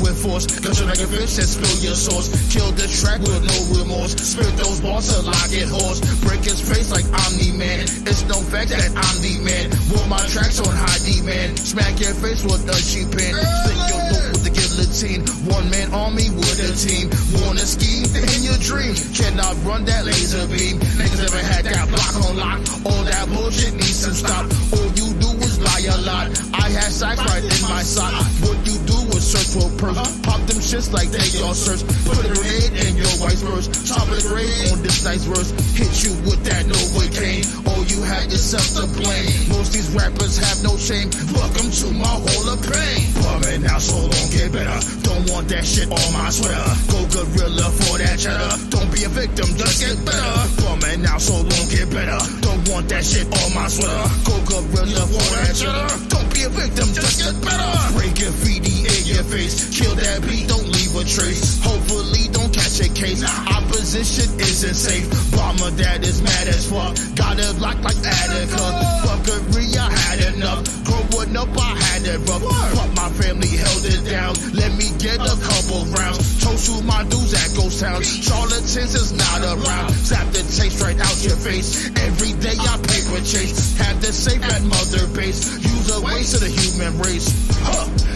with force. Cut you like a fish and spill your sauce. Kill the track with no remorse. Spit those bars till I get hoarse. Break his face like I'm the man. It's no fact that I'm the man. With my tracks on high demand. Smack your face with a cheap pen. Sling your loop with the guillotine. One man army with a team. Wanna scheme in your dream. Cannot run that laser beam. Niggas never had that block on lock. All that bullshit needs to stop. All you do is lie a lot. I had sacks right in my sock. What you do is search for a purse. Pop them shits like they your search. Put a grenade in your wife's purse. Top of the grade on this nice verse. Hit you with that Novocaine. All you had yourself to blame. Most these rappers have no shame. Welcome to my hall of pain. Bumming now, so don't get better. Don't want that shit on my sweater. Go gorilla for that cheddar. Don't be a victim, just get better. Bumming now, so don't get better. Don't want that shit on my sweater. Go gorilla for that cheddar. Don't be a victim, just get better. Break graffiti in your face. Kill that beat, don't leave a trace. Hopefully don't catch a case. Opposition isn't safe. Bomber that is mad as fuck. Got it locked like Attica. Fuckery, I had enough. Growing up, I had it rough. But my family held it down. Let me get a couple rounds. Toast to my dudes at Ghost Town. Charlatans is not around. Zap the taste right out your face. Every day I paper chase. Have the safe at mother base. Use a waste of the human race.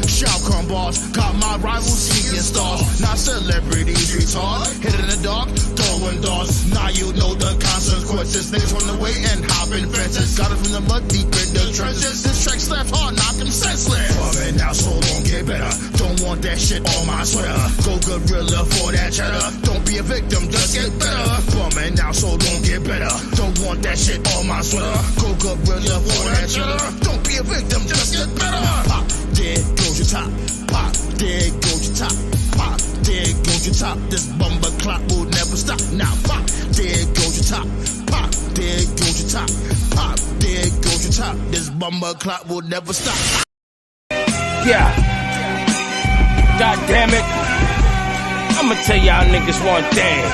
Shout come boss. Got my rivals seeing stars. Not celebrities retard. Hit in the dark, throwing darts. Now you know the consequences. Niggas on the way and hopping fences. Got it from the mud deep in the trenches. This track slapped hard, knock him senseless. Bumming now, so don't get better. Don't want that shit on my sweater. Go gorilla for that cheddar. Don't be a victim, just get better. Bumming now, so don't get better. Don't want that shit on my sweater. Go gorilla for that cheddar. Don't be a victim, just get better. Pop, there goes your top. Pop, there goes your top. Pop, there goes your top. This bumper clock will never stop. Now pop, there goes your top. Pop, there goes your top. Pop, there goes your top. This bumper clock will never stop. Yeah. God damn it. I'ma tell y'all niggas one thing.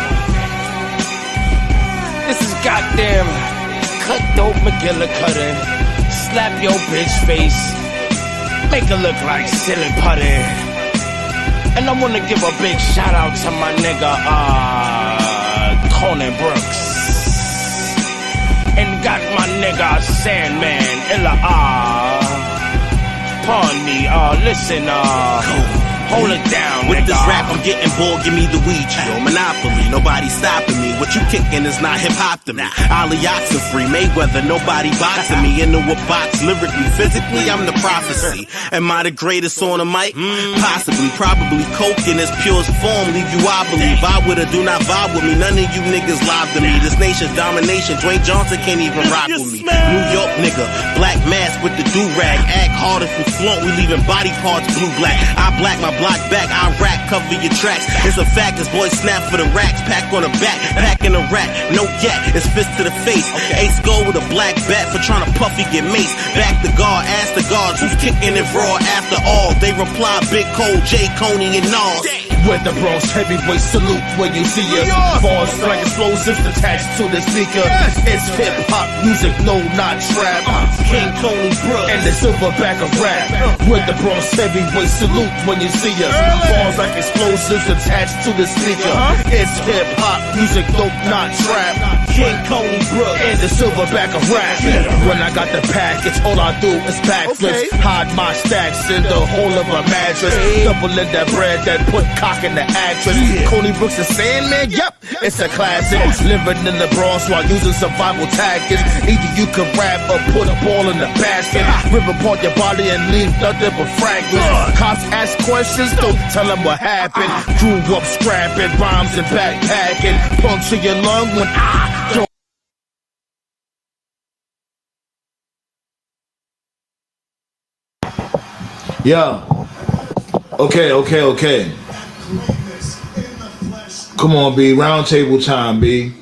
This is goddamn cutthroat McGillicuddy. Slap your bitch face. Make her look like silly putty. And I wanna give a big shout out to my nigga, Conan Brooks. And got my nigga Sandman, Illa, pardon me, listen, hold it down, with nigga. this rap, I'm getting bored, give me the weed, yo. Monopoly, nobody stopping me. What you kicking is not hip-hop to me. Ali Oxenfree, Mayweather, nobody boxing me. Into a box, lyrically, physically, I'm the prophecy. Am I the greatest on the mic? Possibly, probably. Coke in its purest form, leave you wobbly. Vibe with her, do not vibe with me. None of you niggas live to me. This nation's domination, Dwayne Johnson can't even rock with me. New York nigga, black mask with the do-rag. Act hard if we flaunt, we leaving body parts blue-black. I black my block back, I rack, cover your tracks. It's a fact, this boy snap for the racks. Pack on the back, pack in a rack. No gat, it's fist to the face. Ace go with a black bat for trying to puffy get mace. Back the guard, ask the guards who's kicking it raw after all. They reply, Big Cole, J. Coney, and Nas. With the Bronx heavyweight salute when you see us. Bars like explosives attached to the speaker. It's hip-hop music, no, not trap. King Coney Brooks and the silverback of rap. With the Bronx heavyweight salute when you see us. Bars like explosives attached to the speaker. It's hip-hop music, no, not trap. King Coney Brooks and the silverback of rap. When I got the package, all I do is backflips. Hide my stacks in the hole of a mattress. Double in that bread that put cock in the actress. Coney Brooks and Sandman, yep, it's a classic. Living in the Bronx while using survival tactics. Either you can rap or put a ball in the basket. Rip apart your body and leave nothing but fragments. Cops ask questions, don't tell them what happened. Grew up scrapping rhymes and backpacking. Puncture your lung when I don't. Yeah. Okay. Come on, B. Roundtable time, B.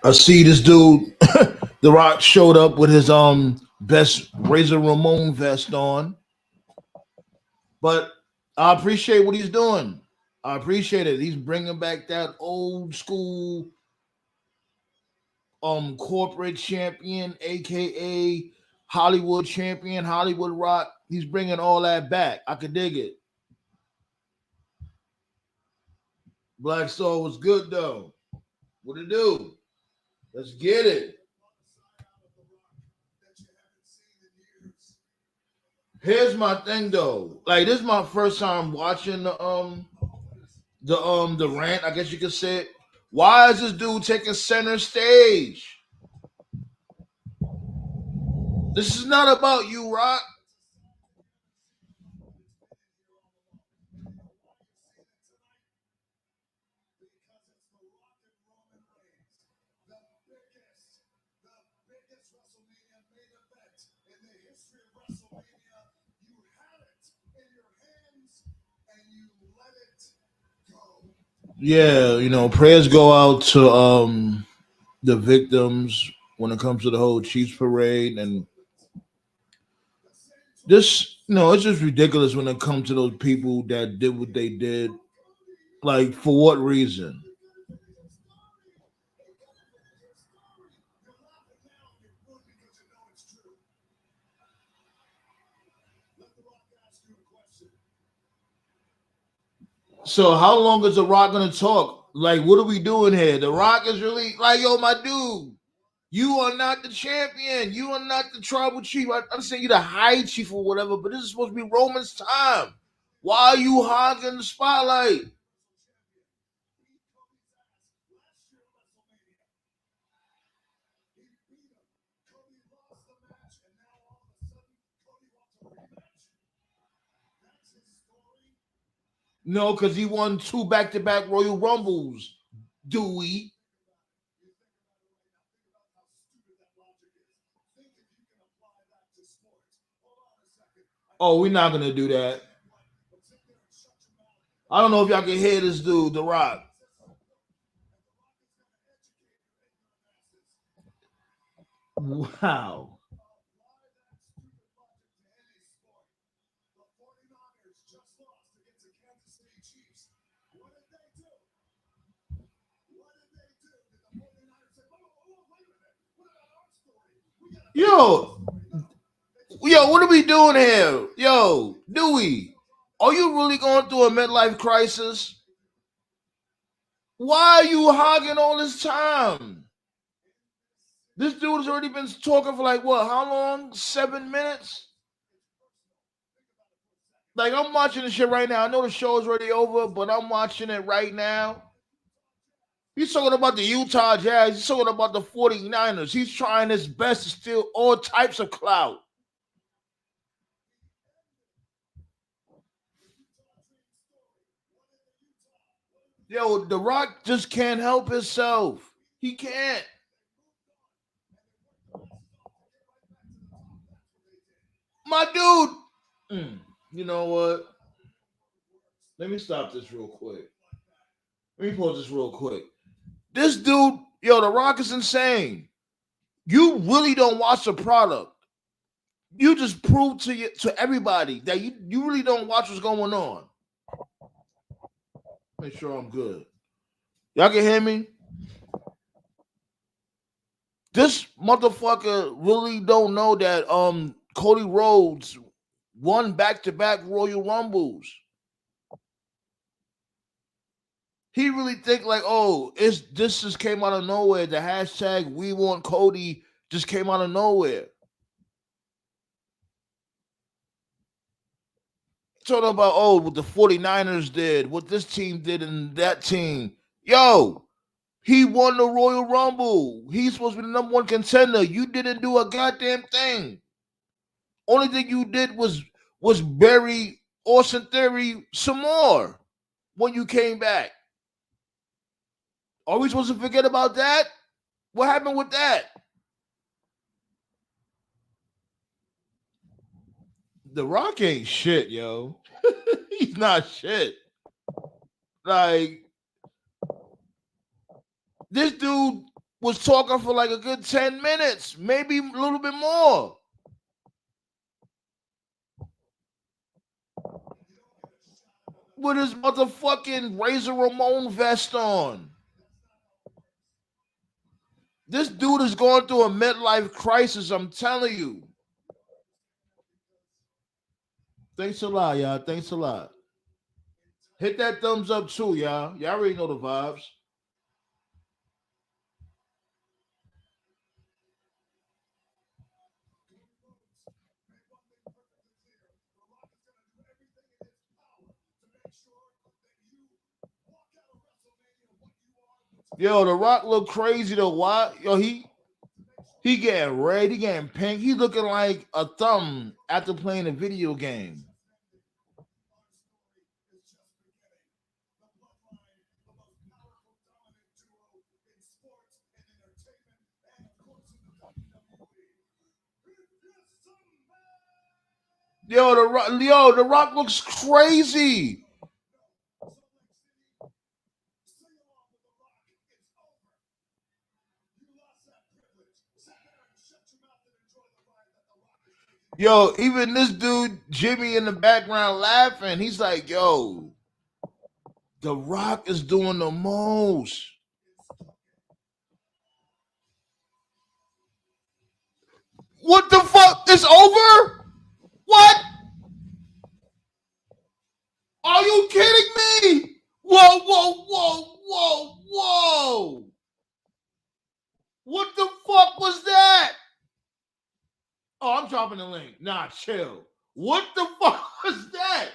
I see this dude, The Rock, showed up with his best Razor Ramon vest on. But I appreciate what he's doing. I appreciate it. He's bringing back that old school corporate champion, aka Hollywood champion, Hollywood Rock. He's bringing all that back. I could dig it. Black Star was good though. What it do? Let's get it. Here's my thing though. Like this is my first time watching the rant, I guess you could say it. Why is this dude taking center stage? This is not about you, Rock. Yeah, you know, prayers go out to the victims when it comes to the whole Chiefs parade and this, you know, it's just ridiculous when it comes to those people that did what they did. Like, for what reason? So, how long is The Rock gonna talk? Like, what are we doing here? The Rock is really like, yo, my dude, you are not the champion. You are not the tribal chief. I understand you're the high chief or whatever, but this is supposed to be Roman's time. Why are you hogging the spotlight? No, because he won 2 back-to-back Royal Rumbles. Dewey. Oh, we're not gonna do that. I don't know if y'all can hear this dude, The Rock. Wow. Yo, what are we doing here? Yo, Dewey, are you really going through a midlife crisis? Why are you hogging all this time? This dude has already been talking for like what? How long? 7 minutes? Like I'm watching this shit right now. I know the show is already over, but I'm watching it right now. He's talking about the Utah Jazz. He's talking about the 49ers. He's trying his best to steal all types of clout. Yo, The Rock just can't help himself. He can't. My dude. You know what? Let me stop this real quick. Let me pause this real quick. This dude, yo, The Rock is insane. You really don't watch the product. You just prove to everybody that you really don't watch what's going on. Make sure I'm good. Y'all can hear me? This motherfucker really don't know that Cody Rhodes won back-to-back Royal Rumbles. He really think like, oh, this just came out of nowhere. The hashtag We Want Cody just came out of nowhere. Talking about, oh, what the 49ers did, what this team did and that team. Yo, he won the Royal Rumble. He's supposed to be the number one contender. You didn't do a goddamn thing. Only thing you did was bury Austin Theory some more when you came back. Are we supposed to forget about that? What happened with that? The Rock ain't shit, yo. He's not shit. Like, this dude was talking for like a good 10 minutes, maybe a little bit more. With his motherfucking Razor Ramon vest on. This dude is going through a midlife crisis, I'm telling you. Thanks a lot, y'all. Thanks a lot. Hit that thumbs up too, y'all. Y'all already know the vibes. Yo, The Rock look crazy though. Why? Yo, he getting red, he getting pink. He looking like a thumb after playing a video game. The Rock looks crazy. Yo, even this dude Jimmy in the background laughing. He's like, "Yo, The Rock is doing the most." What the fuck? It's over? What? Are you kidding me? Whoa, whoa, whoa, whoa, whoa. What the fuck was that? Oh, I'm dropping the link. Nah, chill. What the fuck was that?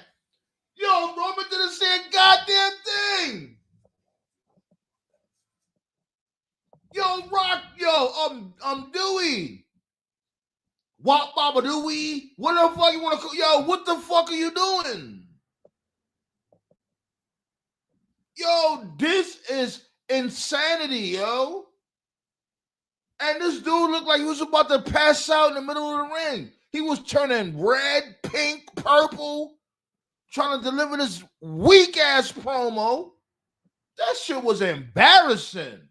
Yo, Roman didn't say a goddamn thing. Yo, Rock, I'm Dewey. Wop Baba Dewey. What the fuck you want to call? Yo, what the fuck are you doing? Yo, this is insanity, yo. And this dude looked like he was about to pass out in the middle of the ring. He was turning red, pink, purple, trying to deliver this weak ass promo. That shit was embarrassing.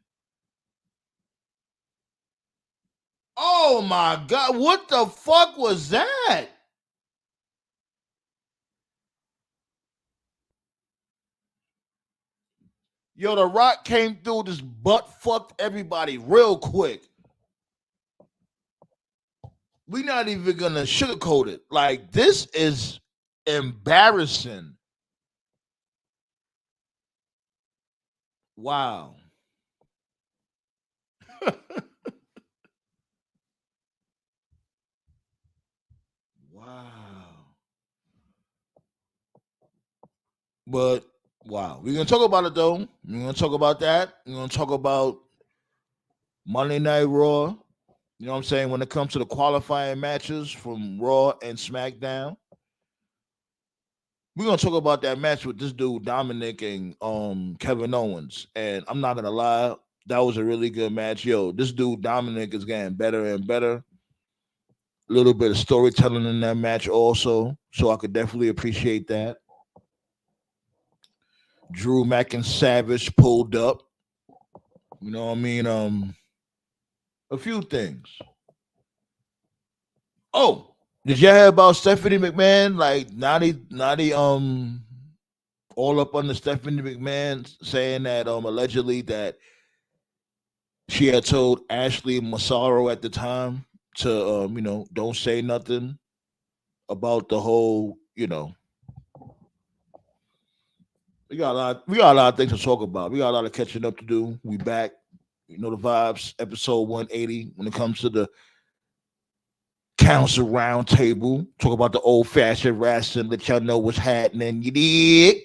Oh my God, what the fuck was that? Yo, The Rock came through, this butt fucked everybody real quick. We're not even gonna sugarcoat it. Like, this is embarrassing. Wow. Wow. But wow, we're gonna talk about it though. We're gonna talk about that. We're gonna talk about Monday Night Raw. You know what I'm saying? When it comes to the qualifying matches from Raw and SmackDown, we're gonna talk about that match with this dude Dominic and Kevin Owens. And I'm not gonna lie, that was a really good match. Yo, this dude Dominic is getting better and better. A little bit of storytelling in that match also, so I could definitely appreciate that. Drew McInSavage pulled up. You know what I mean? A few things. Oh, did you hear about Stephanie McMahon? Like Naughty all up under Stephanie McMahon saying that allegedly that she had told Ashley Massaro at the time to don't say nothing about the whole, we got a lot of things to talk about. We got a lot of catching up to do. We back. You know the vibes. Episode 180 when it comes to the Council Roundtable. Talk about the old fashioned wrestling. Let y'all know what's happening. You did.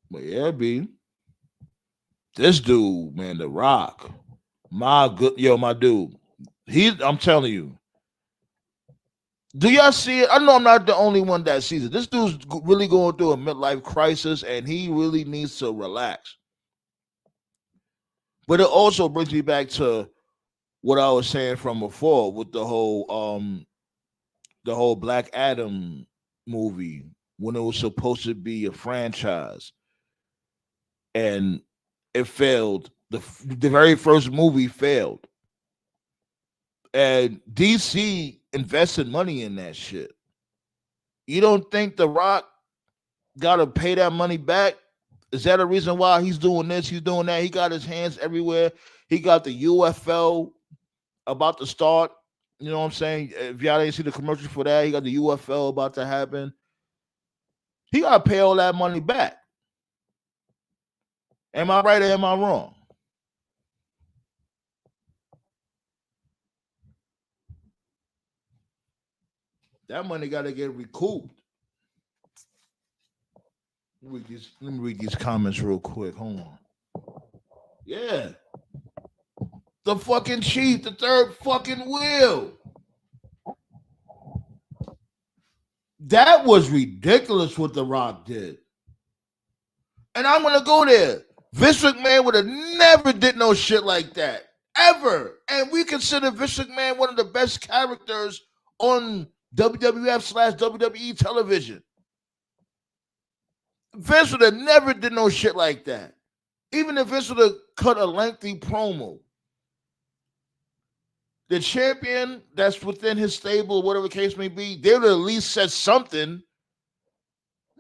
But yeah, B. This dude, man, The Rock. My dude. I'm telling you. Do y'all see it? I know I'm not the only one that sees it. This dude's really going through a midlife crisis, and he really needs to relax. But it also brings me back to what I was saying from before with the whole Black Adam movie when it was supposed to be a franchise, and it failed. The very first movie failed, and DC invested money in that shit. You don't think The Rock got to pay that money back? Is that a reason why he's doing this? He's doing that. He got his hands everywhere. He got the UFL about to start. You know what I'm saying? If y'all didn't see the commercial for that, he got the UFL about to happen. He got to pay all that money back. Am I right or am I wrong? That money got to get recouped. Let me read these comments real quick. Hold on. Yeah. The fucking chief, the third fucking wheel. That was ridiculous what The Rock did. And I'm going to go there. Vince McMahon would have never did no shit like that. Ever. And we consider Vince McMahon one of the best characters on WWF/WWE television. Vince would have never did no shit like that. Even if Vince would have cut a lengthy promo. The champion that's within his stable, whatever the case may be, they would have at least said something.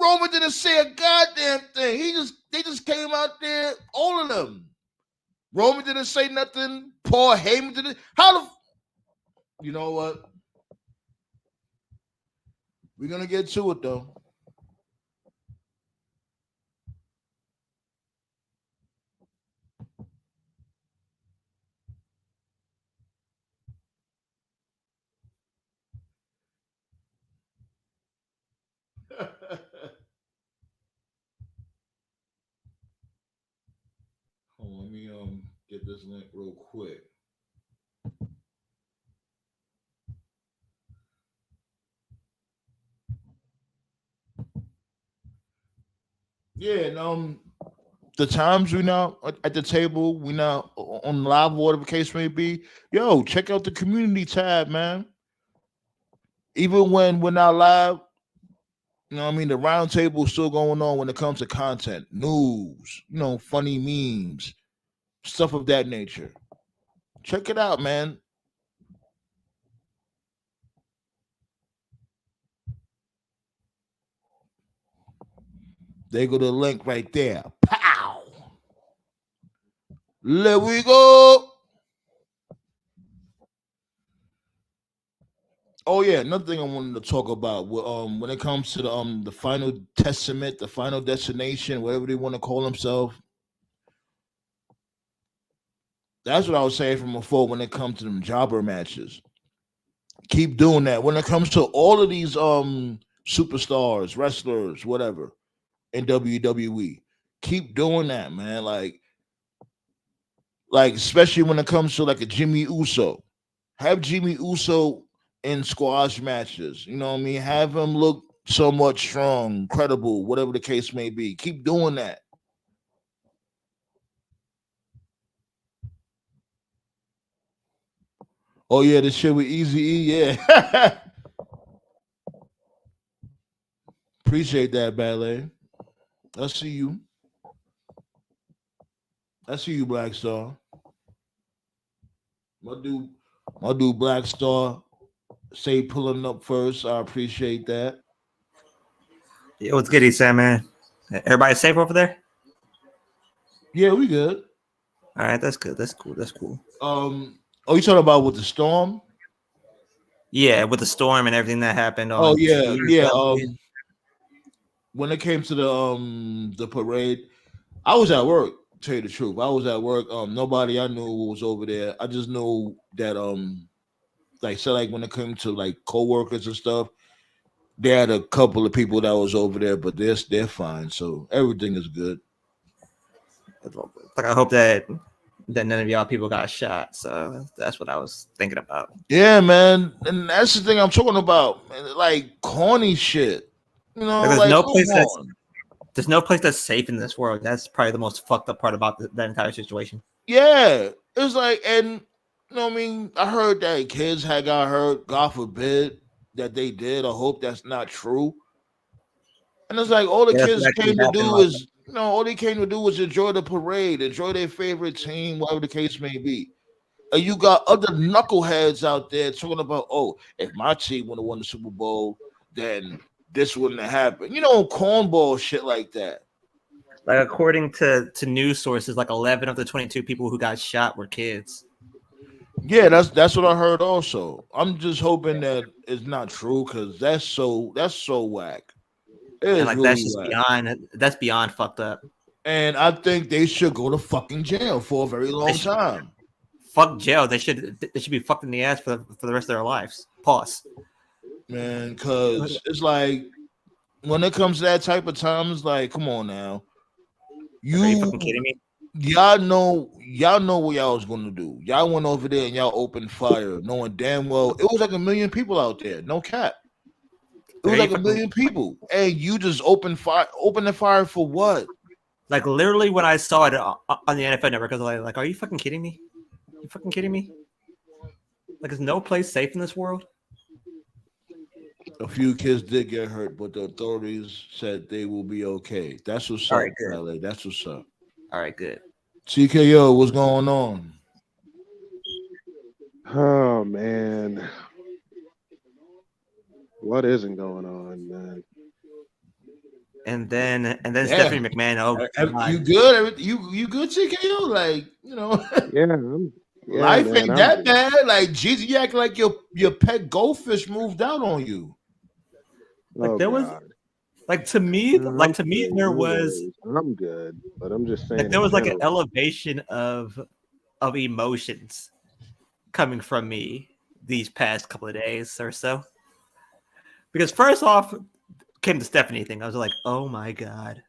Roman didn't say a goddamn thing. They just came out there, all of them. Roman didn't say nothing. Paul Heyman didn't. You know what? We're gonna get to it though. Hold on, let me get this link real quick. Yeah, and the times we now at the table, we now on live, whatever the case may be. Yo, check out the community tab, man. Even when we're not live, you know what I mean? The roundtable is still going on when it comes to content, news, funny memes, stuff of that nature. Check it out, man. There go the link right there. Pow! There we go. Oh yeah, another thing I wanted to talk about when it comes to the final testament, the final destination, whatever they want to call themselves. That's what I was saying from before when it comes to them jobber matches. Keep doing that. When it comes to all of these superstars, wrestlers, whatever, in WWE, keep doing that, man. Like especially when it comes to like a Jimmy Uso. Have Jimmy Uso in squash matches. You know what I mean? Have him look somewhat strong, credible, whatever the case may be. Keep doing that. Oh yeah, this shit with Easy E, yeah. Appreciate that, Ballet. I see you. I see you, Black Star. My dude, Black Star. Say pulling up first. I appreciate that. Yeah, what's good, Sam, man? Everybody safe over there? Yeah, we good. All right, that's good. That's cool. That's cool. You talking about with the storm? Yeah, with the storm and everything that happened. Yeah. When it came to the parade, I was at work. To tell you the truth, I was at work. Nobody I knew was over there. I just knew that like when it came to like co-workers and stuff, they had a couple of people that was over there, but they're fine. So everything is good. Like I hope that none of y'all people got shot. So that's what I was thinking about. Yeah, man, and that's the thing I'm talking about. Like corny shit. There's no place that's safe in this world. That's probably the most fucked up part about that entire situation. Yeah, it's like, and I mean, I heard that kids got hurt. God forbid that they did. I hope that's not true. And it's like all the kids came to do is, all they came to do was enjoy the parade, enjoy their favorite team, whatever the case may be. And you got other knuckleheads out there talking about, oh, if my team would have won the Super Bowl, then this wouldn't have happened. Cornball shit like that. Like according to news sources, like 11 of the 22 people who got shot were kids. Yeah, that's what I heard. Also, I'm just hoping that it's not true because that's so whack. It And is like really whack. that's beyond fucked up. And I think they should go to fucking jail for a very long time. Fuck jail. They should be fucked in the ass for the rest of their lives. Pause. Man, because it's like when it comes to that type of time, it's like, come on now. Are you fucking kidding me? Y'all know what y'all was gonna do. Y'all went over there and y'all opened fire, knowing damn well it was like 1 million people out there. No cap. It was like 1 million people. And you just opened the fire for what? Like literally when I saw it on the NFL Network, I was like, are you fucking kidding me? You fucking kidding me? Like, is no place safe in this world? A few kids did get hurt, but the authorities said they will be okay. That's what's up, LA. That's what's up. All right, good. TKO, what's going on? Oh man, what isn't going on, man? And then Stephanie McMahon. Oh, you good? You good, TKO? Like, you know, life man, ain't that bad. Like, Jesus, you act like your pet goldfish moved out on you. Like there was, like to me, there was. I'm good, but I'm just saying. Like there was like an elevation of emotions coming from me these past couple of days or so. Because first off, came the Stephanie thing. I was like, oh my god.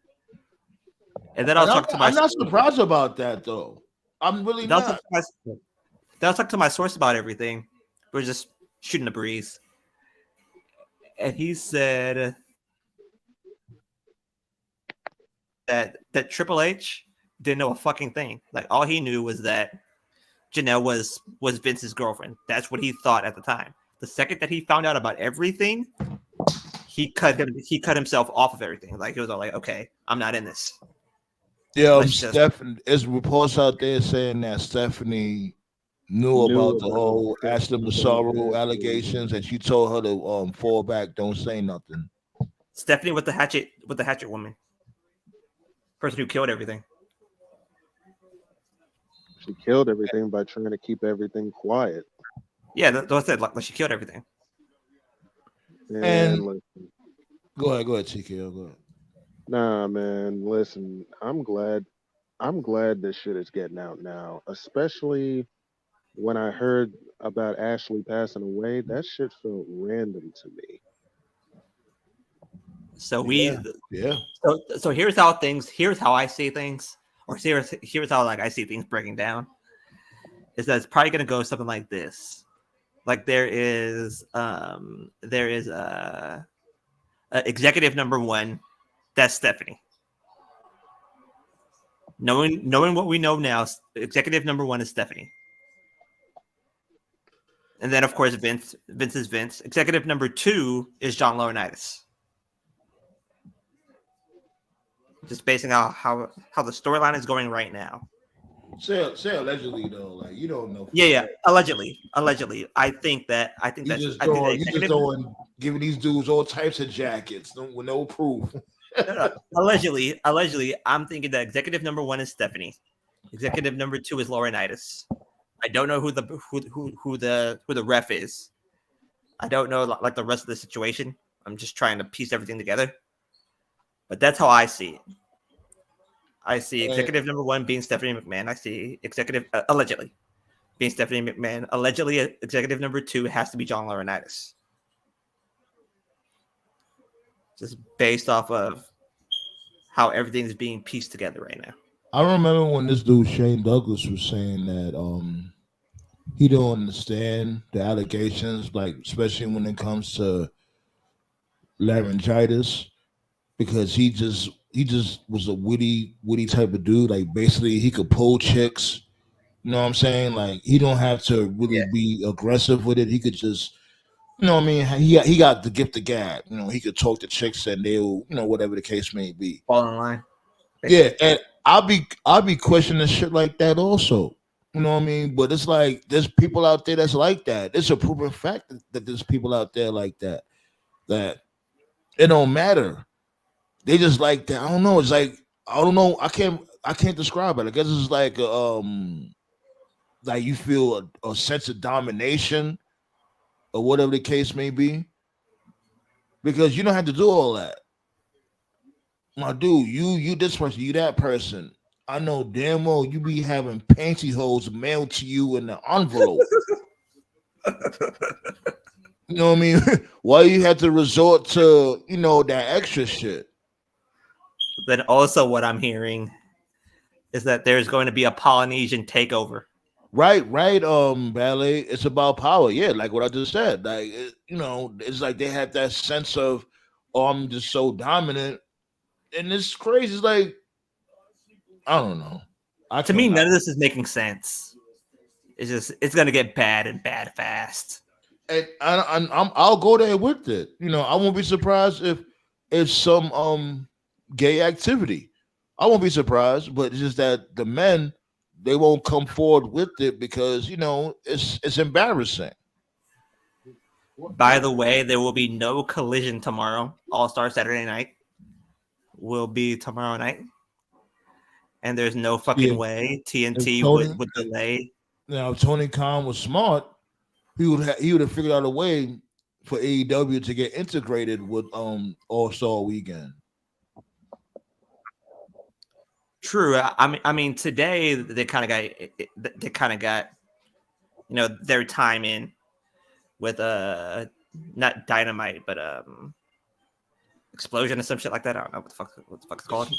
And then I was talking to my. I'm not surprised about that though. I'm really not. Then I was talking to my source about everything. We were just shooting the breeze. And he said that Triple H didn't know a fucking thing. Like all he knew was that Janelle was Vince's girlfriend. That's what he thought at the time. The second that he found out about everything, he cut himself off of everything. Like he was all like, okay, I'm not in this. Yeah, Stephanie. There's reports out there saying that Stephanie knew about the whole Ashley Massaro allegations, and she told her to fall back, don't say nothing. Stephanie with the hatchet woman, person who killed everything. She killed everything by trying to keep everything quiet. Yeah, that's what I said. Like she killed everything. And go ahead, TKO. Go ahead. Nah, man. Listen, I'm glad this shit is getting out now, especially when I heard about Ashley passing away. That shit felt random to me. So So here's how I see things, or here's how like I see things breaking down. Is that it's probably gonna go something like this. Like there is executive number one, that's Stephanie. Knowing what we know now, executive number one is Stephanie. And then, of course, Vince is Vince. Executive number two is John Laurinaitis. Just basing on how the storyline is going right now. Say allegedly though, like you don't know. Yeah, allegedly. I think that's giving these dudes all types of jackets with no proof. No. Allegedly, I'm thinking that executive number one is Stephanie. Executive number two is Laurinaitis. I don't know who the ref is. I don't know like the rest of the situation. I'm just trying to piece everything together. But that's how I see it. I see executive number one being Stephanie McMahon. I see executive allegedly being Stephanie McMahon. Allegedly, executive number two has to be John Laurinaitis. Just based off of how everything is being pieced together right now. I remember when this dude Shane Douglas was saying that he don't understand the allegations, like especially when it comes to laryngitis, because he just was a witty type of dude. Like basically he could pull chicks. You know what I'm saying? Like he don't have to really be aggressive with it. He could just, you know what I mean? He got the gift of gab. You know, he could talk to chicks and they'll, you know, whatever the case may be. Fall in line. Yeah, and I'll be questioning shit like that also. You know what I mean? But it's like there's people out there that's like that. It's a proven fact that there's people out there like that. That it don't matter. They just like that. I don't know. It's like I don't know. I can't describe it. I guess it's like the like you feel a sense of domination or whatever the case may be, because you don't have to do all that. My dude, you this person, you that person. I know damn well you be having pantyhose mailed to you in the envelope. You know what I mean? Why you had to resort to, that extra shit? Then also what I'm hearing is that there's going to be a Polynesian takeover. Right, Ballet. It's about power. Yeah, like what I just said. Like, it's like they have that sense of, oh, I'm just so dominant. And it's crazy. It's like, I don't know. To me, none of this is making sense. It's going to get bad and bad fast. And I'll go there with it. I won't be surprised if some gay activity. I won't be surprised, but it's just that the men, they won't come forward with it because it's embarrassing. By the way, there will be no Collision tomorrow. All-Star Saturday Night will be tomorrow night, and there's no fucking way TNT would delay. Now, if Tony Khan was smart, he would have figured out a way for AEW to get integrated with All-Star Weekend. True. I mean, today they kind of got their time in with not Dynamite but Explosion or some shit like that. I don't know what the fuck it's called.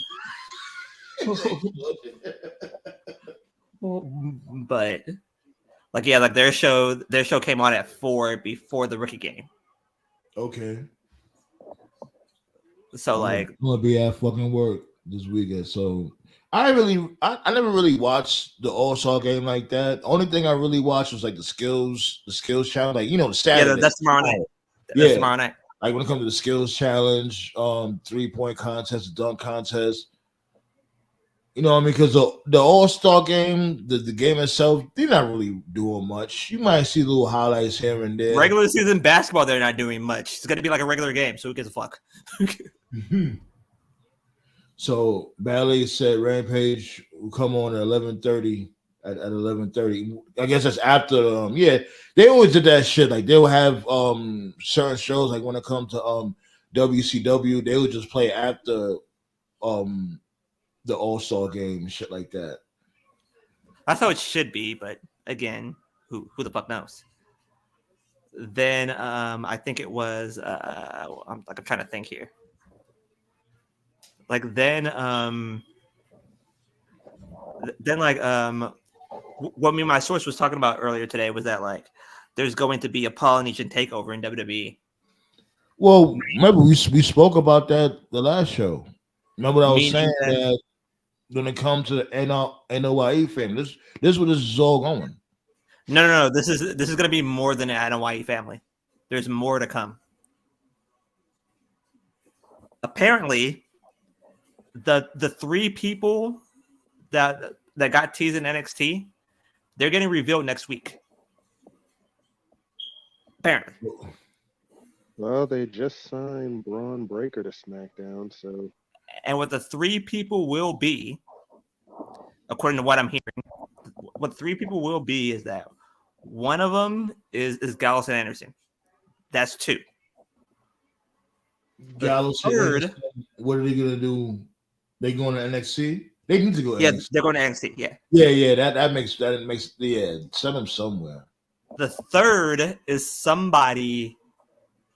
But like their show came on at 4 before the rookie game. Okay. So I'm gonna be at fucking work this weekend. So I never really watched the All-Star game like that. Only thing I really watched was like the skills challenge, like the Saturday. Yeah, that's tomorrow night. That's tomorrow night. Like when it comes to the skills challenge, 3-point contest, dunk contest. You know what I mean? Because the All-Star game, the game itself, they're not really doing much. You might see little highlights here and there. Regular season basketball, they're not doing much. It's gonna be like a regular game, so who gives a fuck? So Ballet said Rampage will come on at 11:30. At 11:30, I guess that's after. Yeah, they always did that shit. Like they will have certain shows. Like when it comes to WCW, they would just play after the All-Star game and shit like that. That's how it should be, but again, who the fuck knows? Then I think it was I'm trying to think here. Like then what me and my source was talking about earlier today was that like there's going to be a Polynesian takeover in WWE. Well, remember we spoke about that the last show. Remember what I was saying that when it comes to the NOIE family, this is where this is all going. No. This is going to be more than an NOIE family. There's more to come. Apparently, the 3 people that got teased in NXT, they're getting revealed next week. Apparently. Well, they just signed Braun Breaker to SmackDown, so. And what the 3 people will be, according to what I'm hearing, what 3 people will be is that one of them is Gallows and Anderson. That's 2. Gallows and Anderson, what are they gonna do? They going to NXT? They need to go. Yeah, NXT. They're going to NXT. Yeah. Yeah. That makes send them somewhere. The 3rd is somebody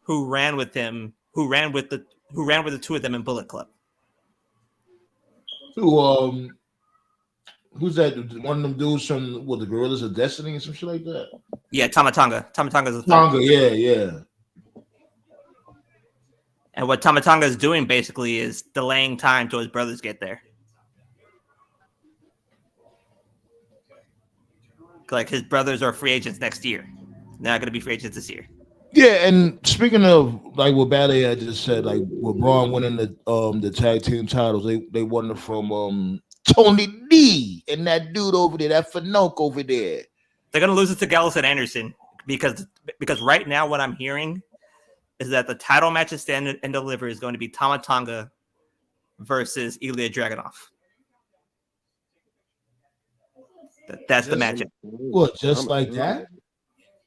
who ran with him, who ran with the 2 of them in Bullet Club. Who's that? One of them dudes from the Gorillas of Destiny or some shit like that? Yeah, Tama Tonga. Tama Tonga's the 3rd. Tonga, yeah. And what Tama Tonga is doing basically is delaying time till his brothers get there. Like his brothers are free agents next year. They're not going to be free agents this year. Yeah, and speaking of like what Ballet had just said, like with Braun winning the tag team titles, they won it from Tony D and that dude over there, that Fanoke over there. They're going to lose it to Gallows and Anderson because right now what I'm hearing is that the title match at Stand and Deliver is going to be Tama Tonga versus Ilya Dragunov. That's the matchup. What, just like that?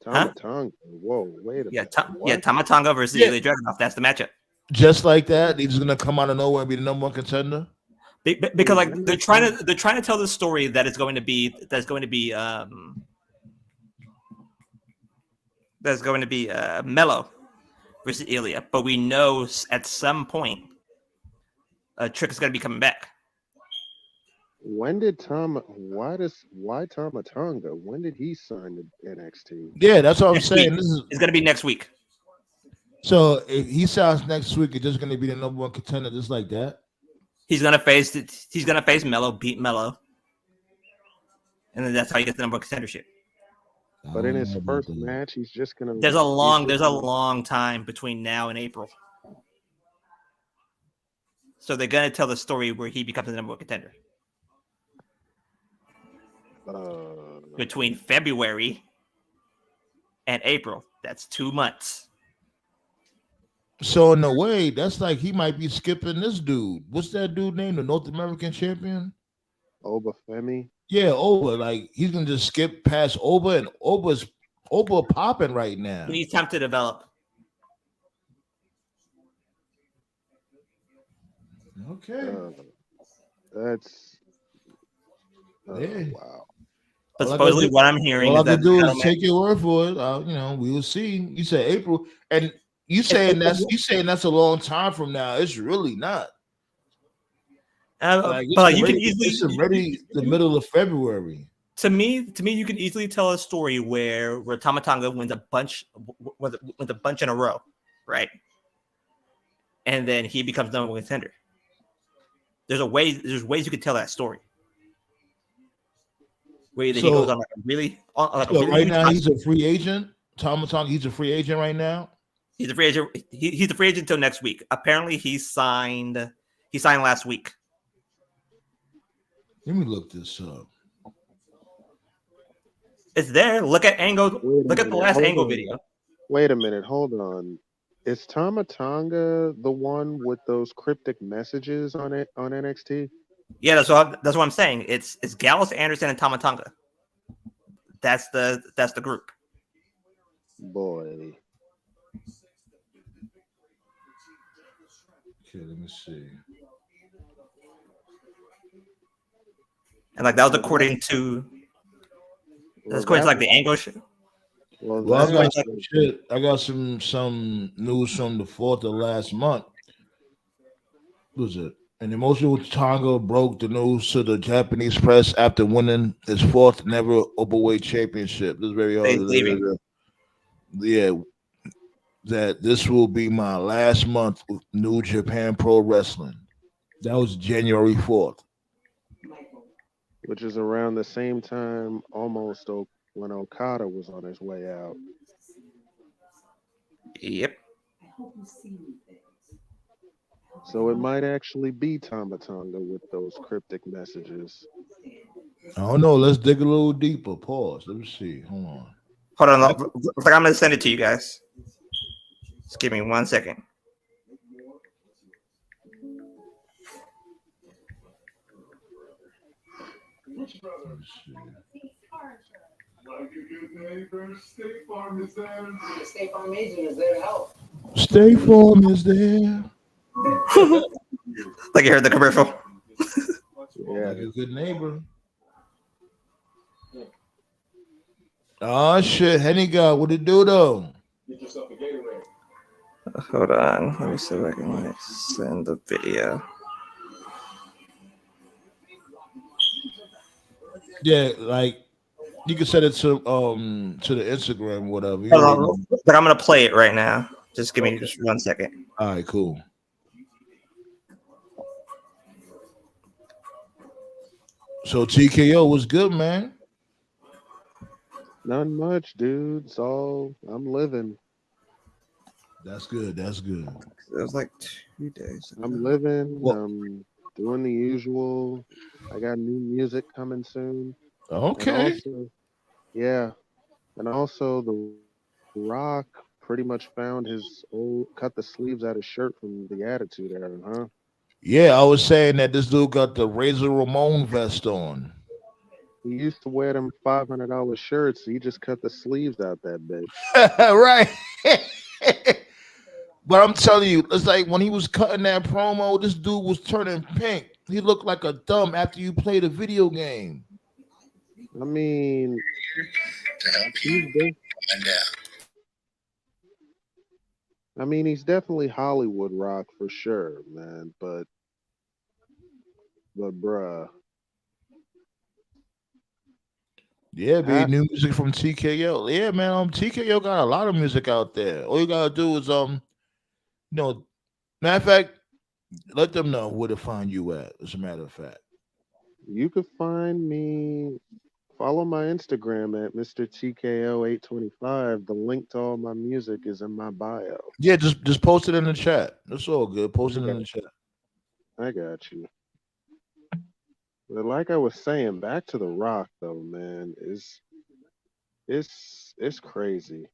Tama-Tonga. Whoa, wait a minute. Tama Tonga versus Ilya Dragunov. That's the matchup. Just like that, he's gonna come out of nowhere and be the number one contender. Because like they're trying to tell the story that it's going to be Melo versus Ilya, but we know at some point Trick is going to be coming back. When did why Tama-Tonga? When did he sign to NXT? Yeah, that's what I'm saying. It's going to be next week. So if he signs next week, it's just going to be the number one contender, just like that. He's going to face Melo, beat Melo, and then that's how he gets the number one contendership. But in his first match, he's just going to. There's a long time between now and April. So they're going to tell the story where he becomes the number one contender. Between February and April, that's 2 months. So in a way, that's like he might be skipping this dude. What's that dude named? The North American champion? Oba Femi. Yeah, Oba. Like he's gonna just skip past Oba, and Oba popping right now. He needs time to develop. Okay. That's yeah. Wow. But supposedly what I'm hearing all is I that can do is take your word for it. We will see. You said April, and you saying that's a long time from now. It's really not. But you can easily it's already the middle of February. To me, you can easily tell a story where Tama-Tonga wins a bunch in a row, right? And then he becomes number one contender. There's ways you can tell that story. Where he goes on right now he's a free agent. Tama-Tonga, he's a free agent right now. He's a free agent. He's a free agent until next week. Apparently, he signed last week. Let me look this up. It's there. Look at Angle. Look at the last Angle video. Wait a minute. Hold on. Is Tama-Tonga the one with those cryptic messages on it on NXT? Yeah, that's what I'm saying. It's Gallus, Anderson, and Tama-Tonga. That's the group. Boy. Okay, let me see. And like that was according to like the Angle shit. Well, I got some shit. I got some news from the 4th of last month. What was it? An emotional Tonga broke the news to the Japanese press after winning his 4th never openweight championship. This is very odd. Yeah, that this will be my last month with New Japan Pro Wrestling. That was January 4th. Which is around the same time almost when Okada was on his way out. Yep. So it might actually be Tama-Tonga with those cryptic messages. I don't know. Let's dig a little deeper. Pause. Let me see. Hold on. I'm going to send it to you guys. Just give me 1 second. Like a good neighbor, State Farm is there. State Farm agent is there to help. State Farm is there. Like you heard the commercial. Yeah, like a good neighbor. Oh shit, Henny God, what it do though? Get yourself a Gatorade. Hold on, let me see if I can send the video. Yeah, like you can send it to the Instagram, whatever. But I'm gonna play it right now. Just give me just 1 second. All right, cool. So TKO was good, man. not much, dude. It's all I'm living. That's good. That's good. It was like 2 days. I'm living. I'm doing the usual. I got new music coming soon. Okay. And also the Rock pretty much found his cut the sleeves out of his shirt from the Attitude Era, huh? Yeah, I was saying that this dude got the Razor Ramon vest on. He used to wear them $500 shirts. He just cut the sleeves out that bitch. Right. But I'm telling you, it's like when he was cutting that promo, this dude was turning pink. He looked like a thumb after you played a video game. I mean, To help he's you de- find out. he's definitely Hollywood rock for sure, man. But bruh, Yeah, be ha- new music from TKO. Yeah, man, TKO got a lot of music out there. All you gotta do is you know, matter of fact, let them know where to find you at. As a matter of fact. you could find me. Follow my Instagram at Mr. TKO825. The link to all my music is in my bio. Yeah, just post it in the chat. That's all good. Post I it in got, the chat. I got you. But like I was saying, back to the Rock though, man, it's crazy.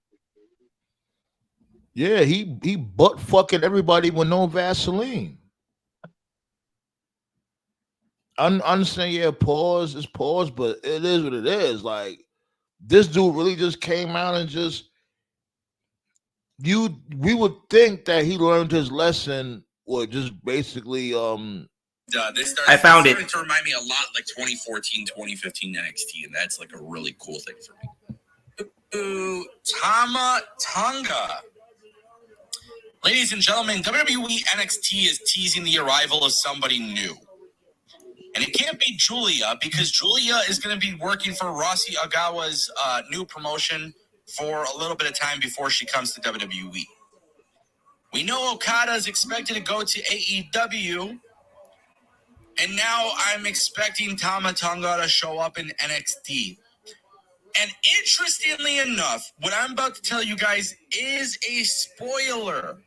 Yeah, he butt fucking everybody with no Vaseline. I understand, yeah, pause is pause, but it is what it is. Like this dude really just came out and just we would think that he learned his lesson or just basically I found it. To remind me a lot like 2014, 2015 NXT, and that's like a really cool thing for me. Ooh, Tama Tonga. Ladies and gentlemen, WWE NXT is teasing the arrival of somebody new. And it can't be Julia because Julia is going to be working for Rossi Agawa's new promotion for a little bit of time before she comes to WWE. We know Okada is expected to go to AEW. And now I'm expecting Tama Tonga to show up in NXT. And interestingly enough, what I'm about to tell you guys is a spoiler.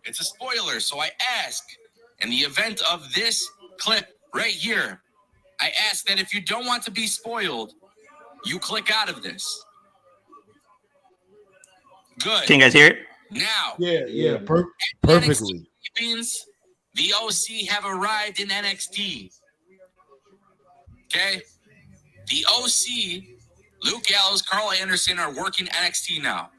It's a spoiler. So I ask, in the event of this clip right here, I ask that if you don't want to be spoiled, you click out of this. Good. Can you guys hear it? Now, yeah, perfectly. NXT tapings, the OC have arrived in NXT. Okay? The OC, Luke Gallows, Carl Anderson are working NXT now.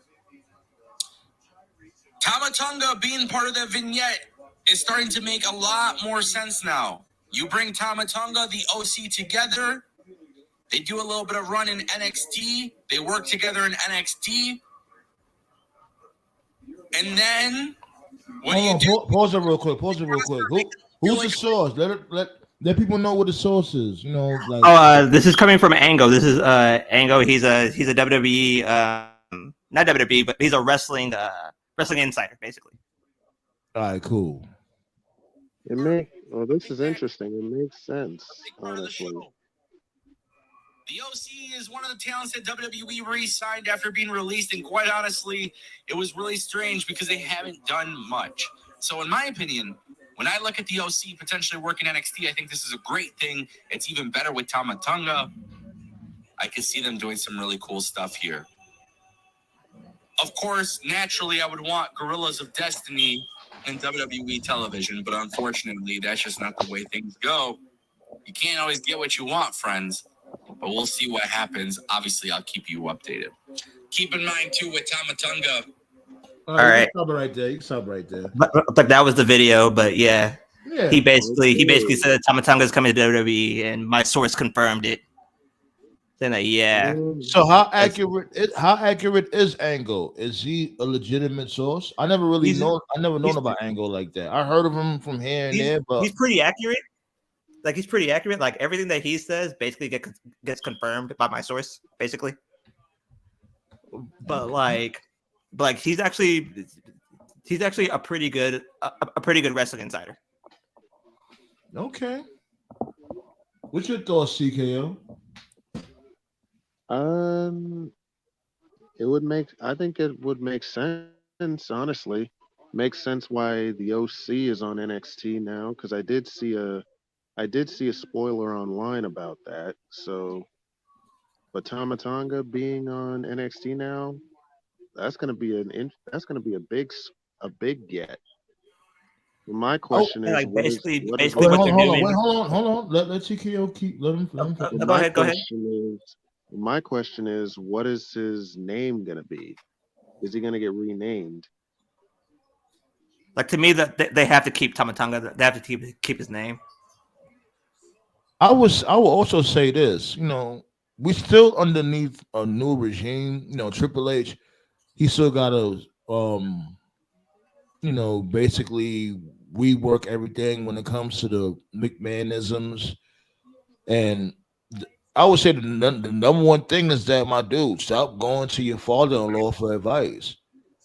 Tama Tonga being part of that vignette is starting to make a lot more sense now. You bring Tama Tonga, the OC together. They do a little bit of run in NXT. They work together in NXT. And then what do you do? Pause it real quick. Who's the source? Let people know what the source is. You know, like This is coming from Ango. This is Ango. He's a WWE, not WWE, but he's a wrestling insider, basically. all right, cool. This is interesting. It makes sense, honestly. The OC is one of the talents that WWE re-signed after being released, and quite honestly, it was really strange because they haven't done much. So in my opinion, when I look at the OC potentially working NXT, I think this is a great thing. It's even better with Tama Tonga. I can see them doing some really cool stuff here. Of course, naturally, I would want Gorillas of Destiny in WWE television, but unfortunately, that's just not the way things go. You can't always get what you want, friends. But we'll see what happens. Obviously, I'll keep you updated. Keep in mind, too, with Tama Tonga. All right. You can stop right there. But that was the video. But yeah. He basically said that Tama Tonga is coming to WWE, and my source confirmed it. Saying that, yeah. So how accurate is Angle? Is he a legitimate source? I never known about Angle like that. I heard of him from here and there, but he's pretty accurate. Like he's pretty accurate. Like everything that he says basically gets confirmed by my source, basically. But he's actually a pretty good wrestling insider. Okay. What's your thoughts, CKO? I think it would make sense, honestly. Makes sense why the OC is on NXT now, because I did see a spoiler online about that. So, but Tama Tonga being on NXT now, that's gonna be a big get. My question is, like what is basically what is what they're hold doing. on. Let TKO keep. Let him. Go ahead. My question is, what is his name gonna be? Is he gonna get renamed? Like to me, that they have to keep Tamatanga. They have to keep his name. I will also say this. You know, we still underneath a new regime. You know, Triple H. He still got to you know, basically rework everything when it comes to the McMahonisms. And I would say the number one thing is that, my dude, stop going to your father-in-law for advice.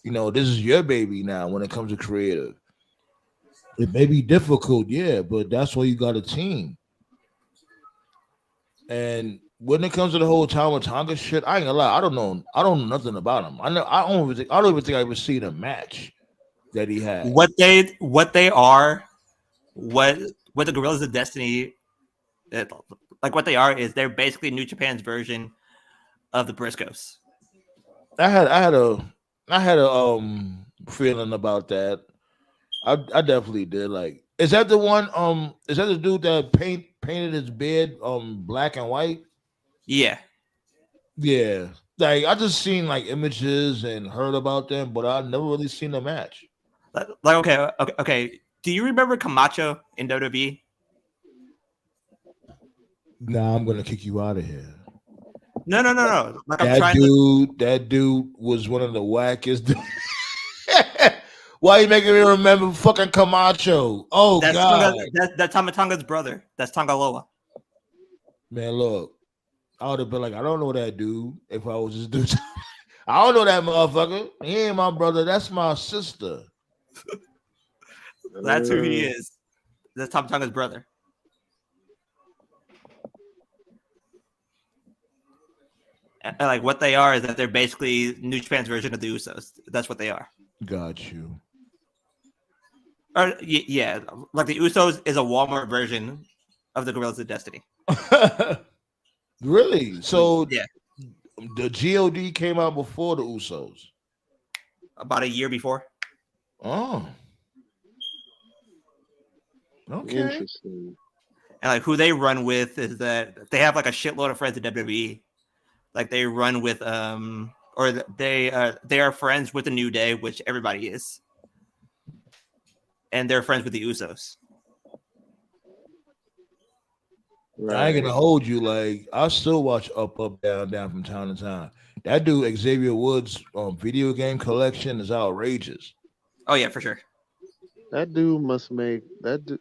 You know, this is your baby now when it comes to creative. It may be difficult, yeah, but that's why you got a team. And when it comes to the whole Tonga shit, I ain't gonna lie, I don't know nothing about him. I don't even think I ever seen a match that he had. What the Gorillas of Destiny, like what they are is they're basically New Japan's version of the Briscoes. I had a feeling about that. I definitely did. Like, is that the one? Is that the dude that painted his beard black and white? Yeah. Yeah. Like, I just seen like images and heard about them, but I never really seen the match. Like okay. Do you remember Camacho in WWE? Nah, I'm gonna kick you out of here. No. Like that dude was one of the wackest. Why are you making me remember fucking Camacho? Oh, God. That's Tamatonga's brother. That's Tongaloa. Man, look, I would have been like, I don't know that dude if I was just dude. I don't know that motherfucker. He ain't my brother. That's my sister. That's who he is. That's Tamatonga's brother. And like what they are is that they're basically New Japan's version of the Usos. That's what they are. Got you. Or yeah, like the Usos is a Walmart version of the Gorillas of Destiny. Really? So yeah, the GOD came out before the Usos. About a year before. Oh. Okay. Interesting. And like who they run with is that they have like a shitload of friends at WWE. Like they run with or they are friends with the New Day, which everybody is. And they're friends with the Usos. Right. I ain't gonna hold you. Like, I still watch Up, Down from time to time. That dude Xavier Woods' video game collection is outrageous. Oh yeah, for sure. That dude must make that.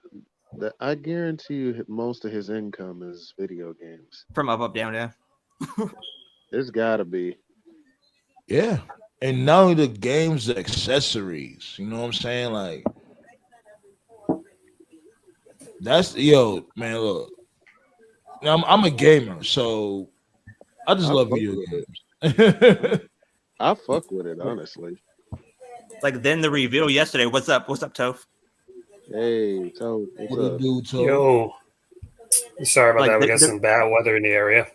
I guarantee you, most of his income is video games. From Up, Down, yeah. There's gotta be. Yeah, and not only the games, the accessories. You know what I'm saying? Like, that's man. Look, I'm a gamer, so I just love video games. I fuck with it, honestly. Like then the reveal yesterday. What's up, Toph? Hey, Toph. What's up? Dude, Toph? Yo. Sorry about that. We got some bad weather in the area.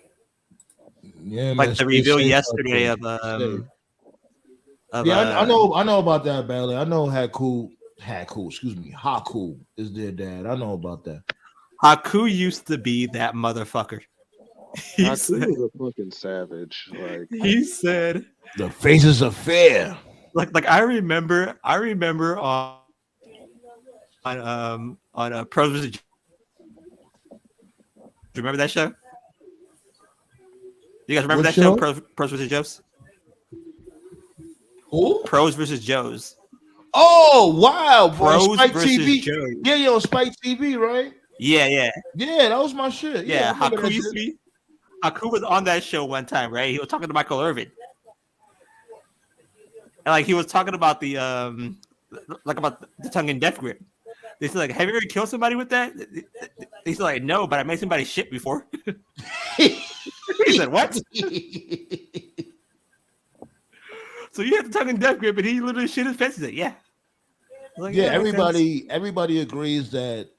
Yeah, like man, the reveal yesterday of I know about that, Bailey. I know Haku, Haku is their dad. I know about that. Haku used to be that motherfucker. Haku was a fucking savage. Like he said, the faces of fear. Like I remember on Pros vs. Do you remember that show? You guys remember that show, Pros vs. Joes? Who? Pros vs. Joes. Oh wow! Pros Spike versus TV. Joes. Yeah, on Spike TV, right? Yeah. Yeah, that was my shit. Yeah, Haku used to be. Haku was on that show one time, right? He was talking to Michael Irvin, and like he was talking about the about the tongue and death grip. They said like, "Have you ever killed somebody with that?" He said like, "No, but I made somebody shit before." He said, "What?" So you have the tongue and death grip, and he literally shit his pants. He said, "Yeah." Like, yeah, everybody agrees that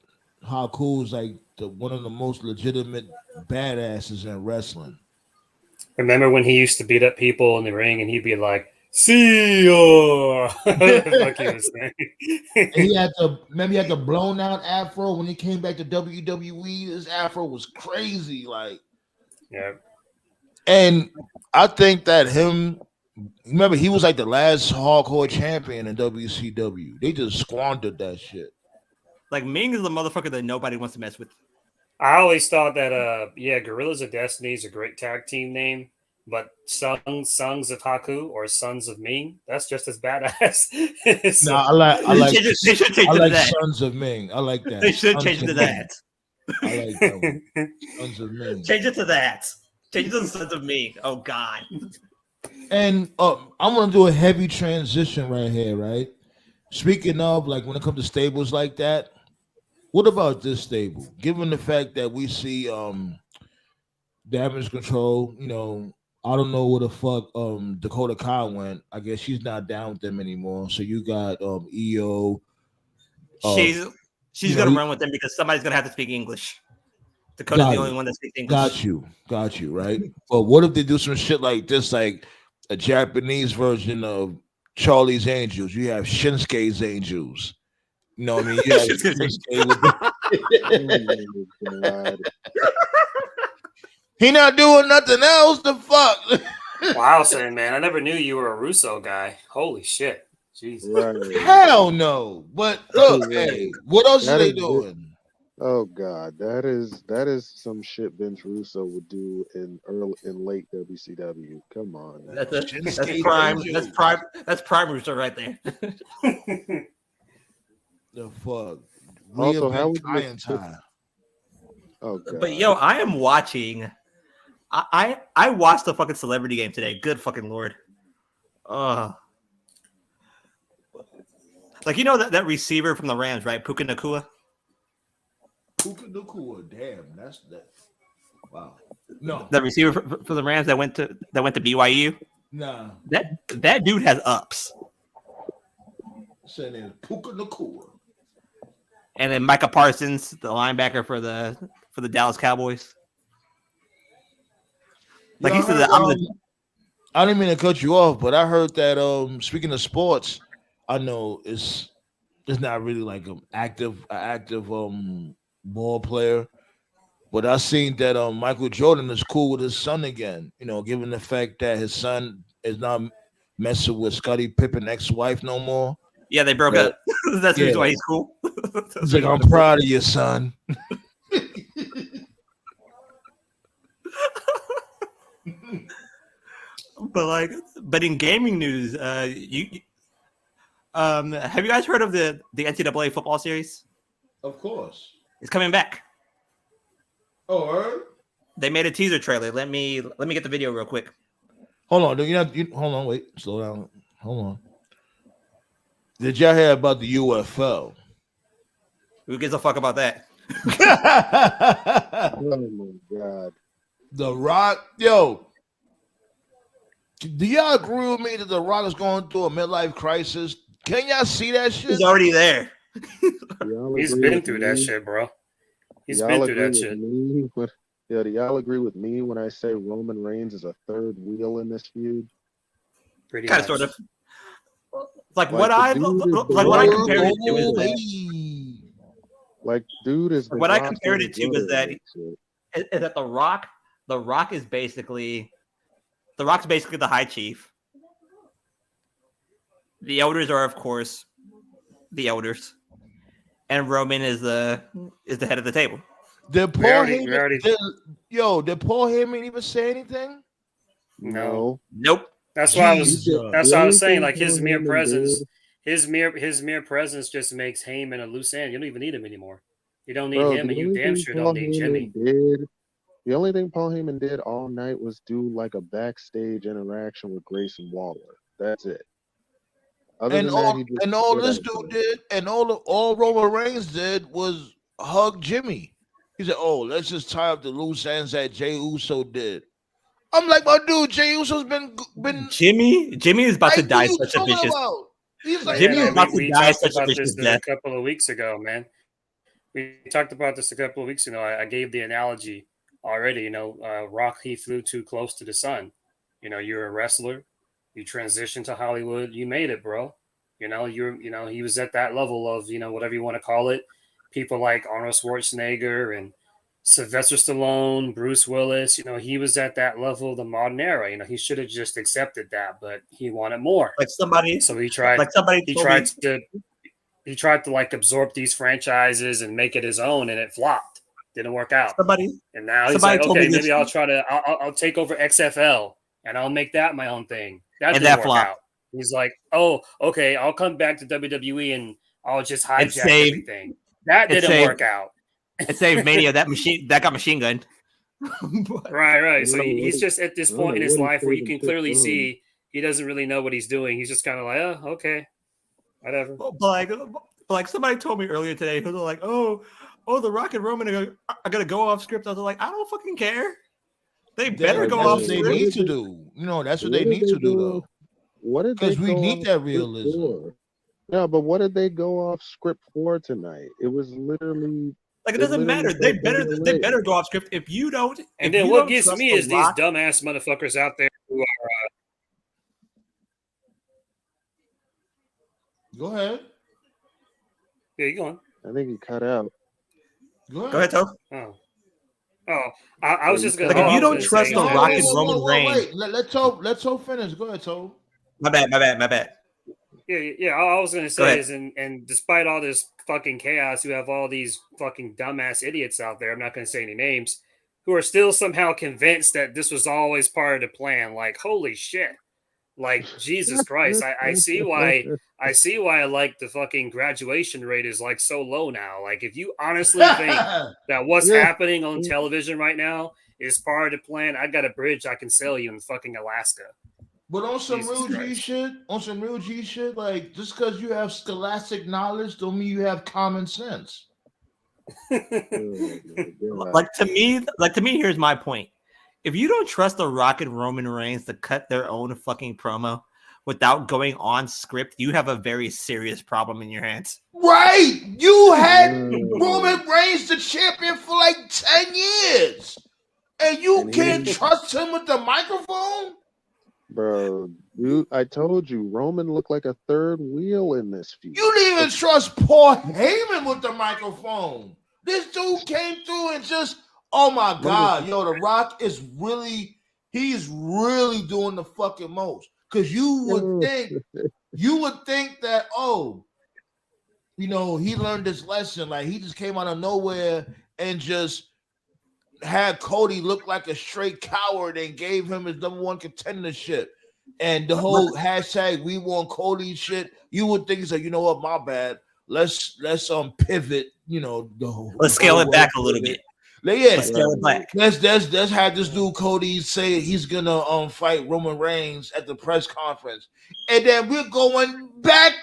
Haku is like one of the most legitimate badasses in wrestling. Remember when he used to beat up people in the ring, and he'd be like, See you. What the fuck he was saying? And he had the blown out afro when he came back to WWE. His afro was crazy, like. Yeah. And I think that remember, he was like the last hardcore champion in WCW. They just squandered that shit. Like Ming is the motherfucker that nobody wants to mess with. I always thought that Gorillas of Destiny is a great tag team name, but Sons of Haku or Sons of Ming, that's just as badass. No, I like They should change it to that. Sons of Ming. I like that. They should Sons change it to of that. Ming. I like that one. Sons of Ming. Change it to that. Change it to the Sons of Ming. Oh God. And I'm gonna do a heavy transition right here, right? Speaking of, like, when it comes to stables like that, what about this stable? Given the fact that we see Damage Control, I don't know where the fuck Dakota Kai went. I guess she's not down with them anymore. So you got EO. She's gonna run with them because somebody's gonna have to speak English. Dakota's the only one that speaks English. Got you, right? But what if they do some shit like this, like a Japanese version of Charlie's Angels? You have Shinsuke's Angels. You know what I mean? You have Shinsuke with he not doing nothing else. The fuck? Wow, saying, man, I never knew you were a Russo guy. Holy shit. Jesus. Right. Hell no. But look, hey, what else are they doing? Oh God, that is some shit Vince Russo would do in late WCW. Come on, man. That's prime. That's prime Russo right there. The fuck. Also, how would Oh God. But yo, I am watching. I watched the fucking Celebrity Game today. Good fucking lord. Like, you know that receiver from the Rams, right? Puka Nacua. Puka Nacua, damn, that's that. Wow. No, that receiver for the Rams that went to BYU. Nah, that dude has ups. Saying Puka Nacua. And then Micah Parsons, the linebacker for the Dallas Cowboys. Like he said, I didn't mean to cut you off, but I heard that speaking of sports, I know it's not really like an active ball player, but I seen that Michael Jordan is cool with his son again. Given the fact that his son is not messing with Scottie Pippen's ex-wife no more. Yeah, they broke up. That's the reason why he's cool. He's like, I'm proud of you, son. But in gaming news, have you guys heard of the NCAA football series? Of course, it's coming back. Oh, heard? They made a teaser trailer. Let me get the video real quick. Hold on, hold on, wait, slow down. Hold on. Did y'all hear about the UFL? Who gives a fuck about that? Oh my God. The Rock, yo. Do y'all agree with me that The Rock is going through a midlife crisis? Can y'all see that shit? He's already there. He's been through that shit, bro. He's been through that shit. Do y'all agree with me when I say Roman Reigns is a third wheel in this feud? Pretty kind of, sort of. Like what I compared it to is that, like, dude is what I compared it to is that The Rock is basically the high chief. The elders are, of course, the elders, and Roman is the head of the table. Did Paul Heyman even say anything? No. Nope. That's why I was saying, like, his mere presence just makes Heyman a loose end. You don't even need him anymore. You don't need him, and you damn sure don't need Jimmy. The only thing Paul Heyman did all night was do like a backstage interaction with Grayson Waller. That's it. All this dude did, and all Roman Reigns did was hug Jimmy. He said, "Oh, let's just tie up the loose ends that Jey Uso did." I'm like, my dude, Jey Uso's been. Jimmy is about to die such a vicious. Jimmy is about to die such a vicious death. A couple of weeks ago, man. We talked about this a couple of weeks ago. I gave the analogy already. Rock, he flew too close to the sun. You're a wrestler. You transitioned to Hollywood. You made it, bro. You know, he was at that level of, whatever you want to call it. People like Arnold Schwarzenegger and Sylvester Stallone, Bruce Willis, he was at that level of the modern era. He should have just accepted that, but he wanted more. So he tried to like absorb these franchises and make it his own, and it flopped. Didn't work out. And now he's like, okay, maybe I'll take over XFL and I'll make that my own thing. That didn't work out. He's like, oh, okay, I'll come back to WWE and I'll just hijack everything. That didn't work out. It saved Mania. That got machine gunned. Right. So he's just at this point in his life where you can clearly see he doesn't really know what he's doing. He's just kind of like, oh, okay, whatever. But like somebody told me earlier today, who they're like, oh, The Rock and Roman are gonna go off script. I was like, I don't fucking care. They better go off script. That's what they need to do. That's what they need to do, though. What did because we need that realism. Yeah, but what did they go off script for tonight? It was literally. Like, it doesn't matter. They better go off script. If you don't, and then what gets me is these dumbass motherfuckers out there who are. Go ahead. Yeah, you go on. I think he cut out. Go ahead, Toe. I was just gonna. Like, if you don't trust the Rock and Roman Reigns, let Toe finish. Go ahead, Toe. My bad. Yeah. All I was gonna say is, and despite all this fucking chaos, you have all these fucking dumbass idiots out there. I'm not gonna say any names, who are still somehow convinced that this was always part of the plan. Like, holy shit! Like, Jesus Christ! I see why. I see why like the fucking graduation rate is like so low now. Like, if you honestly think that what's happening on television right now is part of the plan, I got a bridge I can sell you in fucking Alaska. But on some real G shit, like, just because you have scholastic knowledge don't mean you have common sense. like to me, here's my point. If you don't trust The Rock and Roman Reigns to cut their own fucking promo without going on script, you have a very serious problem in your hands. Right. You had Roman Reigns the champion for like 10 years. And you can't trust him with the microphone? Bro, I told you, Roman looked like a third wheel in this feud. You didn't even trust Paul Heyman with the microphone. This dude came through and just, oh my God, The Rock is he's really doing the fucking most. Because you would think that, he learned this lesson. Like, he just came out of nowhere and just had Cody look like a straight coward and gave him his number one contendership. And the whole hashtag we want Cody shit, you would think it's like, you know what, my bad. Let's pivot, let's scale it back a little bit. Let's scale it back. Let's have this dude Cody say he's gonna fight Roman Reigns at the press conference. And then we're going back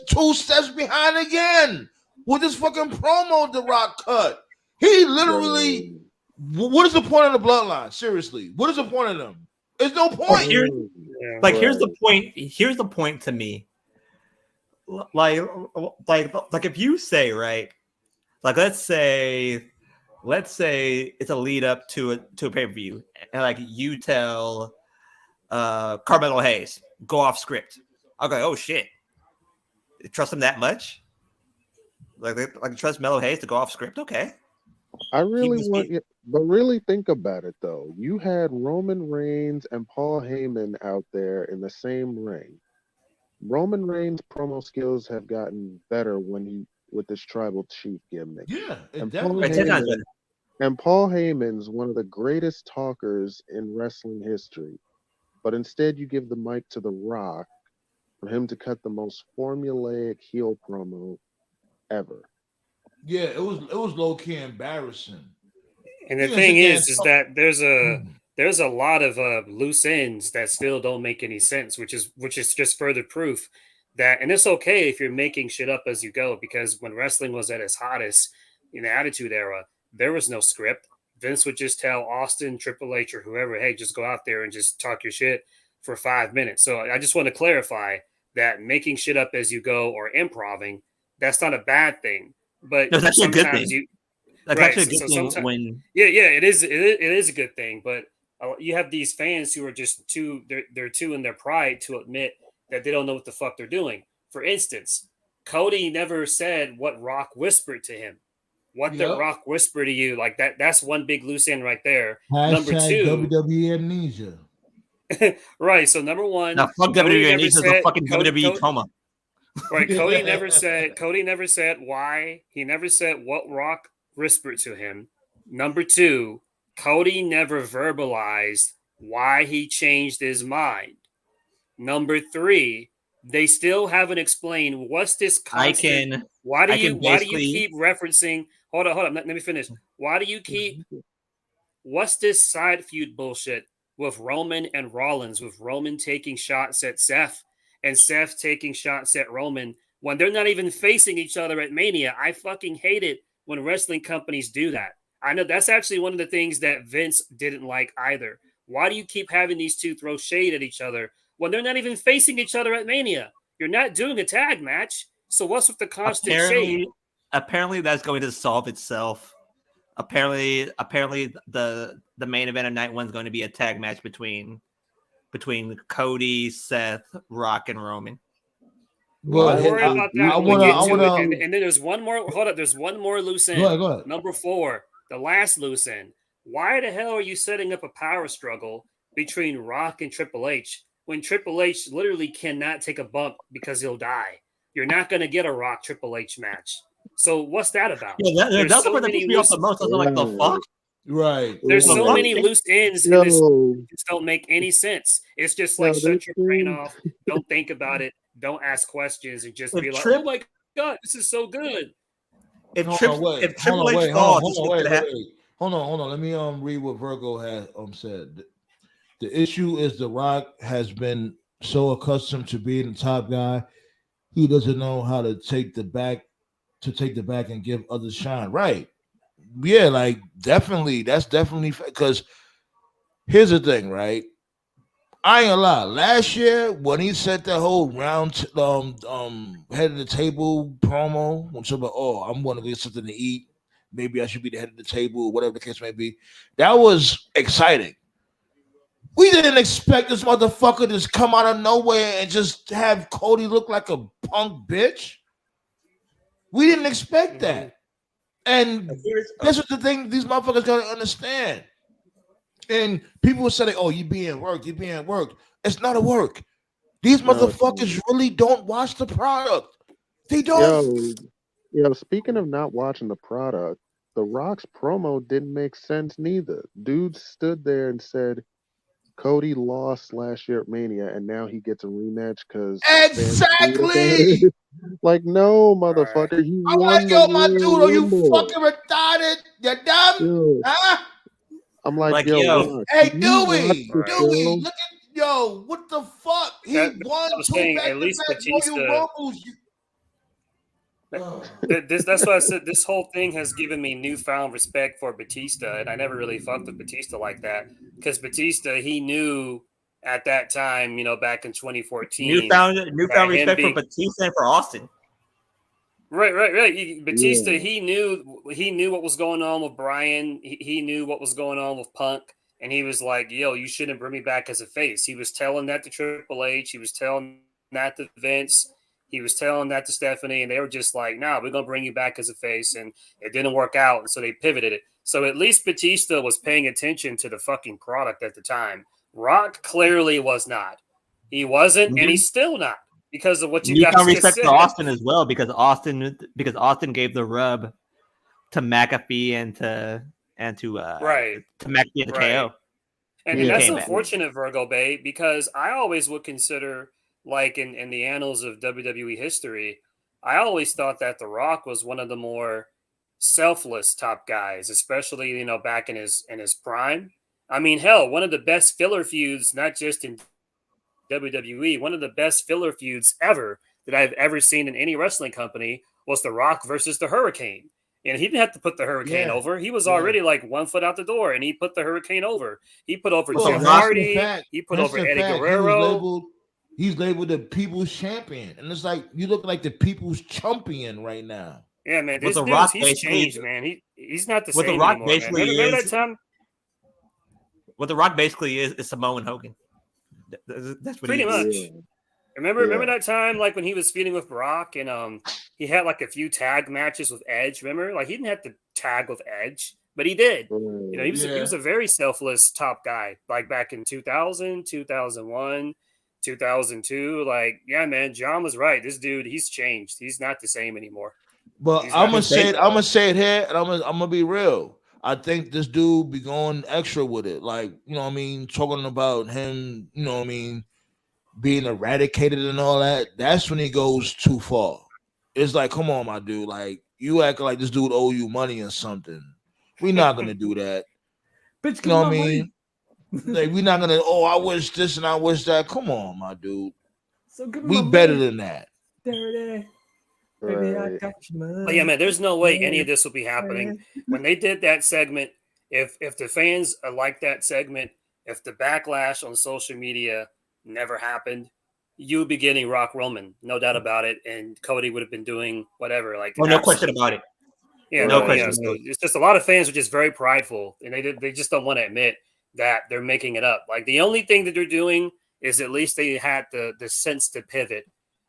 2 steps behind again with this fucking promo The Rock cut. He literally what is the point of the Bloodline? Seriously, what is the point of them? There's no point. Here's the point. Here's the point to me. Like if you say, right, like let's say it's a lead up to a pay-per-view, and like you tell Carmelo Hayes, go off script. Okay, oh shit. Trust him that much? Like trust Melo Hayes to go off script? Okay. I really want you, but really think about it though. You had Roman Reigns and Paul Heyman out there in the same ring. Roman Reigns' promo skills have gotten better with this tribal chief gimmick. Yeah, and Paul Heyman's one of the greatest talkers in wrestling history. But instead, you give the mic to The Rock for him to cut the most formulaic heel promo ever. Yeah, it was low-key embarrassing. And the thing is that there's a lot of loose ends that still don't make any sense, which is just further proof that, and it's okay if you're making shit up as you go, because when wrestling was at its hottest in the Attitude Era, there was no script. Vince would just tell Austin, Triple H, or whoever, hey, just go out there and just talk your shit for 5 minutes. So I just want to clarify that making shit up as you go or improving, that's not a bad thing. But no, that's a good thing. It is a good thing. But you have these fans who are just they're too in their pride to admit that they don't know what the fuck they're doing. For instance, Cody never said what Rock whispered to him. What did Rock whisper to you? Like that's one big loose end right there. Number two, WWE amnesia. Right. So number one, now fuck WWE amnesia is a fucking WWE trauma. Right. Cody never said why. He never said what Rock whispered to him. Number two, Cody never verbalized why he changed his mind. Number three, they still haven't explained what's this constant. Why do you keep referencing? Hold on. Let me finish. Why do you keep? What's this side feud bullshit with Roman and Rollins? With Roman taking shots at Seth and Seth taking shots at Roman when they're not even facing each other at Mania. I fucking hate it when wrestling companies do that. I know that's actually one of the things that Vince didn't like either. Why do you keep having these two throw shade at each other when they're not even facing each other at Mania? You're not doing a tag match. So what's with the constant shade? Apparently that's going to solve itself. Apparently the main event of night 1 is going to be a tag match between Cody, Seth, Rock, and Roman. Well, don't worry about that. And then there's one more. Hold up. There's one more loose end. Go ahead. Number 4, the last loose end. Why the hell are you setting up a power struggle between Rock and Triple H when Triple H literally cannot take a bump because he'll die? You're not going to get a Rock Triple H match. So what's that about? Yeah, that's what pissed me off the most. I was like, the fuck? Right. There's so many loose ends and this just don't make any sense. It's just like shut your brain off. Don't think about it. Don't ask questions and just be like, oh my God, this is so good. If Triple H falls, hold on. Let me read what Virgo has said. The issue is The Rock has been so accustomed to being the top guy, he doesn't know how to take the back and give others shine. Right. Yeah, like definitely. That's definitely because here's the thing, right? I ain't gonna lie. Last year, when he said that whole round head of the table promo, when somebody, I'm gonna get something to eat, maybe I should be the head of the table, whatever the case may be. That was exciting. We didn't expect this motherfucker to just come out of nowhere and just have Cody look like a punk bitch. We didn't expect that. And that's what the thing these motherfuckers gotta understand. And people say, "Oh, you being worked. It's not a work. These motherfuckers really don't watch the product. They don't." Yo, speaking of not watching the product, The Rock's promo didn't make sense neither. Dude stood there and said, Cody lost last year at Mania, and now he gets a rematch because exactly. Like, no, motherfucker, he I'm won like, the yo, my dude, Royal are you Rumble. fucking retarded? You dumb? Yo. Huh? I'm like, yo, Rock, hey, Dewey, look at what the fuck? He won 2 back-to-back Royal Rumbles. That's why I said this whole thing has given me newfound respect for Batista, and I never really fucked with Batista like that because Batista, he knew at that time, back in 2014, newfound respect for Batista and for Austin. Right. Batista, he knew what was going on with Bryan. He knew what was going on with Punk, and he was like, "Yo, you shouldn't bring me back as a face." He was telling that to Triple H. He was telling that to Vince. He was telling that to Stephanie, and they were just like, "Nah, we're gonna bring you back as a face," and it didn't work out, and so they pivoted it. So at least Batista was paying attention to the fucking product at the time. Rock clearly was not. He wasn't, and he's still not because of what you guys just respect said. for Austin as well because Austin gave the rub to McAfee and to McAfee and the KO. And that's unfortunate, Virgo Bay, because I always would consider, like in the annals of WWE history, I always thought that The Rock was one of the more selfless top guys, especially back in his prime. I mean, hell, one of the best filler feuds, not just in WWE, one of the best filler feuds ever that I've ever seen in any wrestling company was The Rock versus the Hurricane. And he didn't have to put the Hurricane over. He was already like 1 foot out the door, and he put the Hurricane over. He put over Jeff Hardy. He put over Eddie Guerrero. He's labeled the People's Champion, and it's like you look like the People's Champion right now. Yeah, man. This dude, he's changed, man. He's not the same anymore. What The Rock basically is Samoan Hogan. That's what Pretty he much. is. Remember that time like when he was feuding with Brock and he had like a few tag matches with Edge. Remember, like he didn't have to tag with Edge, but he did. You know, he was a very selfless top guy. Like back in 2000, 2001, 2002. Like, yeah, man, John was right. This dude, he's changed. He's not the same anymore. But I'm gonna say it here, and I'm gonna be real. I think this dude be going extra with it, like, you know what I mean, talking about him, you know what I mean, being eradicated and all that. That's when he goes too far. It's like, come on, my dude, like you acting like this dude owe you money or something. We're not gonna do that. Bitch, you know what I mean? Like, we're not gonna. Oh, I wish this and I wish that. Come on, my dude. So we better than that. Dirty. Baby, I got your money. But yeah, man, there's no way any of this will be happening. When they did that segment, if the fans like that segment, if the backlash on social media never happened, you would be getting Rock Roman, no doubt about it, and Cody would have been doing whatever. Like, no question about it. Yeah, no question. So it's just a lot of fans are just very prideful, and they just don't want to admit that they're making it up. Like, the only thing that they're doing is at least they had the sense to pivot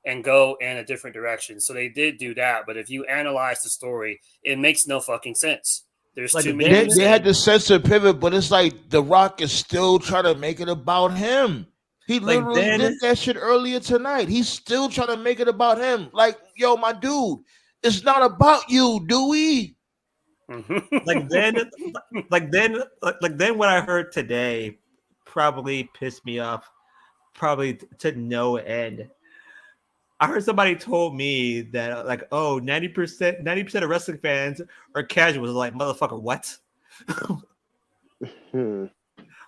and go in a different direction. So they did do that. But if you analyze the story, it makes no fucking sense. There's like too many. They had the sense of pivot, but it's like The Rock is still trying to make it about him. He literally did that shit earlier tonight. He's still trying to make it about him. Like, yo, my dude, it's not about you, Dewey. Like then what I heard today probably pissed me off, probably to no end. I heard somebody told me that like, oh, 90% of wrestling fans are casuals. Like, motherfucker, what?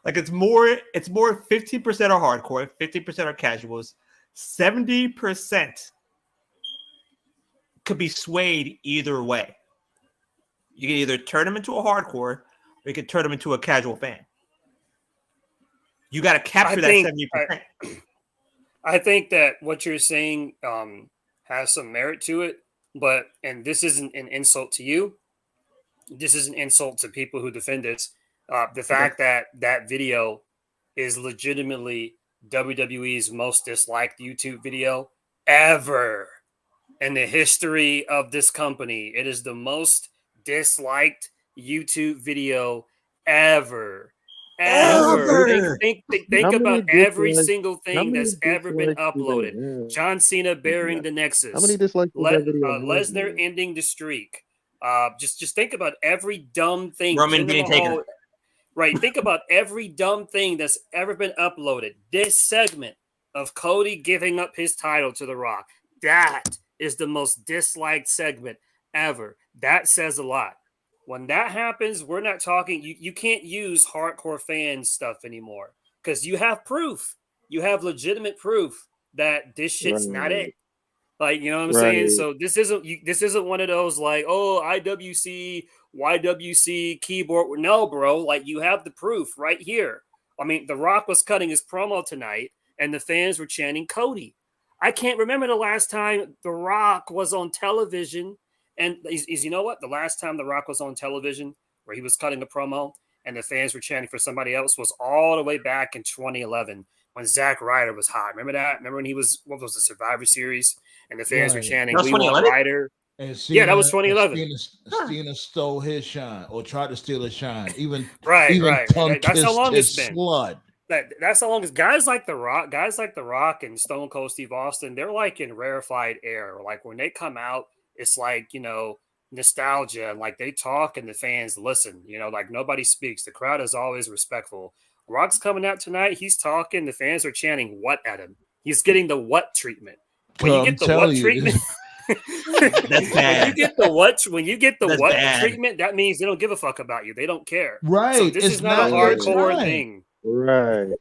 Like it's more 15% are hardcore, 50% are casuals, 70% could be swayed either way. You can either turn them into a hardcore or you can turn them into a casual fan. You got to capture that 70%. I think that what you're saying has some merit to it, and this isn't an insult to you. This is an insult to people who defend it. The fact that video is legitimately WWE's most disliked YouTube video ever in the history of this company. It is the most disliked YouTube video ever. Think about every single thing that's ever been uploaded. John Cena burying the Nexus. How many dislikes? Lesnar ending the streak. Just think about every dumb thing. Roman being taken. Right. Think about every dumb thing that's ever been uploaded. This segment of Cody giving up his title to The Rock. That is the most disliked segment ever. That says a lot. When that happens, we're not talking. You can't use hardcore fan stuff anymore because you have proof. You have legitimate proof that this shit's not it. Like, you know what I'm saying? So this isn't one of those like, oh, IWC, YWC keyboard. No, bro. Like, you have the proof right here. I mean, The Rock was cutting his promo tonight, and the fans were chanting Cody. I can't remember the last time The Rock was on television. And you know what? The last time The Rock was on television where he was cutting a promo and the fans were chanting for somebody else was all the way back in 2011 when Zack Ryder was hot. Remember that? Remember when he was, what was the Survivor Series? And the fans were chanting, we want Ryder. Cena, that was 2011. Cena stole his shine or tried to steal his shine. Even right. That's how long it's been. Blood. That's how long as guys like The Rock and Stone Cold Steve Austin, they're like in rarefied air. Like when they come out, it's like, you know, nostalgia. Like they talk and the fans listen, you know, like nobody speaks. The crowd is always respectful. Rock's coming out tonight. He's talking. The fans are chanting what at him. He's getting the what treatment. When you get the what treatment, that's bad. When you get the what treatment, that means they don't give a fuck about you. They don't care. Right. So this is not a hardcore thing. Right.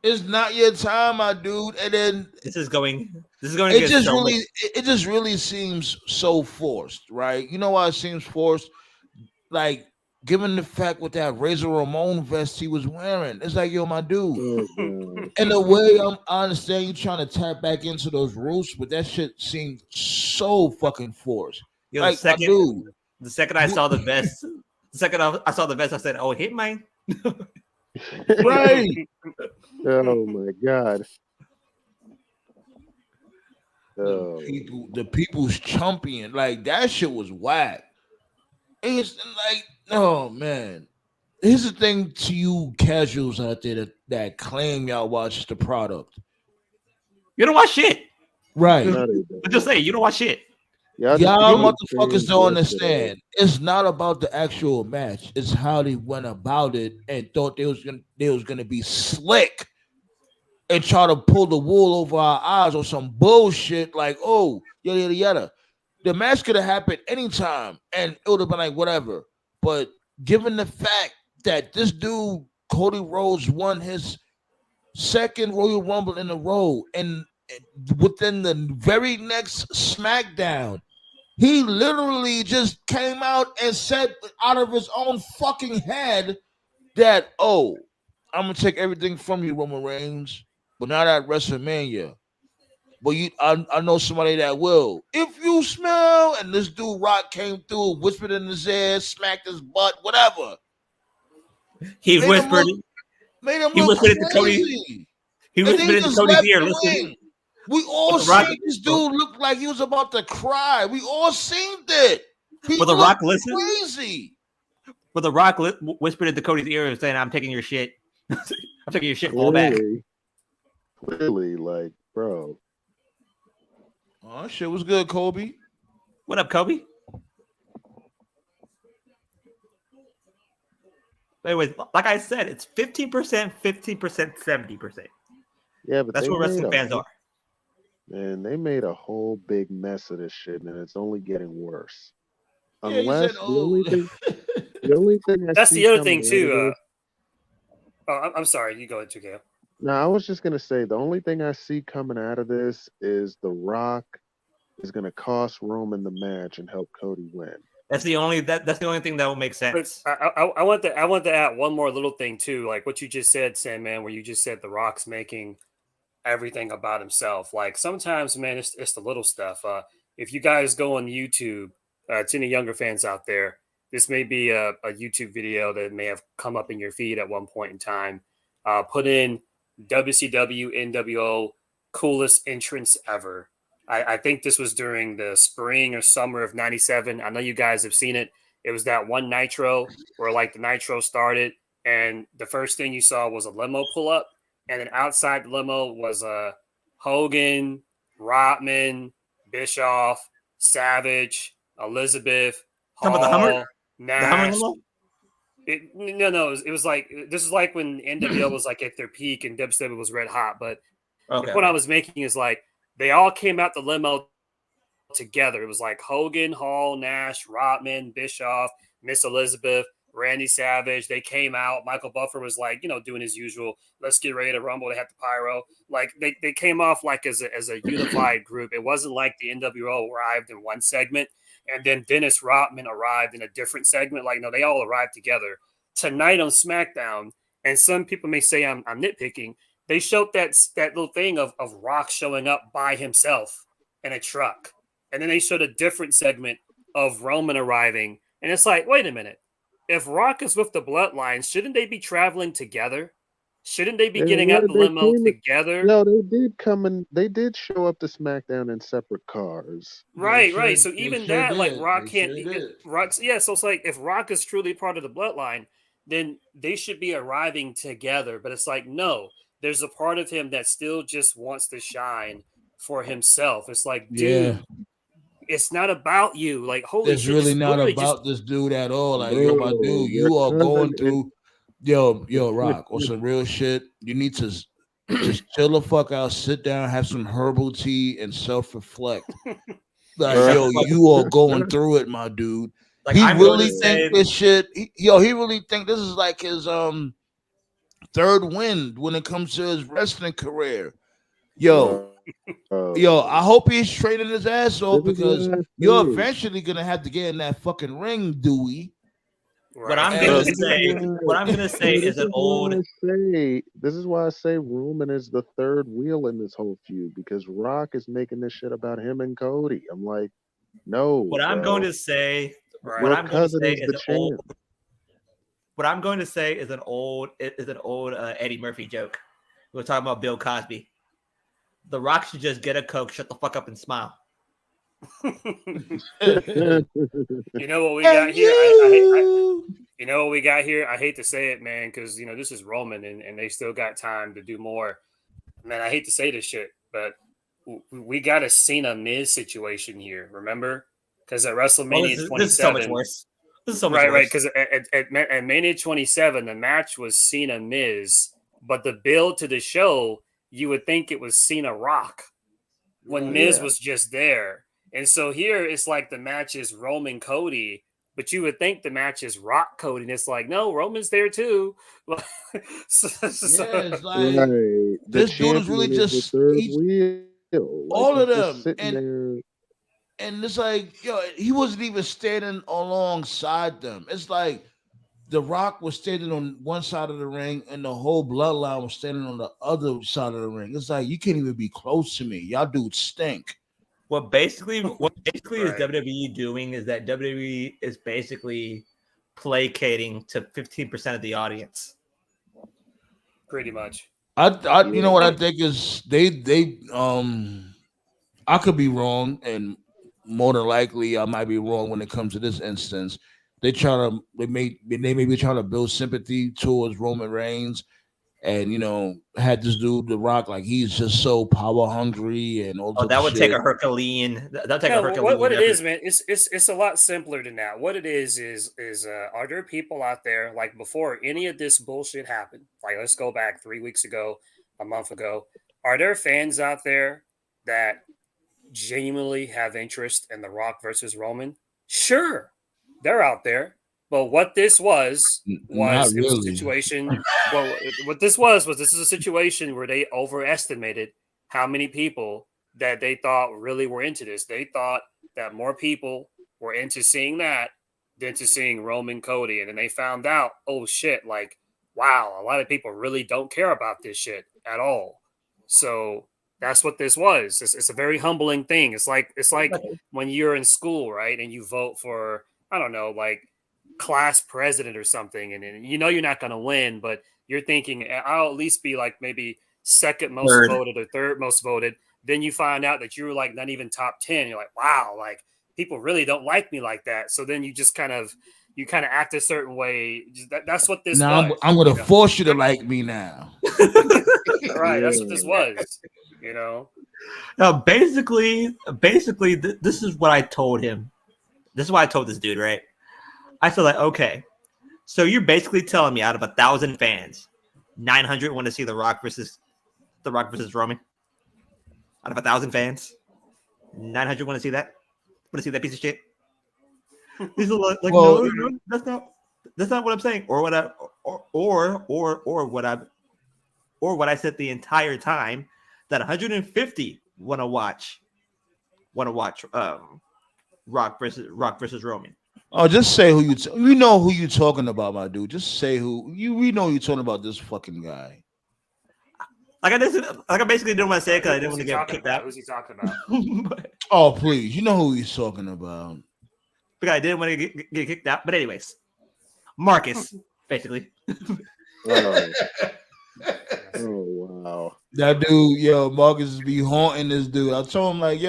It's not your time, my dude. And then this is going. It just really seems so forced, right? You know why it seems forced? Like, given the fact with that Razor Ramon vest he was wearing, it's like, yo, my dude. And the way I understand you trying to tap back into those roots, but that shit seemed so fucking forced. Yo, like, the second I saw the vest, I said, "Oh, hit mine." Right. Oh my god. Oh. The people's champion, like that shit was whack. It's like, oh man. Here's the thing to you casuals out there that claim y'all watch the product. You don't watch shit. Right. No, they But just say you don't watch shit. Y'all Y'all just motherfuckers don't understand. It's not about the actual match. It's how they went about it and thought they was gonna be slick and try to pull the wool over our eyes or some bullshit like, oh, yada yada yada. The match could have happened anytime and it would have been like whatever. But given the fact that this dude Cody Rhodes won his second Royal Rumble in a row, and within the very next SmackDown, he literally just came out and said out of his own fucking head that, oh, I'm gonna take everything from you, Roman Reigns, but not at WrestleMania. But I know somebody that will. If you smell, and this dude Rock came through, whispered in his ear, smacked his butt, whatever. He whispered. Made him He look whispered into Cody. crazy. He And whispered they into just Cody's left ear. the Listen. ring. We all The Rock- seen this dude look like he was about to cry. We all seen it. He Will the looked Rock listen? crazy. But the Rock whispered into Cody's ear saying, "I'm taking your shit. I'm taking your shit all back." Clearly, like, bro. Oh, shit was good, Kobe. What up, Kobe? Anyways, like I said, it's 15%, 15%, 70%. Yeah, but that's what wrestling fans are. Man, they made a whole big mess of this shit, and it's only getting worse. Yeah, Unless said, the only thing that's the other thing too. I'm sorry, you go into Gail. No, I was just gonna say the only thing I see coming out of this is The Rock is gonna cost Roman the match and help Cody win. That's the only thing that will make sense. I want to add one more little thing too, like what you just said, Sandman, where you just said The Rock's making everything about himself. Like sometimes, man, it's the little stuff. If you guys go on YouTube, to any younger fans out there, this may be a YouTube video that may have come up in your feed at one point in time. Put in WCW NWO coolest entrance ever. I think this was during the spring or summer of '97. I know you guys have seen it. It was that one Nitro where like the Nitro started, and the first thing you saw was a limo pull up, and then outside the limo was Hogan, Rotman, Bischoff, Savage, Elizabeth, Hall, the Hummer? Nash. The Hummer limo? It was like this is like when NWO was like at their peak and WCW was red hot. But okay, the point I was making is like they all came out the limo together. It was like Hogan, Hall, Nash, Rotman, Bischoff, Miss Elizabeth, Randy Savage. They came out. Michael Buffer was like, doing his usual, let's get ready to rumble. They had the pyro. Like they came off like as a unified group. It wasn't like the NWO arrived in one segment and then Dennis Rodman arrived in a different segment. Like, no, they all arrived together. Tonight on SmackDown, and some people may say I'm nitpicking, they showed that little thing of Rock showing up by himself in a truck. And then they showed a different segment of Roman arriving. And it's like, wait a minute. If Rock is with the Bloodline, shouldn't they be traveling together? Shouldn't they be getting out the limo together? No, they did come and they did show up to SmackDown in separate cars. Right. So even that, did. like Rock They can't. sure did. Rock's So it's like if Rock is truly part of the Bloodline, then they should be arriving together. But it's like no, there's a part of him that still just wants to shine for himself. It's like, dude. It's not about you. Like, holy it's shit. really not about this dude at all. Like, yo, my dude, your you are cousin going through, yo, Rock, or some real shit. You need to just chill the fuck out, sit down, have some herbal tea, and self-reflect. Like, yo, you are going through it, my dude. Like, he I'm really going to think say- this shit. He really think this is like his third win when it comes to his wrestling career. Yo, I hope he's training his ass off because you're eventually gonna have to get in that fucking ring, Dewey. What I'm gonna say is an old. This is why I say Roman is the third wheel in this whole feud because Rock is making this shit about him and Cody. I'm like, no. What I'm going to say, your cousin is the champ. What I'm going to say is an old Eddie Murphy joke. We were talking about Bill Cosby. The Rock should just get a Coke, shut the fuck up, and smile. You know what we got here? You know what we got here? I hate to say it, man, because this is Roman and they still got time to do more. Man, I hate to say this shit, but we got a Cena Miz situation here. Remember? Because at WrestleMania 27, this is so much worse. This is so much worse. Right. Because at Mania 27, the match was Cena Miz, but the build to the show, you would think it was Cena Rock when Miz was just there. And so here it's like the match is Roman Cody, but you would think the match is Rock Cody. And it's like, no, Roman's there too. It's like this dude is really just all of them. And it's like, he wasn't even standing alongside them. It's like The Rock was standing on one side of the ring and the whole Bloodline was standing on the other side of the ring. It's like, you can't even be close to me. Y'all dudes stink. What basically is WWE doing is that WWE is basically placating to 15% of the audience. Pretty much. You know what I think is they I could be wrong, and more than likely I might be wrong when it comes to this instance. They may be trying to build sympathy towards Roman Reigns, and had this dude The Rock like he's just so power hungry and all. That would take a Herculean. That'd take a Herculean. What it is, man, it's a lot simpler than that. What it is are there people out there like before any of this bullshit happened? Like let's go back 3 weeks ago, a month ago. Are there fans out there that genuinely have interest in The Rock versus Roman? Sure, they're out there. But what this was a situation. Well, what this is a situation where they overestimated how many people that they thought really were into this. They thought that more people were into seeing that than to seeing Roman Cody. And then they found out, oh shit, like, wow, a lot of people really don't care about this shit at all. So that's what this was. It's a very humbling thing. It's like when you're in school, right? And you vote for, I don't know, like class president or something. And you're not going to win, but you're thinking I'll at least be like maybe second most voted or third most voted. Then you find out that you were like not even top 10. You're like, wow, like people really don't like me like that. So then you just kind of act a certain way. That's what this was. I'm going to force you to like me now. Right. That's what this was, Now, basically, this is what I told him. This is what I told this dude, right? I feel like, okay, so you're basically telling me out of 1,000 fans, 900 want to see The Rock versus Roman. Out of 1,000 fans, 900 want to see that. Want to see that piece of shit. He's like, no, that's not what I'm saying, or what I said the entire time, that 150 want to watch Rock versus Roman. Oh, just say who you know who you talking about, my dude. Just say who we know you're talking about. This fucking guy. I basically didn't want to say it because I didn't want to get kicked out. Who's he talking about? Oh, please, you know who he's talking about. Because I didn't want to get kicked out. But anyways, Marcus, basically. Oh wow, that dude, Marcus be haunting this dude. I told him like,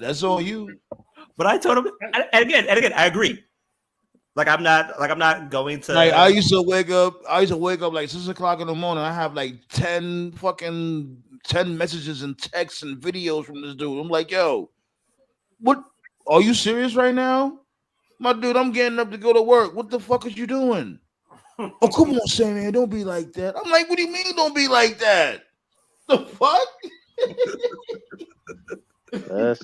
that's on you. But I told him, and again, I agree. Like I'm not going to. Like I used to wake up like 6 o'clock in the morning. I have like 10 messages and texts and videos from this dude. I'm like, what? Are you serious right now, my dude? I'm getting up to go to work. What the fuck is you doing? Oh, come on, Sam, man, don't be like that. I'm like, what do you mean, don't be like that? The fuck? That's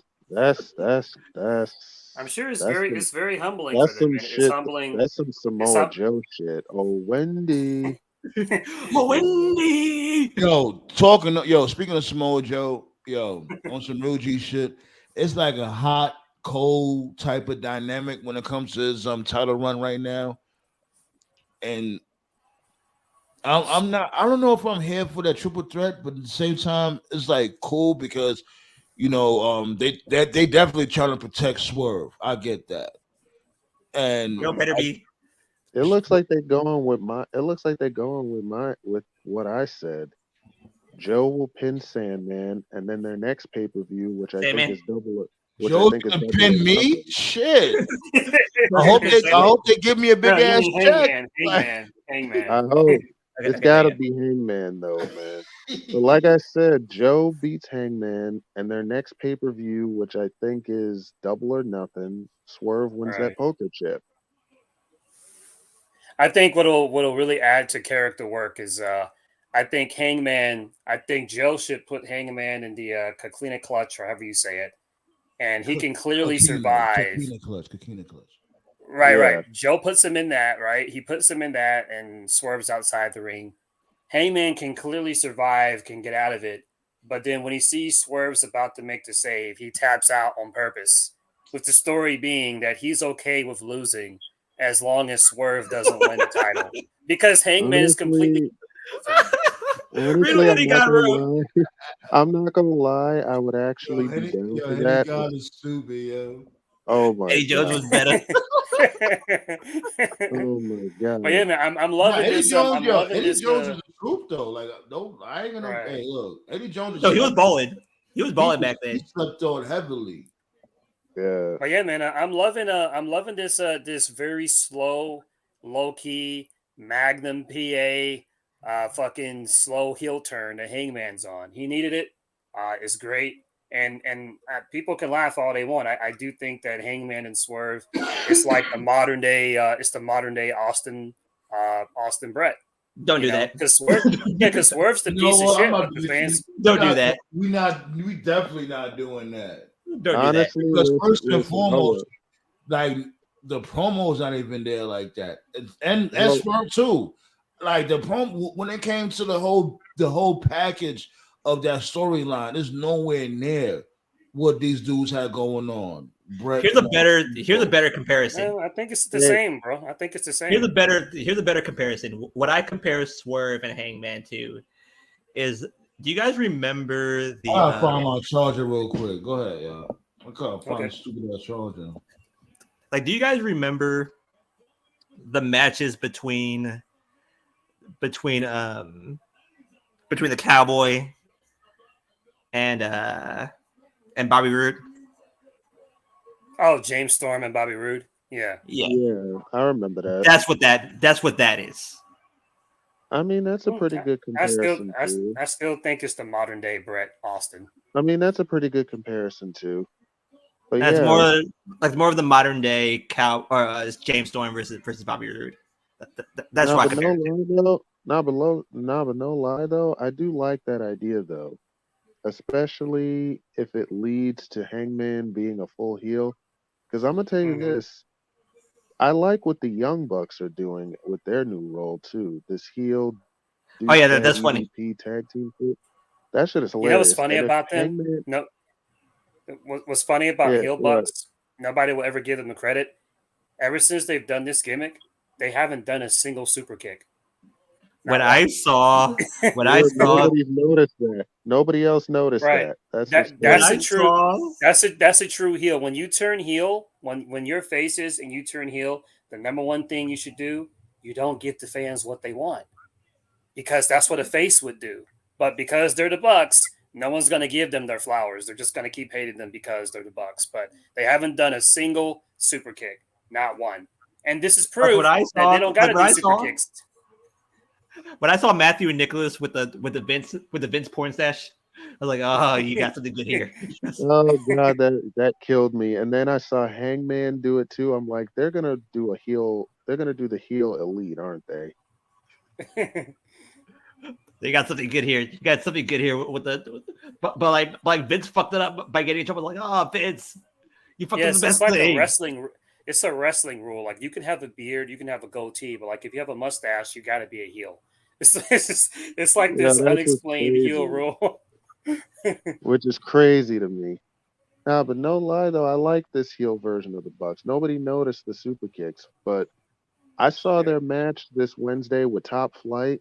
I'm sure it's very humbling. That's for them, some man. shit. It's humbling. That's some Samoa Joe shit. Oh, Wendy. Wendy. Speaking of Samoa Joe, on some real G shit, it's like a hot, cold type of dynamic when it comes to his title run right now. And I don't know if I'm here for that triple threat, but at the same time, it's like cool because they definitely trying to protect Swerve. I get that. And better be It looks like they're going with my. It looks like they're going with what I said. Joe will pin Sandman, and then their next pay per view, which I think Sandman? is double. Joe's gonna pin me? Shit. I hope they give me a big ass check. Hangman. I hope. It's got to be Hangman, though, man. But like I said, Joe beats Hangman, and their next pay per view, which I think is Double or Nothing, Swerve wins that poker chip. I think what'll really add to character work is I think Joe should put Hangman in the Coquina clutch, or however you say it, and he can clearly survive. Coquina clutch. Right. Joe puts him in that, right? He puts him in that and swerves outside the ring. Hangman can clearly survive, can get out of it. But then when he sees Swerve's about to make the save, he taps out on purpose. With the story being that he's okay with losing as long as Swerve doesn't win the title. Because Hangman is completely... Honestly, I'm not gonna lie. I would actually be down for that. God is stupid, yo. Oh my Eddie Jones was better. Oh my god! But yeah, man, I'm loving this. I'm loving Eddie this. Jones is a group though. Like, no, I ain't gonna. Right. Hey, look, Eddie Jones. No, he was balling. He was balling back then. He slept on heavily. Yeah. But yeah, man, I'm loving this this very slow, low key Magnum PA, fucking slow heel turn that Hangman's on. He needed it. It's great. And people can laugh all they want. I do think that Hangman and Swerve, it's like the modern day. It's the modern day Austin Brett. Don't do that. Because Swerve's the piece of shit. The fans don't do that. We definitely not doing that. Don't Honestly, do that. Because first and foremost, like the promo's not even there like that, and Swerve too. Like the promo when it came to the whole package of that storyline, there's nowhere near what these dudes had going on. Brett, here's a better comparison. I think it's the same, bro. I think it's the same. Here's a better comparison. What I compare Swerve and Hangman to is, do you guys remember the? I'll find my charger real quick. Go ahead, y'all. I can't find a stupid ass charger. Like, do you guys remember the matches between the Cowboy and Bobby Roode? Oh, James Storm and Bobby Roode. Yeah, I remember that. That's what that is. I mean, that's a pretty good comparison. I still think it's the modern day Bret Austin. I mean, that's a pretty good comparison too. But that's more of the modern day James Storm versus Bobby Roode. That's why I compare it. But no lie though, I do like that idea though, especially if it leads to Hangman being a full heel. Because I'm gonna tell you this, I like what the Young Bucks are doing with their new role too. This heel. Oh yeah, that's funny. Tag team fit. That shit is hilarious. You know what's funny about them? No, what's funny about heel Bucks? Nobody will ever give them the credit. Ever since they've done this gimmick, they haven't done a single super kick. I saw, nobody's noticed that. Nobody else noticed that. That's a true heel. When you turn heel, when your face is and you turn heel, the number one thing you should do, you don't give the fans what they want, because that's what a face would do. But because they're the Bucks, no one's going to give them their flowers. They're just going to keep hating them because they're the Bucks. But they haven't done a single super kick, not one. And this is proof that they don't got to do super kicks. When I saw Matthew and Nicholas with the Vince porn stash, I was like, "Oh, you got something good here." Oh god, that killed me. And then I saw Hangman do it too. I'm like, they're gonna do a heel. They're gonna do the heel elite, aren't they? They got something good here. You got something good here with but like Vince fucked it up by getting in trouble. Like, oh, Vince, you fucked up the best thing. It's a wrestling rule. Like, you can have a beard, you can have a goatee, but like if you have a mustache, you got to be a heel. It's like this unexplained heel rule, which is crazy to me. Nah, but no lie though, I like this heel version of the Bucks. Nobody noticed the super kicks, but I saw their match this Wednesday with Top Flight.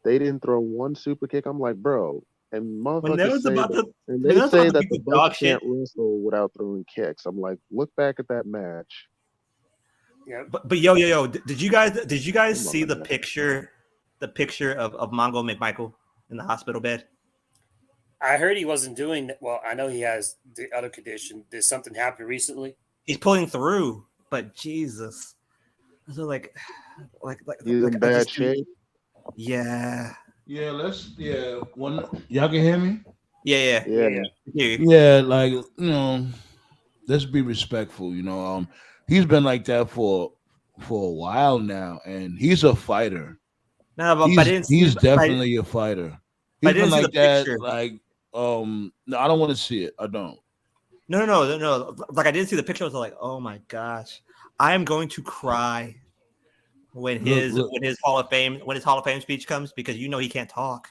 They didn't throw one super kick. I'm like, bro. And motherfuckers say that the Bucks can't wrestle without throwing kicks. I'm like, look back at that match. Yeah. But yo, did you guys see the picture of Mongo McMichael in the hospital bed? I heard he wasn't doing that. Well, I know he has the other condition. Did something happen recently? He's pulling through, but Jesus, so like He's in bad shape. Yeah. Yeah, one y'all can hear me? Yeah. Like, let's be respectful, he's been like that for a while now, and he's a fighter. No, but he's definitely a fighter. He's been like that, picture. like, no, I don't want to see it. I don't. No. Like, I didn't see the picture. I was like, oh my gosh, I am going to cry when his Hall of Fame speech comes, because he can't talk.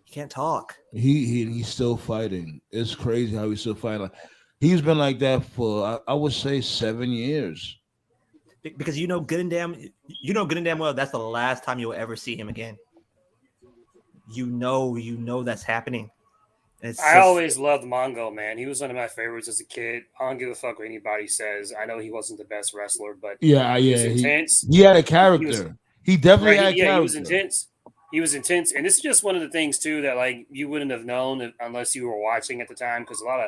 He can't talk. He's still fighting. It's crazy how he's still fighting. Like, he's been like that for I would say 7 years. Because good and damn well that's the last time you'll ever see him again. You know that's happening. I always loved Mongo, man. He was one of my favorites as a kid. I don't give a fuck what anybody says. I know he wasn't the best wrestler, but he was intense. He had a character. He definitely had a character. He was intense. He was intense, and this is just one of the things too that like you wouldn't have known unless you were watching at the time. Because a lot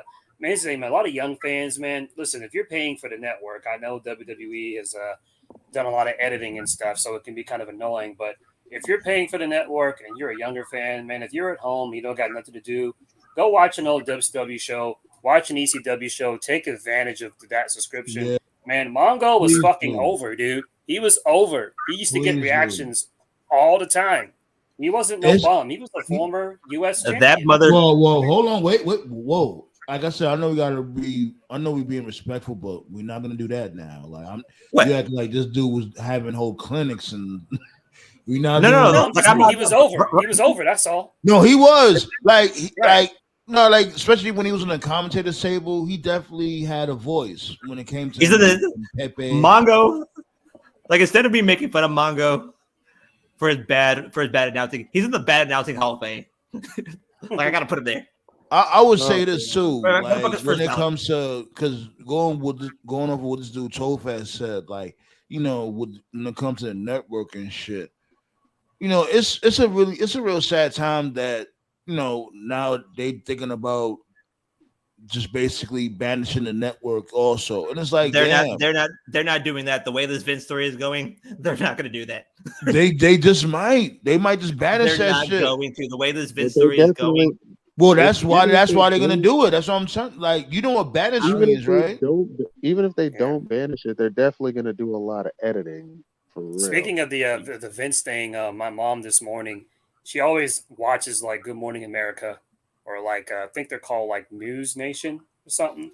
of young fans, man. Listen, if you're paying for the network, I know WWE has done a lot of editing and stuff, so it can be kind of annoying. But if you're paying for the network and you're a younger fan, man, if you're at home, you don't got nothing to do, go watch an old WCW show, watch an ECW show, take advantage of that subscription. Yeah. Man, Mongo was fucking over, dude. He was over. He used to get reactions all the time. He wasn't no bum. He was a former U.S. champion. That mother. Whoa, hold on, wait, whoa. Like I said, I know we're being respectful, but we're not gonna do that now. Like you acting like this dude was having whole clinics and we not. No. He was over. He was over. That's all. No, he was especially when he was on the commentator's table, he definitely had a voice when it came to Pepe. Mongo. Like, instead of me making fun of Mongo for his bad announcing, he's in the bad announcing Hall of Fame. Like, I gotta put him there. I would say this too, like, when it comes to, because going over what this dude Tofaz said, like, when it comes to the network and shit, it's a real sad time that now they thinking about just basically banishing the network also, and it's like they're not doing that. The way this Vince story is going, they're not going to do that. they might just banish that shit. They're not going to. The way this Vince story is going. Well, that's why they're gonna do it. That's what I'm saying. Like, what banish means, right? Even if they don't banish it, they're definitely gonna do a lot of editing. For real. Speaking of the Vince thing, my mom this morning, she always watches like Good Morning America, or like I think they're called like News Nation or something.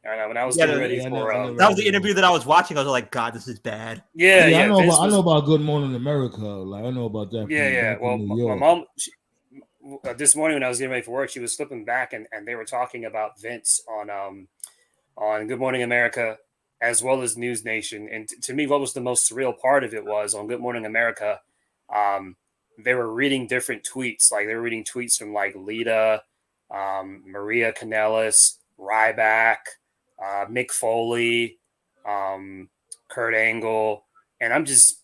And when I was getting ready for that was the interview that I was watching, I was like, God, this is bad. I know about Good Morning America. Like, I know about that. Yeah. Well, my mom. This morning when I was getting ready for work, she was flipping back and they were talking about Vince on Good Morning America as well as News Nation. And to me, what was the most surreal part of it was on Good Morning America, they were reading different tweets. Like, they were reading tweets from like Lita, Maria Kanellis, Ryback, Mick Foley, Kurt Angle. And I'm just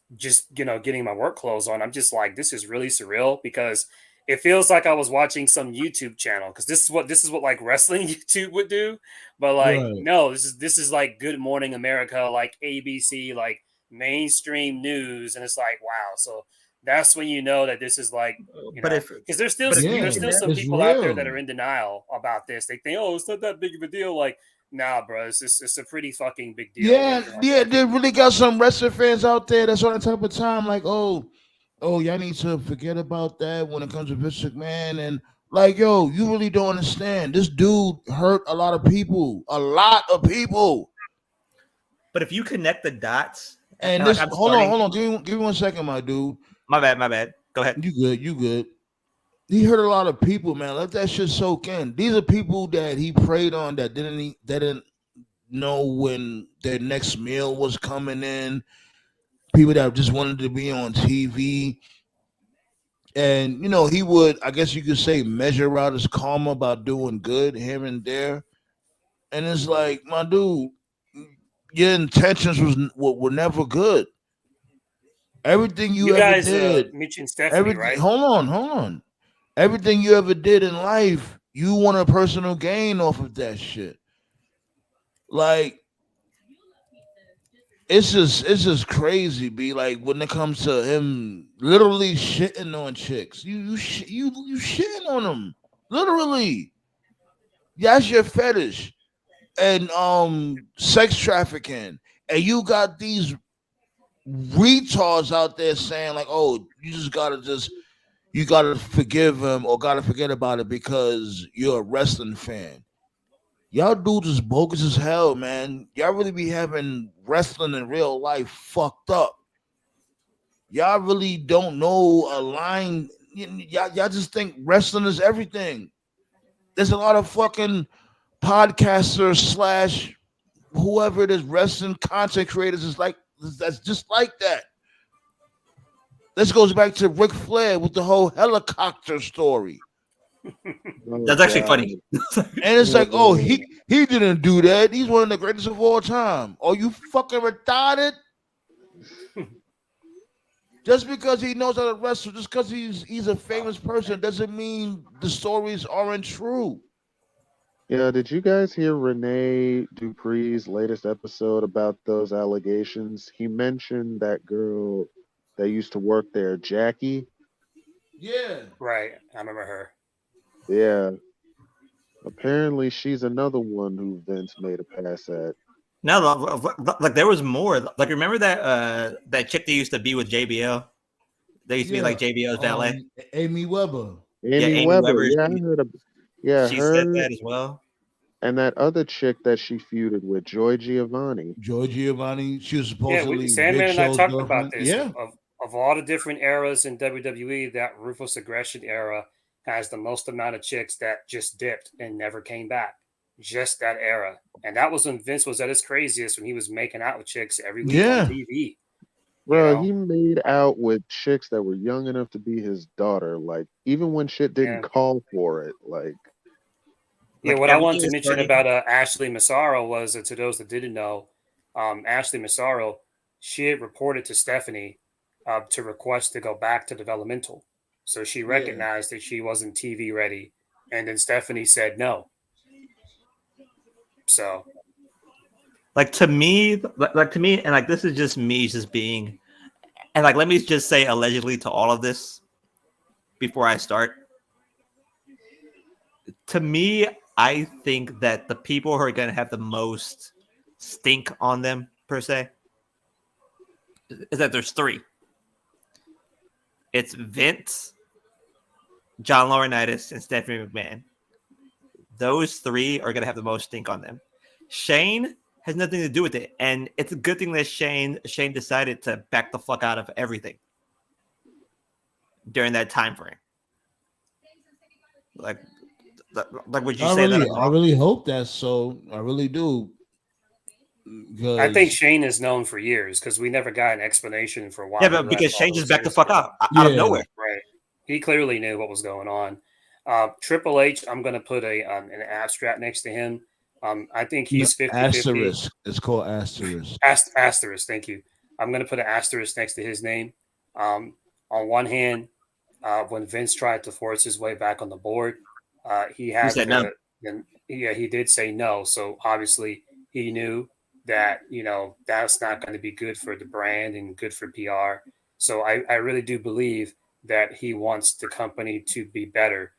getting my work clothes on. I'm just like, this is really surreal, because it feels like I was watching some YouTube channel, because this is what like wrestling YouTube would do. But like, no, this is like Good Morning America, like ABC, like mainstream news. And it's like, wow. So that's when you know that this is like, because there's still some people out there that are in denial about this. They think, oh, it's not that big of a deal. Like, nah, bro, it's a pretty fucking big deal. Yeah, they really got some wrestling fans out there that's on that type of time. Like, oh, y'all need to forget about that when it comes to Vince McMahon. And like, yo, you really don't understand. This dude hurt a lot of people. But if you connect the dots, and this, hold on, give me 1 second, my dude. My bad. Go ahead. You good. He hurt a lot of people, man. Let that shit soak in. These are people that he preyed on that didn't know when their next meal was coming in. People that just wanted to be on TV. And, he would, I guess you could say, measure out his karma by doing good here and there. And it's like, my dude, your intentions were never good. Everything you ever guys did, mentioned Stephanie, right? Hold on. Everything you ever did in life, you want a personal gain off of that shit. Like, it's just crazy. Be like when it comes to him literally shitting on chicks. You shitting on them literally. That's your fetish. And sex trafficking, and you got these retards out there saying like, oh, you gotta forgive him or gotta forget about it because you're a wrestling fan. Y'all dudes is bogus as hell, man. Y'all really be having wrestling in real life fucked up. Y'all really don't know a line. Y'all just think wrestling is everything. There's a lot of fucking podcasters / whoever it is, wrestling content creators is like that's just like that. This goes back to Ric Flair with the whole helicopter story. That's actually funny. And it's like, oh, he didn't do that. He's one of the greatest of all time. Are you fucking retarded? Just because he knows how to wrestle, just because he's a famous person, doesn't mean the stories aren't true. Yeah, did you guys hear Renee Dupree's latest episode about those allegations? He mentioned that girl that used to work there, Jackie. Yeah. Right. I remember her. Yeah. Apparently she's another one who Vince made a pass at. No, like there was more. Like remember that chick that used to be with JBL? They used to be like JBL's valet. Amy Weber. Amy Weber. Yeah, I heard she her, said that as well. And that other chick that she feuded with, Joy Giovanni. She was supposedly Sandman and I talked about this. Yeah. Of all the different eras in WWE, that Ruthless Aggression era has the most amount of chicks that just dipped and never came back. Just that era. And that was when Vince was at his craziest, when he was making out with chicks every week on TV. Bro, he made out with chicks that were young enough to be his daughter. Like, even when shit didn't call for it. Like, what I wanted to mention about Ashley Massaro was, to those that didn't know, Ashley Massaro, she had reported to Stephanie to request to go back to developmental. So she recognized that she wasn't TV ready. And then Stephanie said no. So, like to me, and like this is just me just being, and like let me just say allegedly to all of this before I start. To me, I think that the people who are going to have the most stink on them per se is that there's three. It's Vince, John Laurinaitis, and Stephanie McMahon. Those three are going to have the most stink on them. Shane has nothing to do with it. And it's a good thing that Shane decided to back the fuck out of everything during that time frame. Like would you say that? I really hope that's so. I really do. I think Shane is known for years because we never got an explanation for why. Yeah, but because Shane just backed the fuck out of nowhere. Right. He clearly knew what was going on. Triple H, I'm going to put an asterisk next to him. I think he's 50-50. Asterisk. It's called asterisk. Asterisk. Thank you. I'm going to put an asterisk next to his name. On one hand, when Vince tried to force his way back on the board, he said no. He did say no. So obviously he knew that, that's not going to be good for the brand and good for PR. So I really do believe that he wants the company to be better.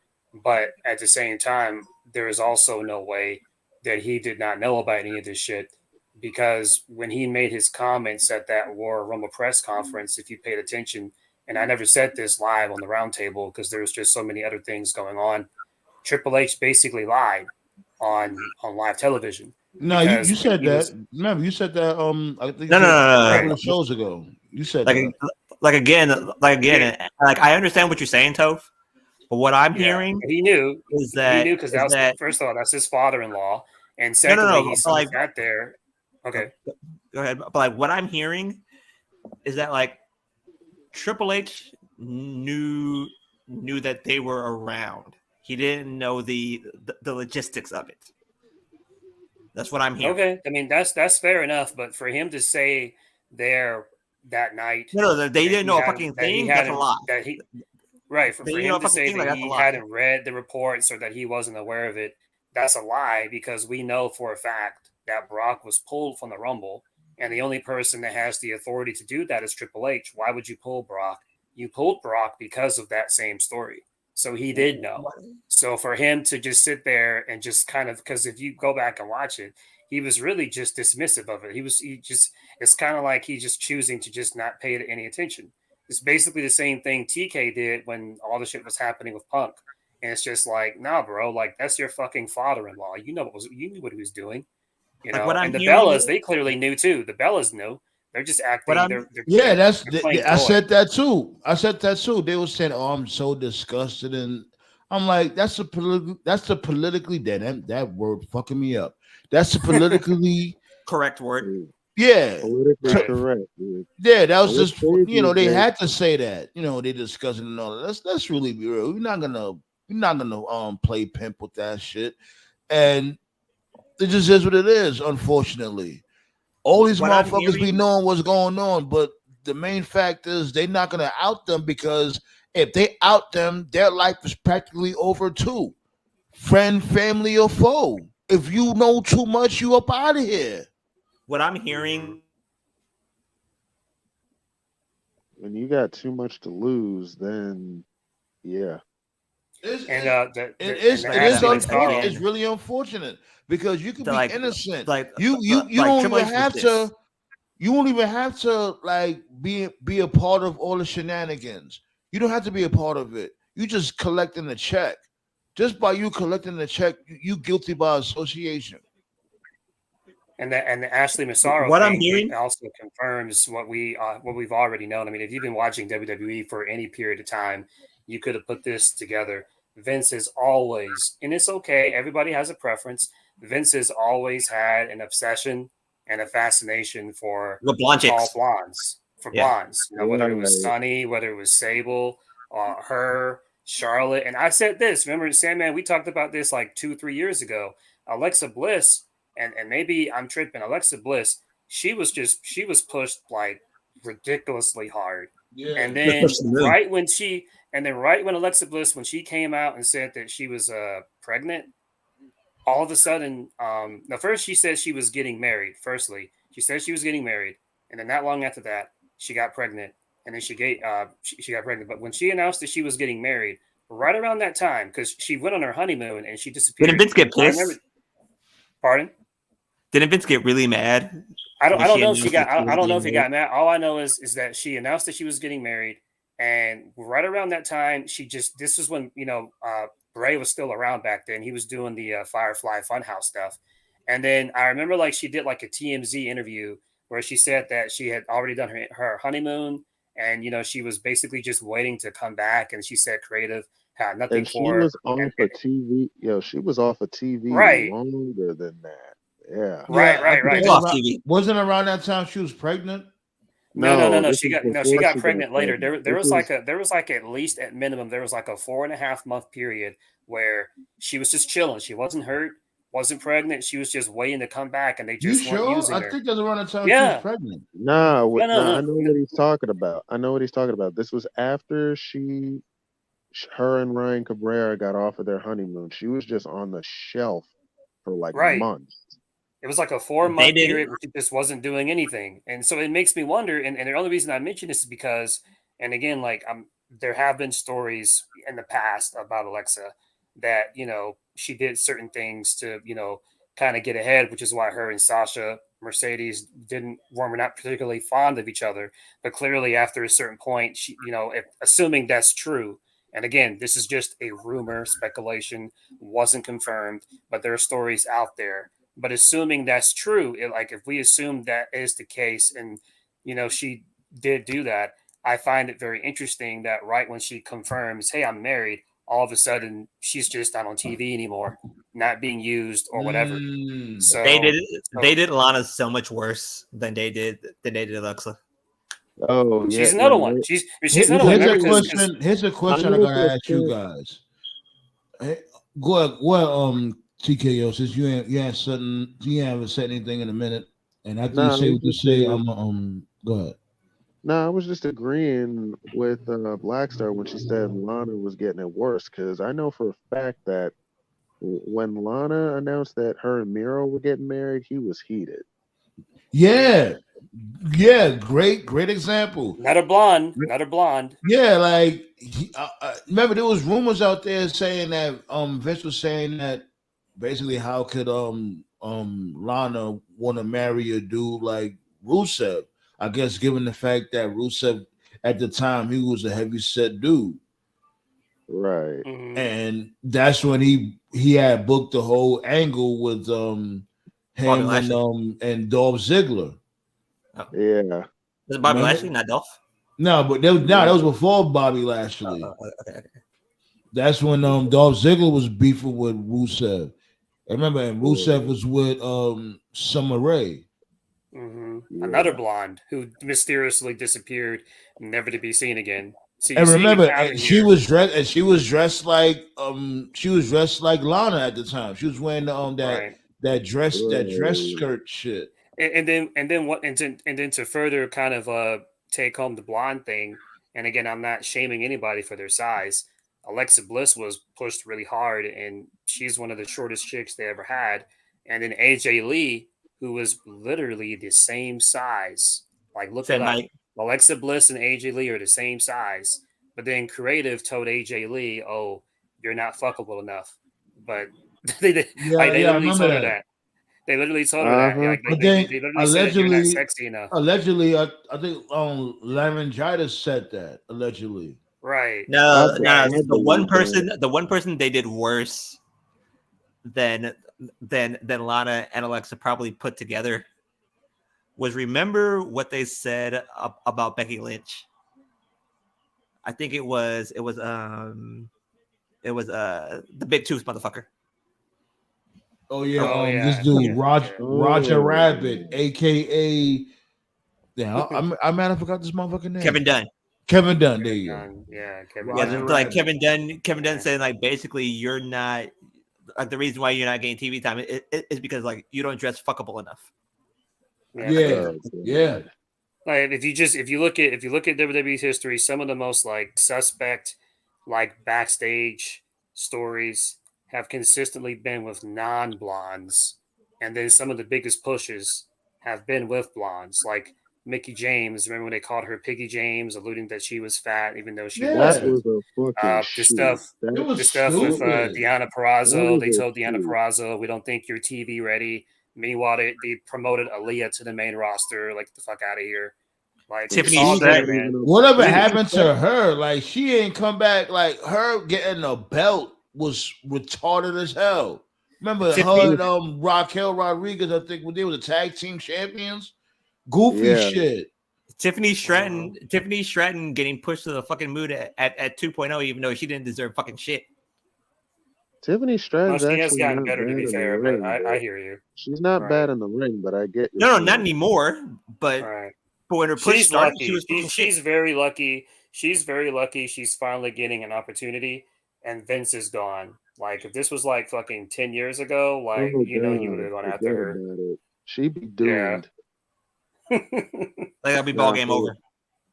But at the same time, there is also no way that he did not know about any of this shit, because when he made his comments at that Royal Rumble press conference, if you paid attention, and I never said this live on the Roundtable because there was just so many other things going on, Triple H basically lied on live television. No, you said that. You said that. I think no. A couple of shows ago, you said that. Like again. Like I understand what you're saying, Toph. But what I'm hearing, he knew is that he knew because first of all, that's his father-in-law, and secondly, he got there. Okay, go ahead. But like what I'm hearing is that like Triple H knew that they were around. He didn't know the logistics of it. That's what I'm hearing. Okay, I mean that's fair enough, but for him to say there that night, No, they didn't know a fucking thing. That's a lie. For him to say that he hadn't read the reports or that he wasn't aware of it, that's a lie, because we know for a fact that Brock was pulled from the Rumble, and the only person that has the authority to do that is Triple H. Why would you pull Brock? You pulled Brock because of that same story. So he did know. So for him to just sit there and just kind of, because if you go back and watch it, he was really just dismissive of it. It's kind of like he's just choosing to just not pay it any attention. It's basically the same thing TK did when all the shit was happening with Punk. And it's just like, nah, bro, like that's your fucking father-in-law. You knew what he was doing. You know, and the Bellas, they clearly knew too. The Bellas knew. They're just acting. I said that too. They were saying, "Oh, I'm so disgusted," and I'm like, "That's the politically that word fucking me up. That's the politically correct word." Yeah, politically correct. Dude. Yeah, that was just they had to say that. They discussing and all that. Let's really be real. We're not gonna play pimp with that shit, and it just is what it is. Unfortunately. All these motherfuckers be knowing what's going on, but the main fact is they're not going to out them, because if they out them, their life is practically over too. Friend, family, or foe. If you know too much, you up out of here. What I'm hearing, when you got too much to lose, then yeah. It's really unfortunate, because you can be innocent. You don't even have to. You won't even have to be a part of all the shenanigans. You don't have to be a part of it. You just collecting the check. Just by you collecting the check, you guilty by association. And the Ashley Massaro what I'm hearing also confirms what we've already known. I mean, if you've been watching WWE for any period of time, you could have put this together. Vince has always, and it's okay, everybody has a preference. Vince has always had an obsession and a fascination for tall blondes. Blondes. Whether it was Sunny, whether it was Sable, her, Charlotte. And I said this, remember, Sandman, we talked about this like 2-3 years ago. Alexa Bliss, and maybe I'm tripping, Alexa Bliss, she was pushed like ridiculously hard. Yeah. And then right when Alexa Bliss, when she came out and said that she was pregnant, all of a sudden, first she said she was getting married. Firstly, she said she was getting married, and then not long after that, she got pregnant, and then she got pregnant. But when she announced that she was getting married, right around that time, because she went on her honeymoon and she disappeared. Didn't Vince get pissed? Pardon? Didn't Vince get really mad? I don't know if he got mad. All I know is that she announced that she was getting married, and right around that time, this was when Bray was still around back then. He was doing the Firefly Funhouse stuff. And then I remember she did like a TMZ interview where she said that she had already done her honeymoon, and she was basically just waiting to come back. And she said creative had nothing for her. She was off of TV. She was off of TV longer than that. Yeah. Right. Wasn't around that time she was pregnant? No. She got pregnant later. There was at least at minimum there was like a 4.5 month period where she was just chilling. She wasn't hurt, wasn't pregnant. She was just waiting to come back, and they just weren't using her. I think that's around the time she was pregnant. No, I know what he's talking about. This was after her and Ryan Cabrera got off of their honeymoon. She was just on the shelf for months. It was like a 4-month period where she just wasn't doing anything. And so it makes me wonder, and the only reason I mention this is because, and again, there have been stories in the past about Alexa that, she did certain things to, kind of get ahead, which is why her and Sasha Mercedes were not particularly fond of each other. But clearly after a certain point, she, assuming that's true, and again, this is just a rumor, speculation, wasn't confirmed, but there are stories out there. But assuming that's true, if we assume that is the case, and she did do that, I find it very interesting that right when she confirms, "Hey, I'm married," all of a sudden she's just not on TV anymore, not being used or whatever. So they did Lana so much worse than they did Alexa. Oh, she's another one. She's another one. Here's a question I gotta ask you guys. Go ahead, TKO, since you haven't said anything in a minute, and after you Nah, I say was what you just say, I'm go ahead. nah, I was just agreeing with Blackstar when she said Lana was getting it worse, because I know for a fact that when Lana announced that her and Miro were getting married, he was heated. Yeah, yeah, great example. Not a blonde, not a blonde. Yeah, like remember there was rumors out there saying that Vince was saying that basically how could Lana want to marry a dude like Rusev? I guess given the fact that Rusev at the time he was a heavy set dude. Right. Mhm. And that's when he had booked the whole angle with Bobby him Lashley. and Dolph Ziggler. Yeah. Is it Bobby Remember? Lashley, not Dolph? No, but that was before Bobby Lashley. Okay. That's when Dolph Ziggler was beefing with Rusev. I remember, and Rusev was with Summer Rae. Mm-hmm. Yeah. Another blonde who mysteriously disappeared, never to be seen again. So you And see remember, the pattern she here. was dressed like Lana at the time. She was wearing Right. that dress Right. skirt shit. And then to further kind of take home the blonde thing, and again, I'm not shaming anybody for their size. Alexa Bliss was pushed really hard, and she's one of the shortest chicks they ever had. And then AJ Lee, who was literally the same size. Like, look Said it up. Mike. Alexa Bliss and AJ Lee are the same size. But then Creative told AJ Lee, "Oh, you're not fuckable enough." But they I literally remember told her that. that. They literally told her that. Uh-huh. Like, But they then literally said you're not sexy enough. allegedly, I think Laryngitis said that allegedly. Right. No, I the believe that. one person they did worse than Lana and Alexa probably put together was, remember what they said about Becky Lynch? I think it was the big tooth motherfucker. Oh yeah, Oh, yeah. this dude Yeah. Roger Oh. Rabbit, aka I might have forgot this motherfucking name. Kevin Dunn. Kevin Dunn. There you go. Yeah, Kevin Roger Yeah, Dunn. like Rabbit. Kevin Dunn saying like basically you're not, like, the reason why you're not getting TV time is because like you don't dress fuckable enough. Yeah, yeah. Like if you look at WWE's history, some of the most like suspect like backstage stories have consistently been with non-blondes, and then some of the biggest pushes have been with blondes, like Mickey James. Remember when they called her Piggy James, alluding that she was fat, even though she Yeah. That wasn't. was a fucking The shit. stuff, It was the stuff with stupid. Deanna That Purrazzo, was they a told Deanna shit. Purrazzo, "We don't think you're TV ready." Meanwhile, they promoted Aaliyah to the main roster. Like, the fuck out of here. Like, Tiffany it's all there, Stratton. man. Whatever She happened to said- her? Like she ain't come back. Like her getting a belt was retarded as hell. Remember Tiffany- her and Raquel Rodriguez? I think when they were the tag team champions. Goofy Yeah. shit. Tiffany Stratton getting pushed to the fucking moon at 2.0, even though she didn't deserve fucking shit. Tiffany Well, Stratton's she has actually gotten not better, bad to be in fair, the but ring. I hear you. She's not Right. bad in the ring, but I get your No, point. not anymore. But Right. when her push She's started, lucky. she was fucking shit. She's very lucky. She's very lucky. She's finally getting an opportunity, and Vince is gone. Like, if this was like fucking 10 years ago, like, Oh, you know, you God, would have gone forget after her. about it. She'd be Yeah. doomed. Like, that'd be ball Nah, game fool. over.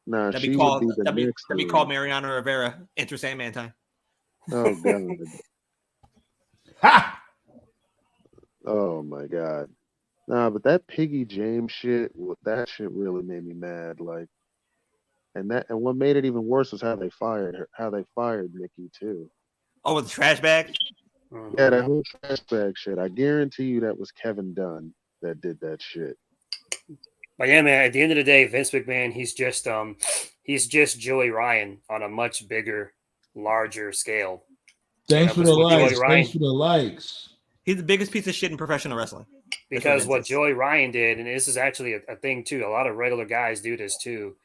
Nah, That'd she be would called be the that'd be, next that'd be one. called Mariano Rivera. Enter Sandman time. Oh God. Ha! Oh my God. Nah, but that Piggy James shit, that shit really made me mad. Like, and what made it even worse was how they fired her, how they fired Nikki too. Oh, with the trash bag? Yeah, that whole trash bag shit. I guarantee you that was Kevin Dunn that did that shit. But yeah, man, at the end of the day, Vince McMahon, he's just Joey Ryan on a much bigger, larger scale. Thanks for the likes. Ryan, Thanks for the likes. He's the biggest piece of shit in professional wrestling. Because what Joey Ryan did, and this is actually a thing too, a lot of regular guys do this too.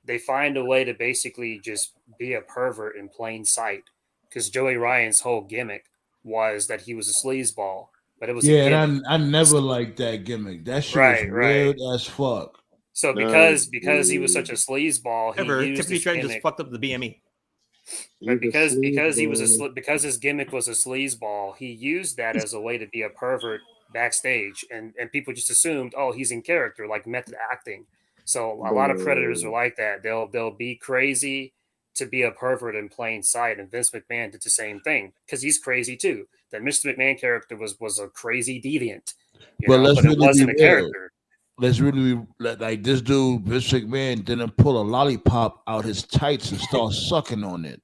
They find a way to basically just be a pervert in plain sight. Because Joey Ryan's whole gimmick was that he was a sleazeball, but it was Yeah, and I never liked that gimmick. That shit was weird as fuck. So because he was such a sleazeball, he used Tiffany his Stratton gimmick. just fucked up the BME. But because sleazeball. because his gimmick was a sleazeball, he used that as a way to be a pervert backstage, and people just assumed, oh, he's in character, like method acting. So a lot of predators are Bro. like that. They'll be crazy to be a pervert in plain sight, and Vince McMahon did the same thing because he's crazy too. That Mr. McMahon character was a crazy deviant, But let's but it really be wasn't a real. character. Let's really be like this dude, Vince McMahon, didn't pull a lollipop out his tights and start sucking on it.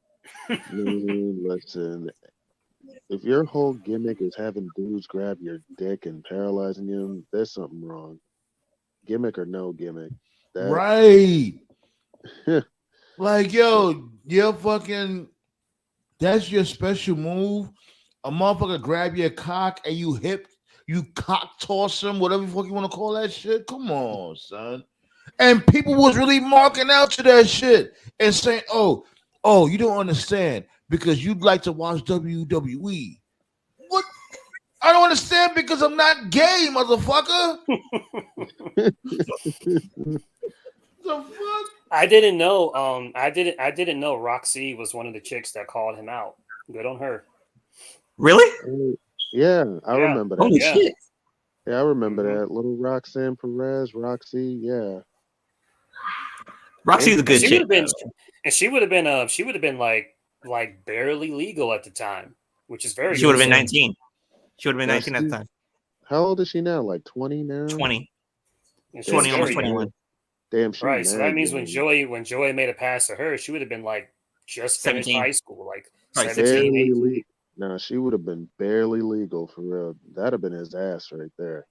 Listen, if your whole gimmick is having dudes grab your dick and paralyzing you, there's something wrong. Gimmick or no gimmick. Right. Like, yo, you're fucking, that's your special move. A motherfucker grab your cock and you cock toss him, whatever the fuck you want to call that shit. Come on, son. And people was really marking out to that shit and saying, oh, you don't understand because you'd like to watch WWE. What? I don't understand because I'm not gay, motherfucker. The fuck? I didn't know. I didn't know Roxy was one of the chicks that called him out. Good on her. Really? Yeah, I remember that. Holy shit! Yeah, I remember that. Little Roxanne Perez, Roxy. Yeah, Roxy's a good chick. She would have been like barely legal at the time, which is very. She would have been 19. She would have been 19 at the time. How old is she now? Like 20 now? 20. 20, almost 21. Damn, she right. So that means when Joey made a pass to her, she would have been like just 17. finished high school, like Right, 17, 18. No, she would have been barely legal for real. That'd have been his ass right there.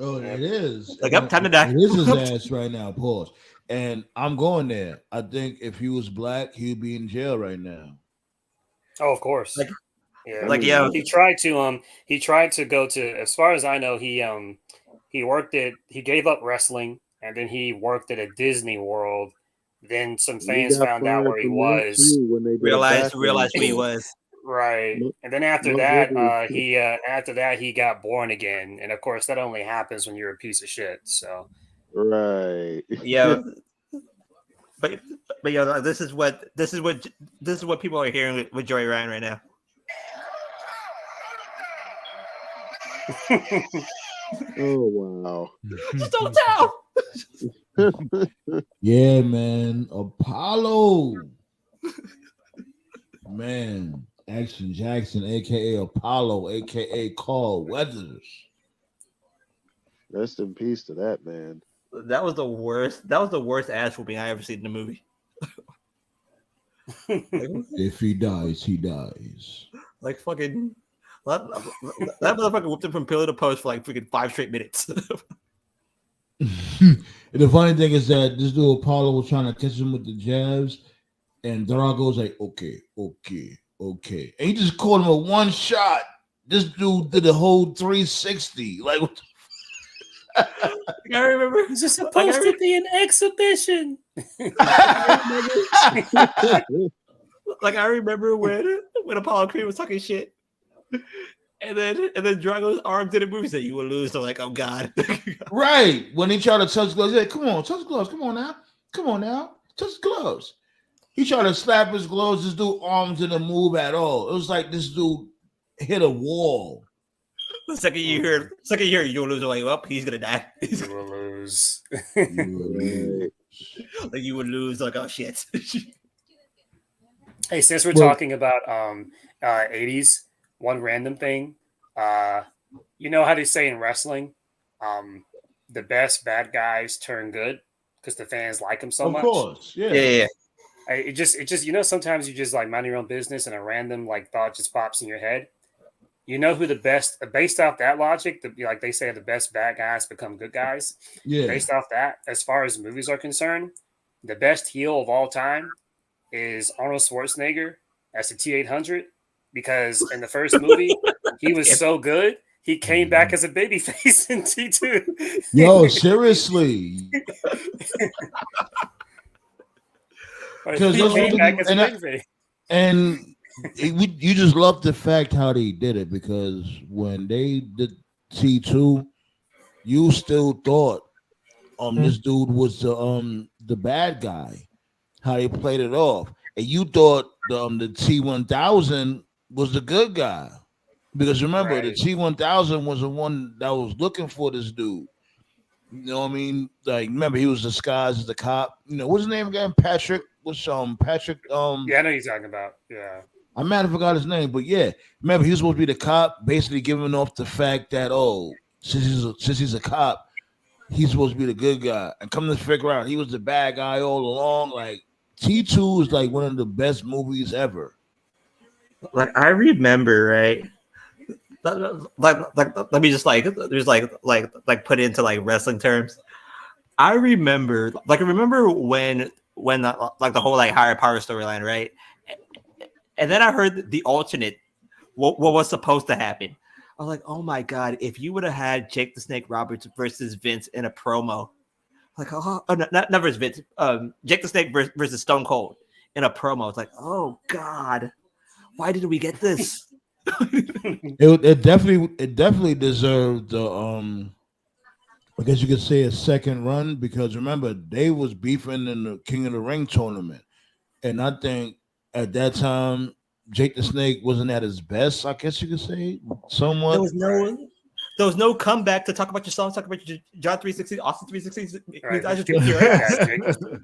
Oh, it is. Like, up, time to die. It is his ass right now. Pause. And I'm going there. I think if he was black, he'd be in jail right now. Oh, of course. He tried to go to, as far as I know, he gave up wrestling and then he worked at a Disney World. Then some fans found out where he was. Realized where he was. Right. And then after that, he got born again. And of course, that only happens when you're a piece of shit. So, right. Yeah. But yeah, this is what people are hearing with Joey Ryan right now. Oh wow! Just don't tell. Yeah, man. Apollo. Man. Action Jackson, aka Apollo, aka Carl Weathers. Rest in peace to that man. That was the worst ass whooping I ever seen in a movie. If he dies, he dies. Like fucking that motherfucker whooped him from pillar to post for like freaking 5 straight minutes. And the funny thing is that this dude Apollo was trying to catch him with the jabs, and Drago's like, okay. And he just caught him a one shot. This dude did a whole 360. Like, what I remember it's just supposed to be an exhibition. Like I remember when Apollo Creed was talking shit, and then Drago's arm didn't move. He said, "You will lose." So like, oh god. Right when he tried to touch gloves, he's like, "Come on, touch gloves. Come on now, touch gloves." He tried to slap his gloves. This dude arms didn't move at all. It was like this dude hit a wall. The second you hear you'll lose, like, well, he's gonna die. You will lose. Like you would lose, like, oh shit. Hey, since we're talking about 80s, one random thing. You know how they say in wrestling, the best bad guys turn good because the fans like them so much. Of course, yeah. It just sometimes you just like mind your own business and a random like thought just pops in your head. You know who the best, based off that logic, like they say the best bad guys become good guys. Yeah. Based off that, as far as movies are concerned, the best heel of all time is Arnold Schwarzenegger as the T-800 because in the first movie, he was so good. He came back as a babyface in T2. Yo, seriously. Because you just love the fact how they did it because when they did T2, you still thought this dude was the bad guy. How they played it off, and you thought the T1000 was the good guy. Because remember, the Right. T1000 was the one that was looking for this dude. You know what I mean? Like, remember, he was disguised as the cop. You know, what's his name again? Patrick. What's Patrick? Yeah, I know you're talking about. Yeah. I might have forgot his name, but yeah, remember he was supposed to be the cop, basically giving off the fact that since he's a cop, he's supposed to be the good guy. And come to figure out, he was the bad guy all along. Like T2 is like one of the best movies ever. Like I remember, right? Like let me just there's like put it into like wrestling terms. I remember when like the whole like higher power storyline, right? And then I heard the alternate what was supposed to happen. I was like, oh my god, if you would have had Jake the Snake Roberts versus Vince in a promo, like not versus Vince, Jake the Snake versus Stone Cold in a promo. It's like, oh god, why did we get this? It definitely deserved the I guess you could say a second run, because remember they was beefing in the King of the Ring tournament, and I think at that time Jake the Snake wasn't at his best. I guess you could say somewhat. There was no comeback to talk about your songs, talk about your John 360, Austin 360. Right.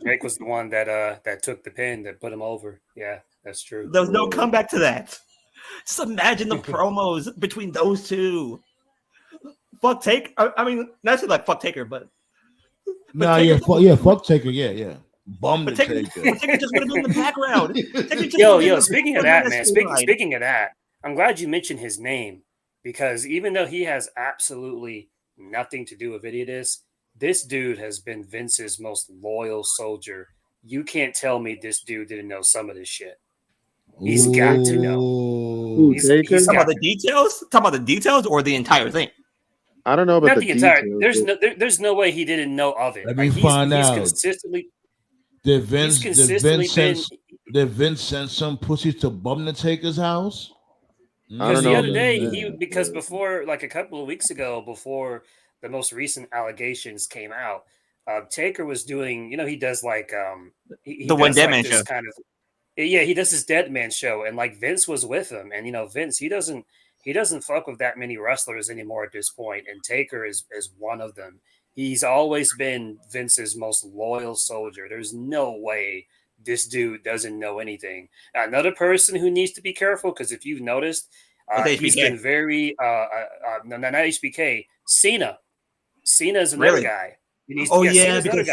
Jake was the one that took the pin that put him over. Yeah, that's true. There was no comeback to that. Just imagine the promos between those two. Fuck Taker. I mean, not like fuck Taker, but nah, fuck Taker, yeah. Bum the Taker. Taker just would have been in the background. Yo, speaking of that, man. Speaking of that, I'm glad you mentioned his name, because even though he has absolutely nothing to do with any of this dude has been Vince's most loyal soldier. You can't tell me this dude didn't know some of this shit. He's got to know. He's talking about the details. Talking about the details or the entire thing. I don't know about the entire. There's no way he didn't know of it. Let me find out. Did Vince send some pussies to bum the Taker's house? Because the other day, before, like a couple of weeks ago, before the most recent allegations came out, Taker was doing. He does like the One Dead Man show. Kind of. Yeah, he does his Dead Man show, and like Vince was with him, and Vince he doesn't fuck with that many wrestlers anymore at this point, and Taker is one of them. He's always been Vince's most loyal soldier. There's no way this dude doesn't know anything. Another person who needs to be careful, because if you've noticed, he's been very no, not HBK. Cena is another guy. Because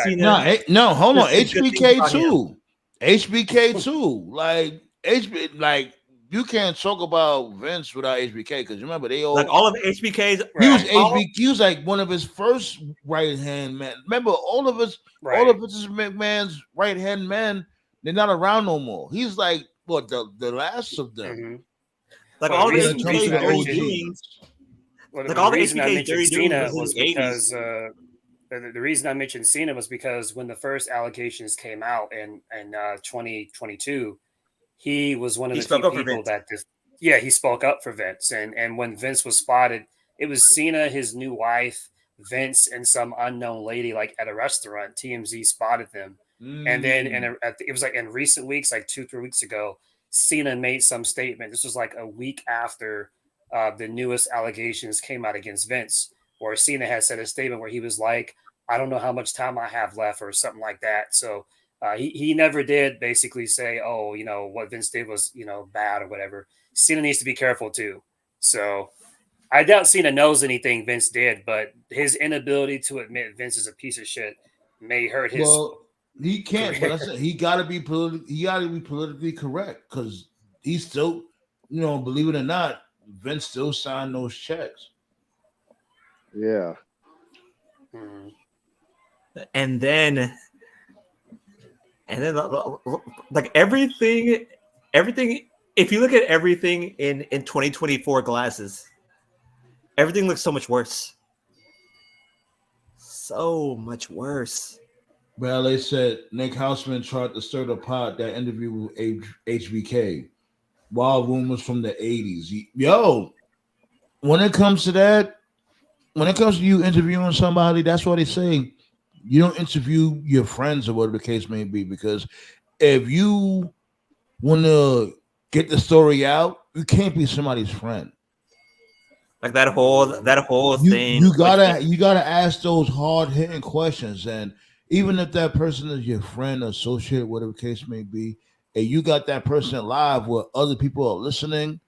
Cena. No, hold on. HBK too. HBK too. Like you can't talk about Vince without HBK, because remember they all of HBK's. He was like one of his first right hand men. Remember all of Vince McMahon's right hand men. They're not around no more. He's like the last of them. Mm-hmm. Like all the HBK's dirty doings. Like all the HBK's dirty doings was because. The reason I mentioned Cena was because when the first allegations came out in 2022, he was one of the few people that he spoke up for Vince. And when Vince was spotted, it was Cena, his new wife, Vince, and some unknown lady like at a restaurant. TMZ spotted them. And then it was like in recent weeks, like 2-3 weeks ago, Cena made some statement. This was like a week after the newest allegations came out against Vince, where Cena had said a statement where he was like, I don't know how much time I have left or something like that. So he never did basically say, oh, what Vince did was, bad or whatever. Cena needs to be careful too. So I doubt Cena knows anything Vince did, but his inability to admit Vince is a piece of shit may hurt his. Well, he can't, but I said he got to be politically correct, because he's still, believe it or not, Vince still signed those checks. Yeah. And then like everything, if you look at everything in 2024 glasses, everything looks so much worse. So much worse. Well, they said Nick Houseman tried to stir the pot that interview with HBK. Wild rumors from the 80s. Yo, when it comes to you interviewing somebody, that's why they say you don't interview your friends or whatever the case may be, because if you want to get the story out, you can't be somebody's friend. Like that whole thing. You gotta ask those hard hitting questions, and even if that person is your friend, associate, whatever case may be, and you got that person live where other people are listening,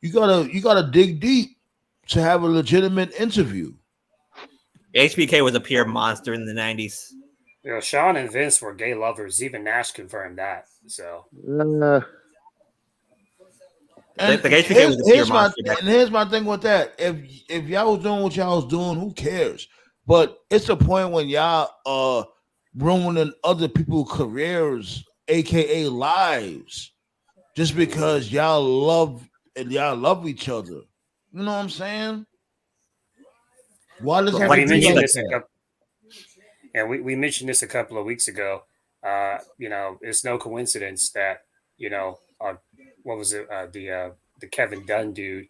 you gotta dig deep to have a legitimate interview. HBK was a pure monster in the 90s. Sean and Vince were gay lovers. Even Nash confirmed that. So And the HBK was a pure monster. here's my thing with that. If y'all was doing what y'all was doing, who cares? But it's the point when y'all ruining other people's careers, aka lives, just because y'all love each other. You know what I'm saying? Why does that we mentioned like this and we mentioned this a couple of weeks ago. It's no coincidence that what was it? The Kevin Dunn dude.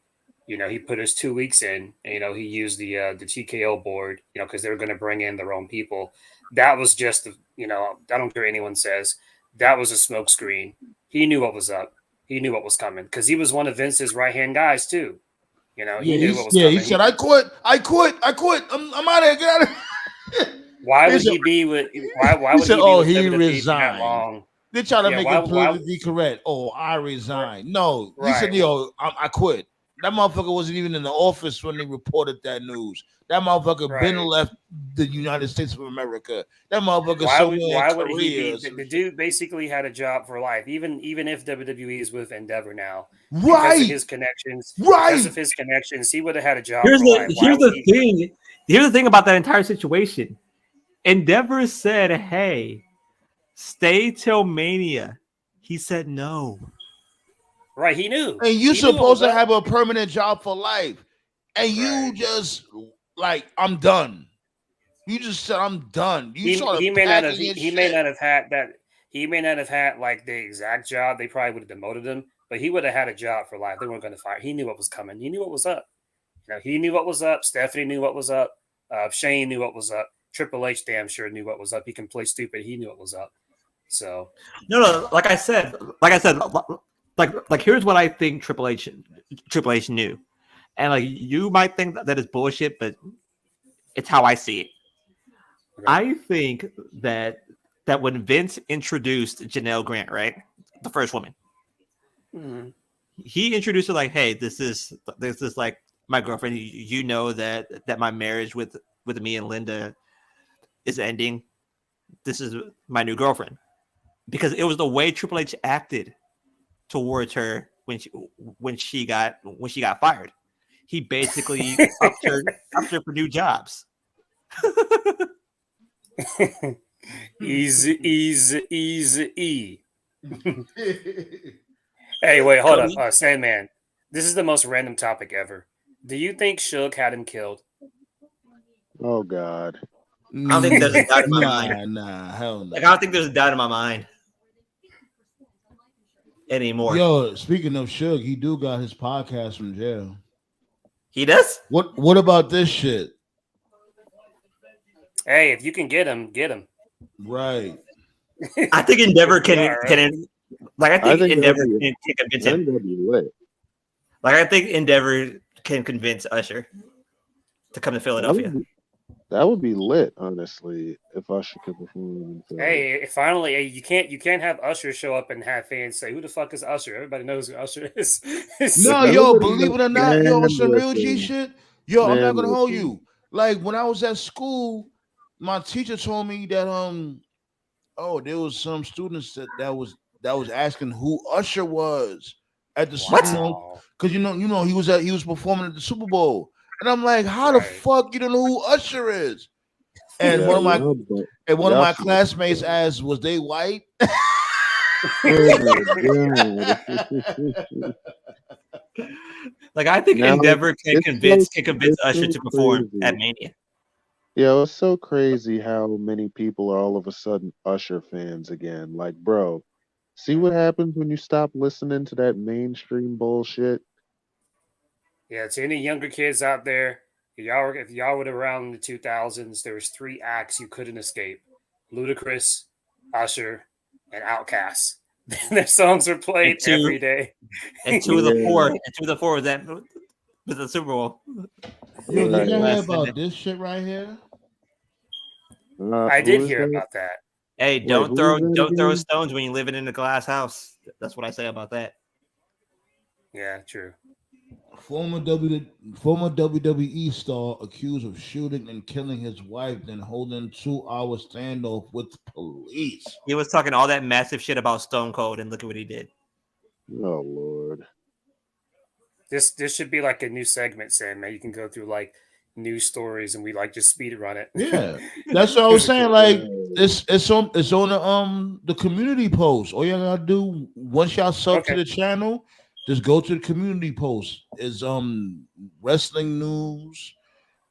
He put his 2 weeks in. And, he used the TKO board. Because they were going to bring in their own people. That was just I don't care what anyone says. That was a smokescreen. He knew what was up. He knew what was coming because he was one of Vince's right hand guys too. He knew what was coming. He said, "I quit. I'm out of here. Get out of here." Why would he be with? Why would he said, he he resigned. That long? They're trying to make it politically correct. Oh, I resigned. No, he said, I quit. That motherfucker wasn't even in the office when they reported that news. That motherfucker been left the United States of America. That motherfucker. Why would he be? The dude basically had a job for life. Even if WWE is with Endeavor now, because of his connections, because of his connections, he would have had a job. Here's the thing about that entire situation. Endeavor said, "Hey, stay till Mania." He said no. Right, he knew. And you're supposed to have a permanent job for life. And you just like, I'm done. You just said I'm done. He may not have had that. He may not have had like the exact job. They probably would have demoted him, but he would have had a job for life. They weren't going to fire. He knew what was coming. He knew what was up. He knew what was up. Stephanie knew what was up. Shane knew what was up. Triple H damn sure knew what was up. He can play stupid. He knew what was up. So no. Like I said, like here's what I think Triple H knew, and like you might think that is bullshit, but it's how I see it. Okay. I think that when Vince introduced Janelle Grant, right, the first woman, he introduced her like, "Hey, this is like my girlfriend. You know that my marriage with me and Linda is ending. This is my new girlfriend," because it was the way Triple H acted towards her when she got fired. He basically upped her for new jobs. Easy. Hey, wait, hold up, Sandman. This is the most random topic ever. Do you think Suge had him killed? Oh God. I don't think there's a doubt in my mind. Nah, hell no. Like I don't think there's a doubt in my mind anymore. Yo, speaking of Suge, he do got his podcast from jail. He does? What about this shit? Hey, if you can get him, get him. Right. I think Endeavor can Endeavor can convince him. Like I think Endeavor can convince Usher to come to Philadelphia. That would be lit, honestly, if Usher could perform. Hey, finally, you can't have Usher show up and have fans say, "Who the fuck is Usher?" Everybody knows who Usher is. No, yo, believe it or not, yo, some real G shit. Yo, I'm not gonna hold you. Like when I was at school, my teacher told me that there was some students that was asking who Usher was at the Super Bowl because you know he was performing at the Super Bowl. And I'm like, how the fuck you don't know who Usher is? And one of my classmates asked, was they white? Like I think Endeavor can convince Usher to perform at Mania. Yeah, it's so crazy how many people are all of a sudden Usher fans again. Like, bro, see what happens when you stop listening to that mainstream bullshit? Yeah, to any younger kids out there, if y'all were around the 2000s, there was 3 acts you couldn't escape: Ludacris, Usher, and Outkast. Their songs are played every day. And two of the four was that with the Super Bowl. Yo, did you hear about this shit right here? I did hear about that. Hey, don't throw stones when you're living in a glass house. That's what I say about that. Yeah, true. Former WWE star accused of shooting and killing his wife, then holding 2-hour standoff with police. He was talking all that massive shit about Stone Cold, and look at what he did. Oh Lord. This should be like a new segment, Sam. Man, you can go through like news stories, and we like just speed run it. Yeah, that's what I was saying. Like it's on the community post. All you gotta do once y'all sub to the channel, just go to the community post. It's wrestling news.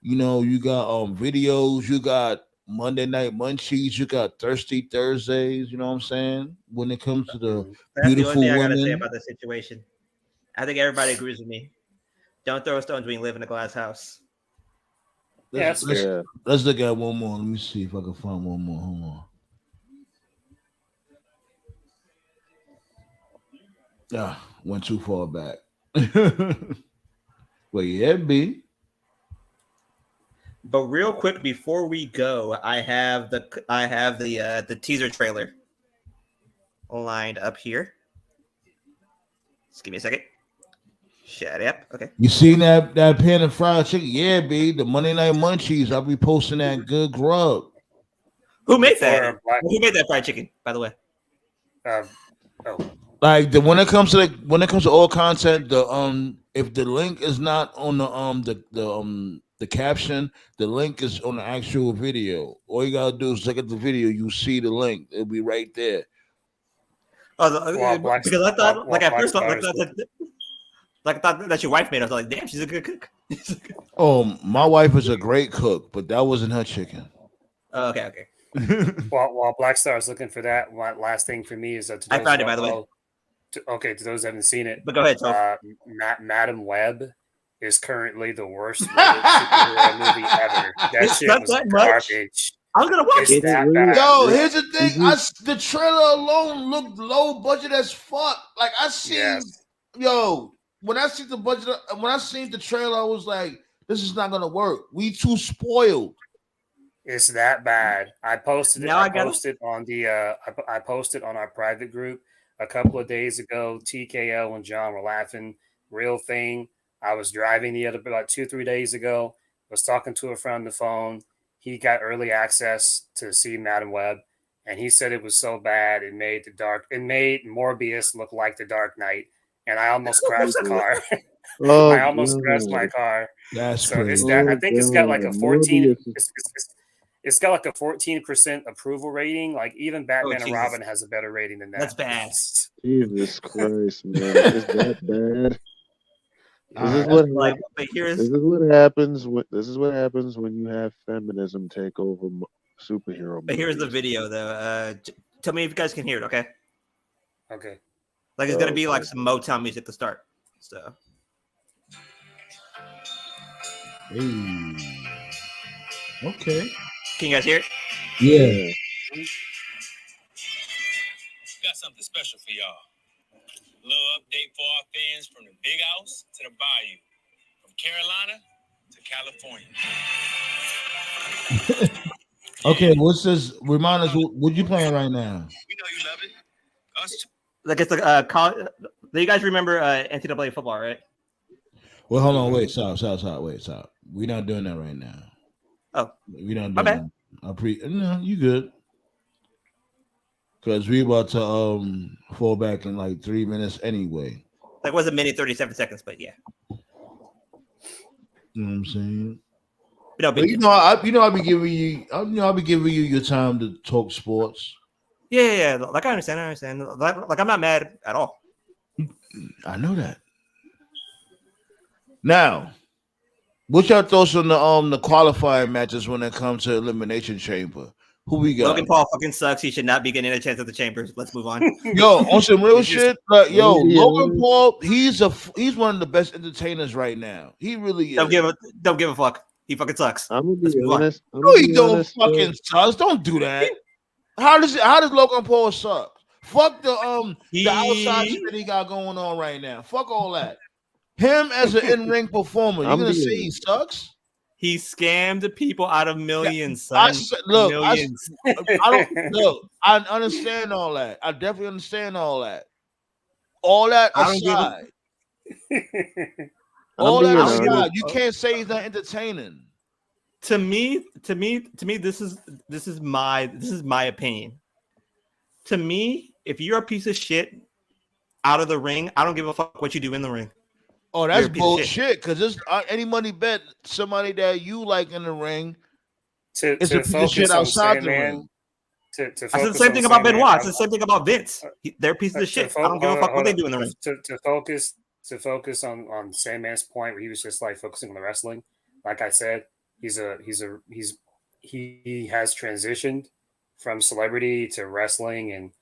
You know, you got videos. You got Monday Night Munchies. You got Thirsty Thursdays. You know what I'm saying? When it comes to the beautiful the only thing women. I gotta say about this situation. I think everybody agrees with me. Don't throw stones when you live in a glass house. Let's look at one more. Let me see if I can find one more. Hold on. Yeah, went too far back. Well, yeah, B. But real quick before we go, I have the teaser trailer lined up here. Just give me a second. Shut up. Okay. You seen that pan of fried chicken? Yeah, B. The Monday Night Munchies. I'll be posting that good grub. Who made that? Who made that fried chicken, by the way? Like when it comes to all content, if the link is not on the caption, the link is on the actual video. All you gotta do is look at the video. You see the link. It'll be right there. Because I thought, like at first, I thought that your wife made. I was like, damn, she's a good cook. Oh, my wife is a great cook, but that wasn't her chicken. Oh, okay. While Black Star is looking for that, one last thing for me is that I found it, by the way. To those who haven't seen it, but go ahead. Madam Web is currently the worst superhero movie ever. That shit was garbage. I was gonna watch it. Yo, here's the thing. The trailer alone looked low budget as fuck. Like I seen, when I seen the trailer, I was like, this is not gonna work. We too spoiled. It's that bad. I posted it. Now I posted on our private group a couple of days ago. TKL and John were laughing. Real thing. I was driving about 2-3 days ago. Was talking to a friend on the phone. He got early access to see Madam Web, and he said it was so bad it made Morbius look like the Dark Knight, and I almost crashed the car. I almost crashed my car. That's so crazy. I think it's got like a 14. It's got like a 14% approval rating. Like even Batman and Robin has a better rating than that. That's bad. Jesus Christ, man! Is that bad? This is what happens when you have feminism take over superhero movies. But here's the video, though. Tell me if you guys can hear it, okay? Okay. Like it's gonna be like some Motown music to start. So. Hey. Okay. Can you guys hear it? Yeah. Got something special for y'all. Little update for our fans from the Big House to the Bayou, from Carolina to California. Okay, what's this? Remind us what you playing right now. We know you love it. Us. Like it's like do you guys remember NCAA football, right? Well, hold on, wait, stop. We're not doing that right now. Oh, we not doing my bad. That. No, you good. Because we about to fall back in like 3 minutes anyway. Like it was a minute 37 seconds, but yeah. You know what I'm saying? But I'll be giving you your time to talk sports. Yeah. Like I understand. Like I'm not mad at all. I know that. Now, what's your thoughts on the qualifying matches when it comes to Elimination Chamber? Who we got? Logan Paul fucking sucks. He should not be getting a chance at the Chambers. Let's move on. Yo, on some real shit. Logan Paul, he's one of the best entertainers right now. He really is. Don't give a fuck. He fucking sucks. I'm gonna be honest. No, he don't fucking sucks. Don't do that. How does Logan Paul suck? Fuck the outside shit he got going on right now. Fuck all that. Him as an in-ring performer, you're gonna say he sucks? He scammed the people out of millions, son. Millions. I don't look. I understand all that. I definitely understand all that. All that aside. All that aside, you can't say he's not entertaining. To me, this is my opinion. To me, if you're a piece of shit out of the ring, I don't give a fuck what you do in the ring. Oh, that's bullshit. Because there's any money bet somebody that you like in the ring is a piece of shit outside the ring. I said the same thing about Benoit. It's the same thing about Vince. They're pieces of shit. I don't give a fuck what they do in the ring. To focus on Sandman's point, where he was just like focusing on the wrestling. Like I said, he has transitioned from celebrity to wrestling and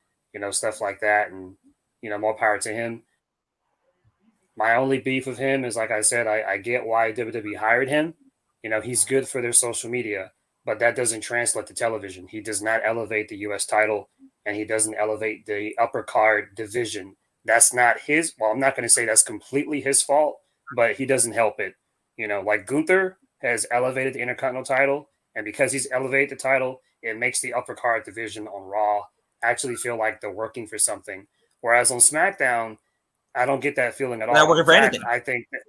stuff like that, and more power to him. My only beef with him is, like I said, I get why WWE hired him. He's good for their social media, but that doesn't translate to television. He does not elevate the U.S. title, and he doesn't elevate the upper card division. That's not his. Well, I'm not going to say that's completely his fault, but he doesn't help it. Like Gunther has elevated the Intercontinental title, and because he's elevated the title, it makes the upper card division on Raw actually feel like they're working for something. Whereas on SmackDown, I don't get that feeling at all. Not working for anything. I think that,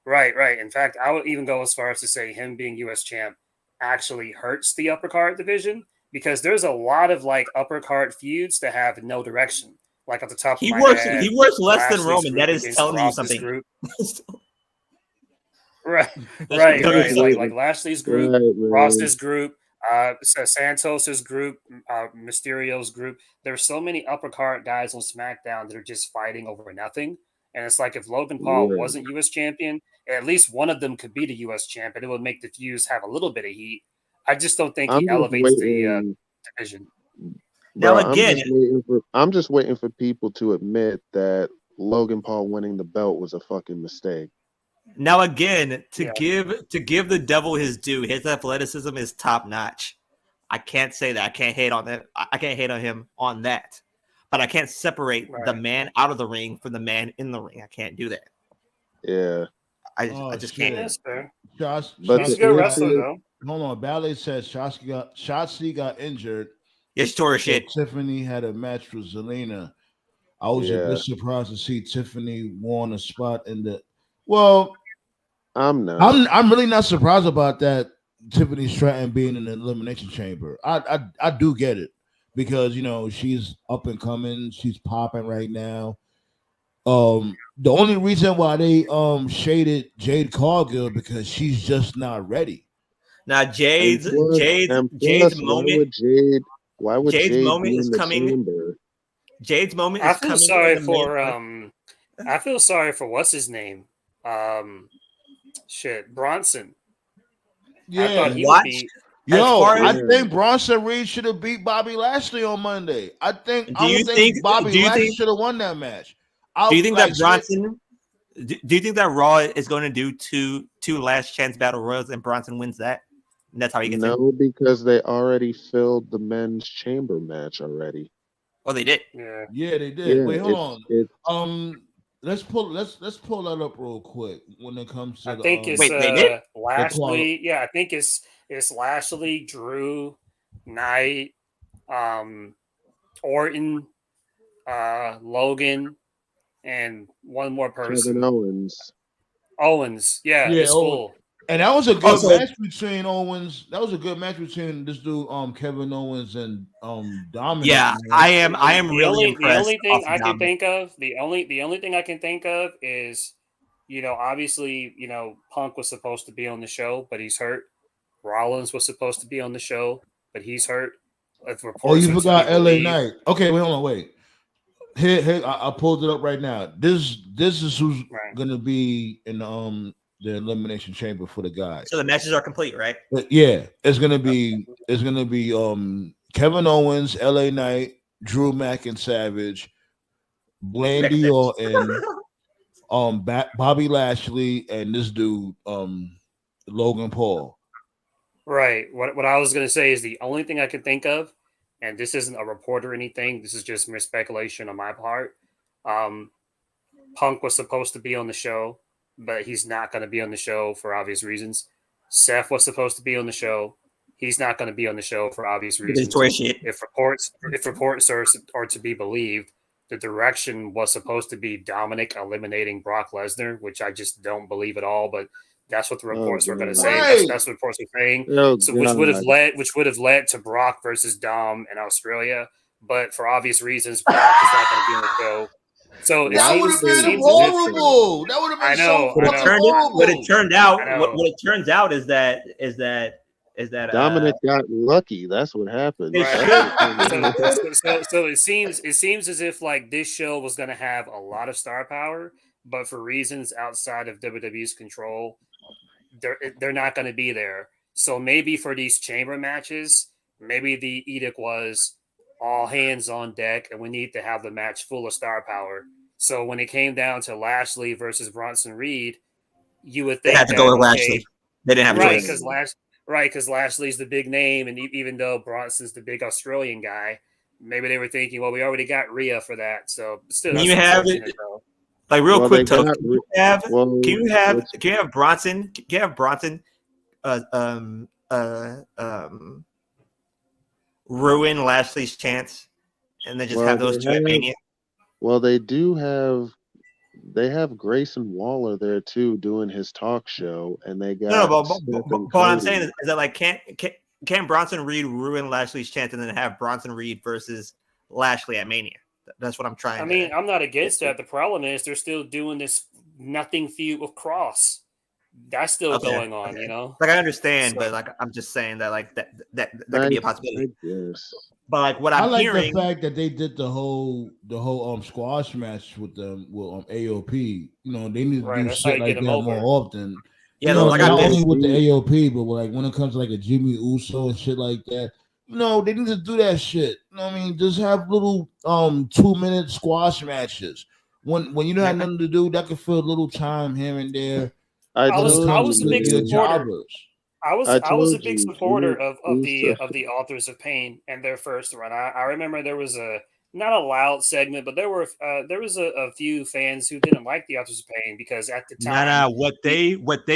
right. In fact, I would even go as far as to say him being U.S. champ actually hurts the upper card division, because there's a lot of like upper card feuds that have no direction. Like at the top of my head, he works less than Roman. That is telling you something. Right. Like Lashley's group, Ross's group, Santos's group, Mysterio's group. There's so many upper card guys on SmackDown that are just fighting over nothing. And it's like, if Logan Paul wasn't U.S. champion, at least one of them could be the U.S. champion. It would make the feuds have a little bit of heat. I just don't think he elevates the division. Now, again, I'm just waiting for people to admit that Logan Paul winning the belt was a fucking mistake. Now, again, to give the devil his due, his athleticism is top notch. I can't say that. I can't hate on that. I can't hate on him on that. But I can't separate the man out of the ring from the man in the ring. I can't do that. Yeah, I just can't. That's fair. But he's a good wrestler, though. Hold on, Ballet says Shotzi got injured. Yeah, she tore her shit. Tiffany had a match with Zelina. I was a bit surprised to see Tiffany won a spot in the. Well, I'm not. I'm really not surprised about that. Tiffany Stratton being in the elimination chamber. I do get it, because she's up and coming. She's popping right now. The only reason why they shaded Jade Cargill, because she's just not ready. Now Jade's moment. Why would Jade's Jade moment is coming. Chamber? Jade's moment is coming. I feel sorry for what's his name. Bronson. Yeah, I thought he would be. I think Bronson Reed should have beat Bobby Lashley on Monday. I think Bobby Lashley should have won that match. Do you think that Bronson? Do you think that Raw is going to do two last chance battle royals and Bronson wins that? And that's how he gets in? No, because they already filled the men's chamber match already. Oh, they did. Yeah, they did. Yeah, wait, hold on. Let's pull that up real quick when it comes to. I think it's Lashley. Yeah, I think it's Lashley, Drew, Knight, Orton, Logan, and one more person. Kevin Owens. Yeah, it's full. And that was a good match between Owens. That was a good match between this dude, Kevin Owens, and Dominic. Yeah, I am really impressed. The only thing I can think of, the only thing I can think of is, obviously, Punk was supposed to be on the show, but he's hurt. Rollins was supposed to be on the show, but he's hurt. You forgot LA Knight. Okay, hold on, wait. Here, I pulled it up right now. This is who's gonna be in the elimination chamber for the guys. So the matches are complete, right? But yeah, it's gonna be Kevin Owens, LA Knight, Drew McInSavage, Blandy Orton, Bobby Lashley, and this dude, Logan Paul. Right. What I was gonna say is the only thing I can think of and this isn't a report or anything. This is just mere speculation on my part. Punk was supposed to be on the show, but he's not going to be on the show for obvious reasons. Seth was supposed to be on the show. He's not going to be on the show for obvious reasons. If reports are to be believed, the direction was supposed to be Dominic eliminating Brock Lesnar, which I just don't believe at all. But that's what the reports were going to say. Right. That's what reports were saying. So which would have led to Brock versus Dom in Australia. But for obvious reasons, Brock is not going to be on the show. So that would have been horrible. That would have been so horrible. What it turned out is that Dominic got lucky. That's what happened. Right. So it seems as if like this show was going to have a lot of star power, but for reasons outside of WWE's control, they're not going to be there. So maybe for these chamber matches, maybe the edict was all hands on deck, and we need to have the match full of star power. So when it came down to Lashley versus Bronson Reed, you would think they had to go with Lashley. They didn't have a choice. Because Lashley's the big name, and even though Bronson's the big Australian guy, maybe they were thinking, well, we already got Rhea for that. So still, can you have it? Like real quick, can you have Bronson? Can you have Bronson? Ruin Lashley's chance, and then just have those two at Mania. Well, they have Grayson Waller there too, doing his talk show, and they got but what I'm saying is that like can Bronson Reed ruin Lashley's chance and then have Bronson Reed versus Lashley at Mania? That's what I'm trying. I mean, I'm not against that. The problem is they're still doing this nothing feud with Cross. That's still going on, you know. Like I understand, but like I'm just saying that like that could be a possibility. But like what I'm hearing, the fact that they did the whole squash match with them with AOP. You know, they need to do shit like that more often. Yeah, like not only with the AOP, but like when it comes to like a Jimmy Uso and shit like that. You know, they need to do that shit. You know what I mean? Just have little 2-minute squash matches. When you don't have nothing to do, that could fill a little time here and there. I was a big supporter. I was a big supporter of the Authors of Pain and their first run. I remember there was not a loud segment, but there was a few fans who didn't like the Authors of Pain because at the time, what they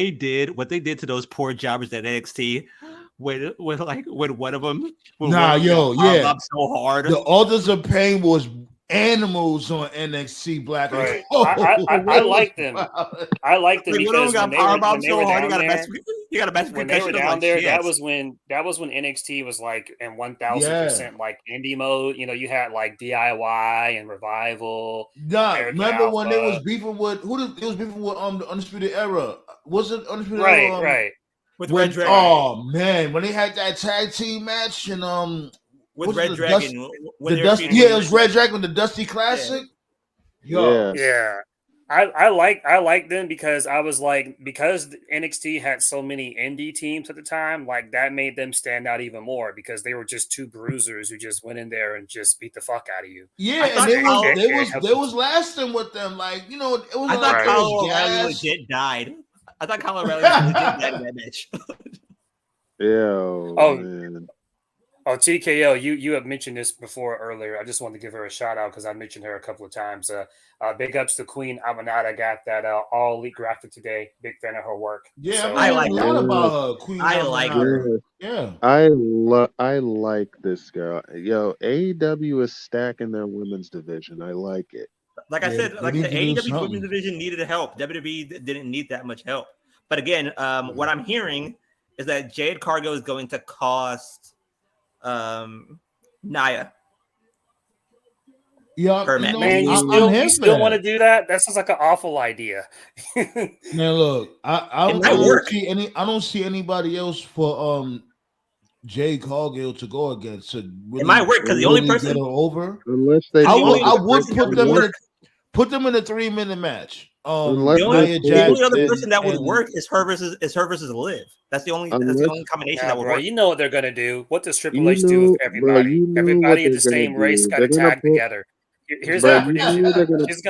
did to those poor jobbers at NXT. With one of them, so hard. The Authors of Pain was animals on NXT Black. Right. I like them. I like them because when they were down there, that was when NXT was like in 1000% like indie mode. You know, you had like DIY and Revival. Remember when they was beefing with It was beefing with the Undisputed Era. Was it Undisputed Era? Right. With Red Dragon. Oh man, when they had that tag team match and with Red Dragon, it was Red Dragon, the Dusty Classic. Yeah. I like them because because NXT had so many indie teams at the time, like that made them stand out even more because they were just two bruisers who just went in there and just beat the fuck out of you. Yeah, and they was lasting with them, like you know. It was I thought Kyle O'Reilly legit died. I thought Kyle O'Reilly legit died in that match. Man. Oh, TKO, you have mentioned this before earlier. I just wanted to give her a shout out because I mentioned her a couple of times. Big ups to Queen Amanada. Got that All Elite graphic today. Big fan of her work. Yeah, so, I like a lot about her. Queen I like her. Yeah. I like this girl. Yo, AEW is stacking their women's division. I like it. Like I said, AEW women's division needed help. WWE didn't need that much help. But again, what I'm hearing is that Jade Cargill is going to cost Nia. Yeah, man, you still want to do that? That sounds like an awful idea. Man, look, I don't see anybody else for Jade Cargill to go against. It might work because the only person get her over. Unless they, I would put them in a 3-minute match. The only other person that would work is her versus Liv. That's the only combination that would work. You know what they're gonna do. What does Triple H do with everybody? Everybody in the same race got to tag together. Here's that prediction. She's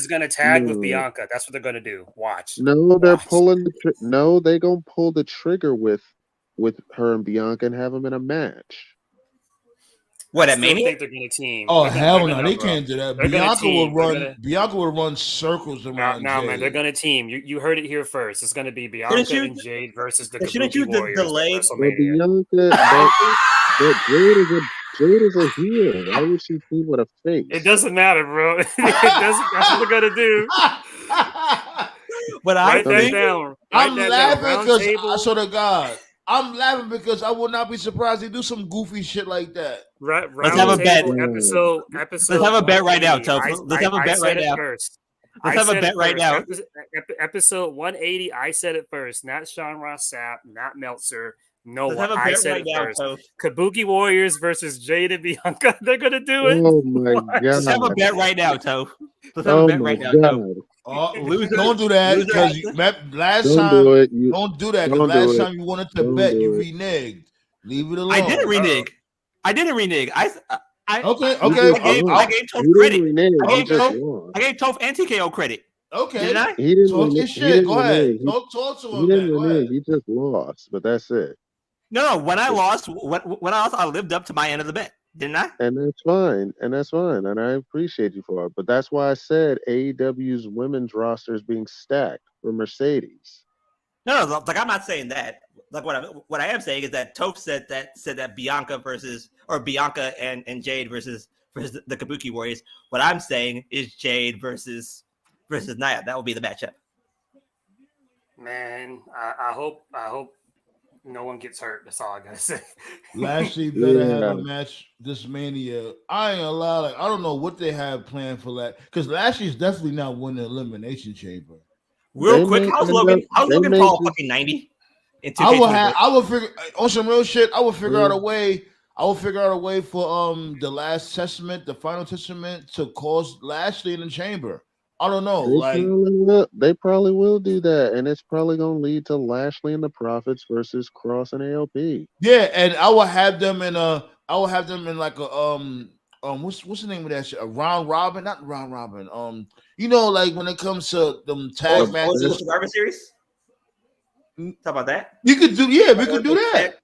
gonna tag with Bianca. That's what they're gonna do. Watch. No, they're pulling. They gonna pull the trigger with her and Bianca and have them in a match. What I at still Mania? think they're going to team. Oh They're hell gonna, no, they can't do that. They're gonna team. Bianca will run circles around No, man, they're Jade. going to team. You heard it here first. It's going to be Shouldn't Bianca you? and Jade versus the Shouldn't Kabuki you Warriors delay? at But WrestleMania. Bianca, but Jade is a heel. Why would she team with a face? It doesn't matter, bro. It doesn't. That's what they're gonna do. But Write that think down. I'm Write that down. laughing because I Roundtable. swear to God, I'm laughing because I would not be surprised they do some goofy shit like that. Let's have a bet. Episode. Let's have a bet right now, 180. Toph. Let's have a bet right now. Let's have a bet right now. Episode 180. I said it first. Not Sean Ross Sapp. Not Meltzer. No Let's one. have a I bet said right it now, first. Toph. Kabuki Warriors versus Jade and Bianca. They're gonna do it. Oh my God! Let's have a bet right now, Toph. Let's have Oh a bet my right now, God! Toph. Loser, don't do that because last Don't time do it. don't do that because Don't do last it. time you wanted to Don't bet, do you it. reneged. Leave it alone. I didn't renege. I didn't renege. I Okay. I gave Toph You credit. didn't renege. I You gave just Toph. lost. I gave Toph and TKO credit. Okay. Didn't I? He didn't Talk your renege. shit. Go ahead. renege. Talk to He him. didn't Go ahead. renege. He just lost. But that's it. No. When I lost, I lived up to my end of the bet, didn't I? And that's fine. And I appreciate you for it. But that's why I said AEW's women's roster is being stacked for Mercedes. No. Like I'm not saying that. Like what I am saying is that Toph said that Bianca and Jade versus the Kabuki Warriors. What I'm saying is Jade versus Nia. That will be the matchup. Man, I hope no one gets hurt. That's all I gotta say. Lashley better have a match this Mania. I ain't gonna lie. Like, I don't know what they have planned for that because Lashley's definitely not winning the Elimination Chamber. Real quick, how's Logan Paul fucking 90? I will figure on some real shit. I will figure out a way. I will figure out a way for the last testament, the final testament, to cause Lashley in the chamber. I don't know. They probably will do that, and it's probably gonna lead to Lashley and the Profits versus Cross and ALP. Yeah, and I will have them in like a what's the name of that shit? A round robin, not round robin. You know, like when it comes to them tag matches. The Survivor Series. Talk about that. We could do that.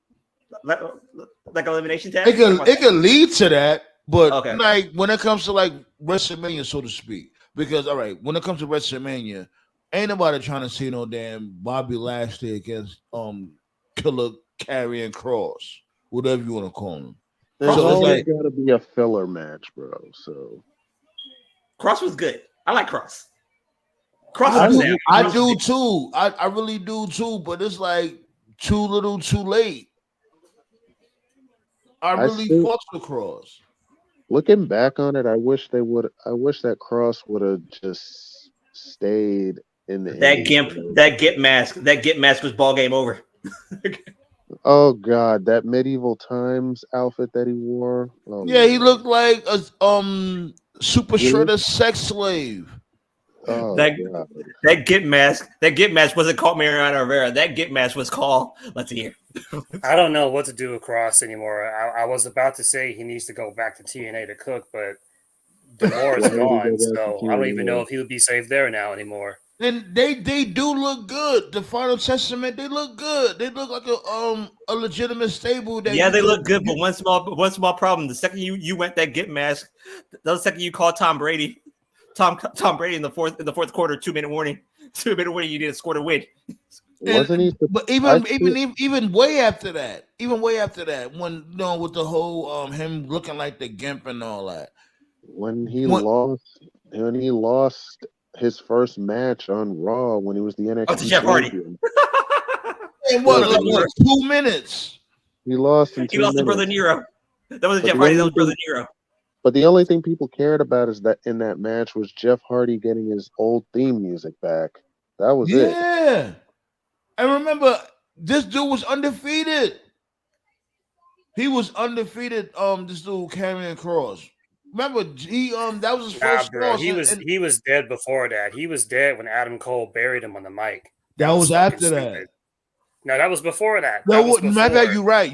Like elimination tag. It could lead to that, but okay. Like when it comes to like WrestleMania, so to speak. Because all right, when it comes to WrestleMania, ain't nobody trying to see no damn Bobby Lashley against Killer Karrion Kross, whatever you want to call him. There's always got to be a filler match, bro. So Kross was good. I like Kross. I do too. I really do too. But it's like too little, too late. I really fucks with Kross. Looking back on it, I wish that Kross would have just stayed in the that Git mask was ball game over. Oh God, that medieval times outfit that he wore. Oh, yeah, he looked like a super shredder sex slave. Oh, that Git mask wasn't called Mariano Rivera. That Git mask was called. Let's hear. I don't know what to do with Kross anymore. I was about to say he needs to go back to TNA to cook, but Demore is gone, so I don't even know if he would be safe there now anymore. And they do look good. The Final Testament, they look good. They look like a legitimate stable. They look good, but one small problem. The second you went that Git mask, the second you called Tom Brady in the fourth quarter, 2 minute warning. 2 minute warning, you need to score to win. Wasn't he? But even way after that, when with the whole him looking like the Gimp and all that. When he lost his first match on Raw when he was the NXT Jeff Hardy. It was 2 minutes. He lost in 2 minutes. He lost to Brother Nero. That wasn't Jeff Hardy. That was Brother Nero. But the only thing people cared about is that in that match was Jeff Hardy getting his old theme music back. That was it. Yeah. And remember, this dude was undefeated. He was undefeated. This dude Karrion Kross. Remember, he that was his first bro. He was dead before that. He was dead when Adam Cole buried him on the mic. That was after that. No, that was before that. Matter of fact, you're right.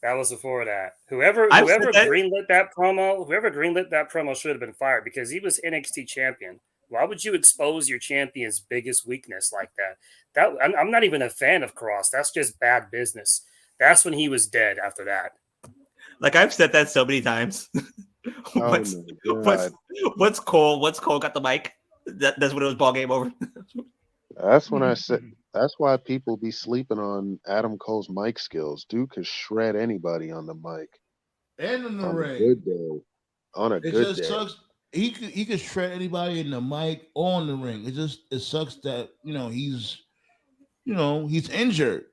That was before that. Whoever greenlit that promo should have been fired because he was NXT champion. Why would you expose your champion's biggest weakness like that? I'm not even a fan of Kross. That's just bad business. That's when he was dead after that. Like I've said that so many times. Oh what's, my god. what's Cole? What's Cole got the mic? That's when it was ball game over. That's when I said. That's why people be sleeping on Adam Cole's mic skills. Dude could shred anybody on the mic And in the on a ring. good day. On a It good just day. sucks. He could shred anybody in the mic or in the ring. It sucks that he's injured.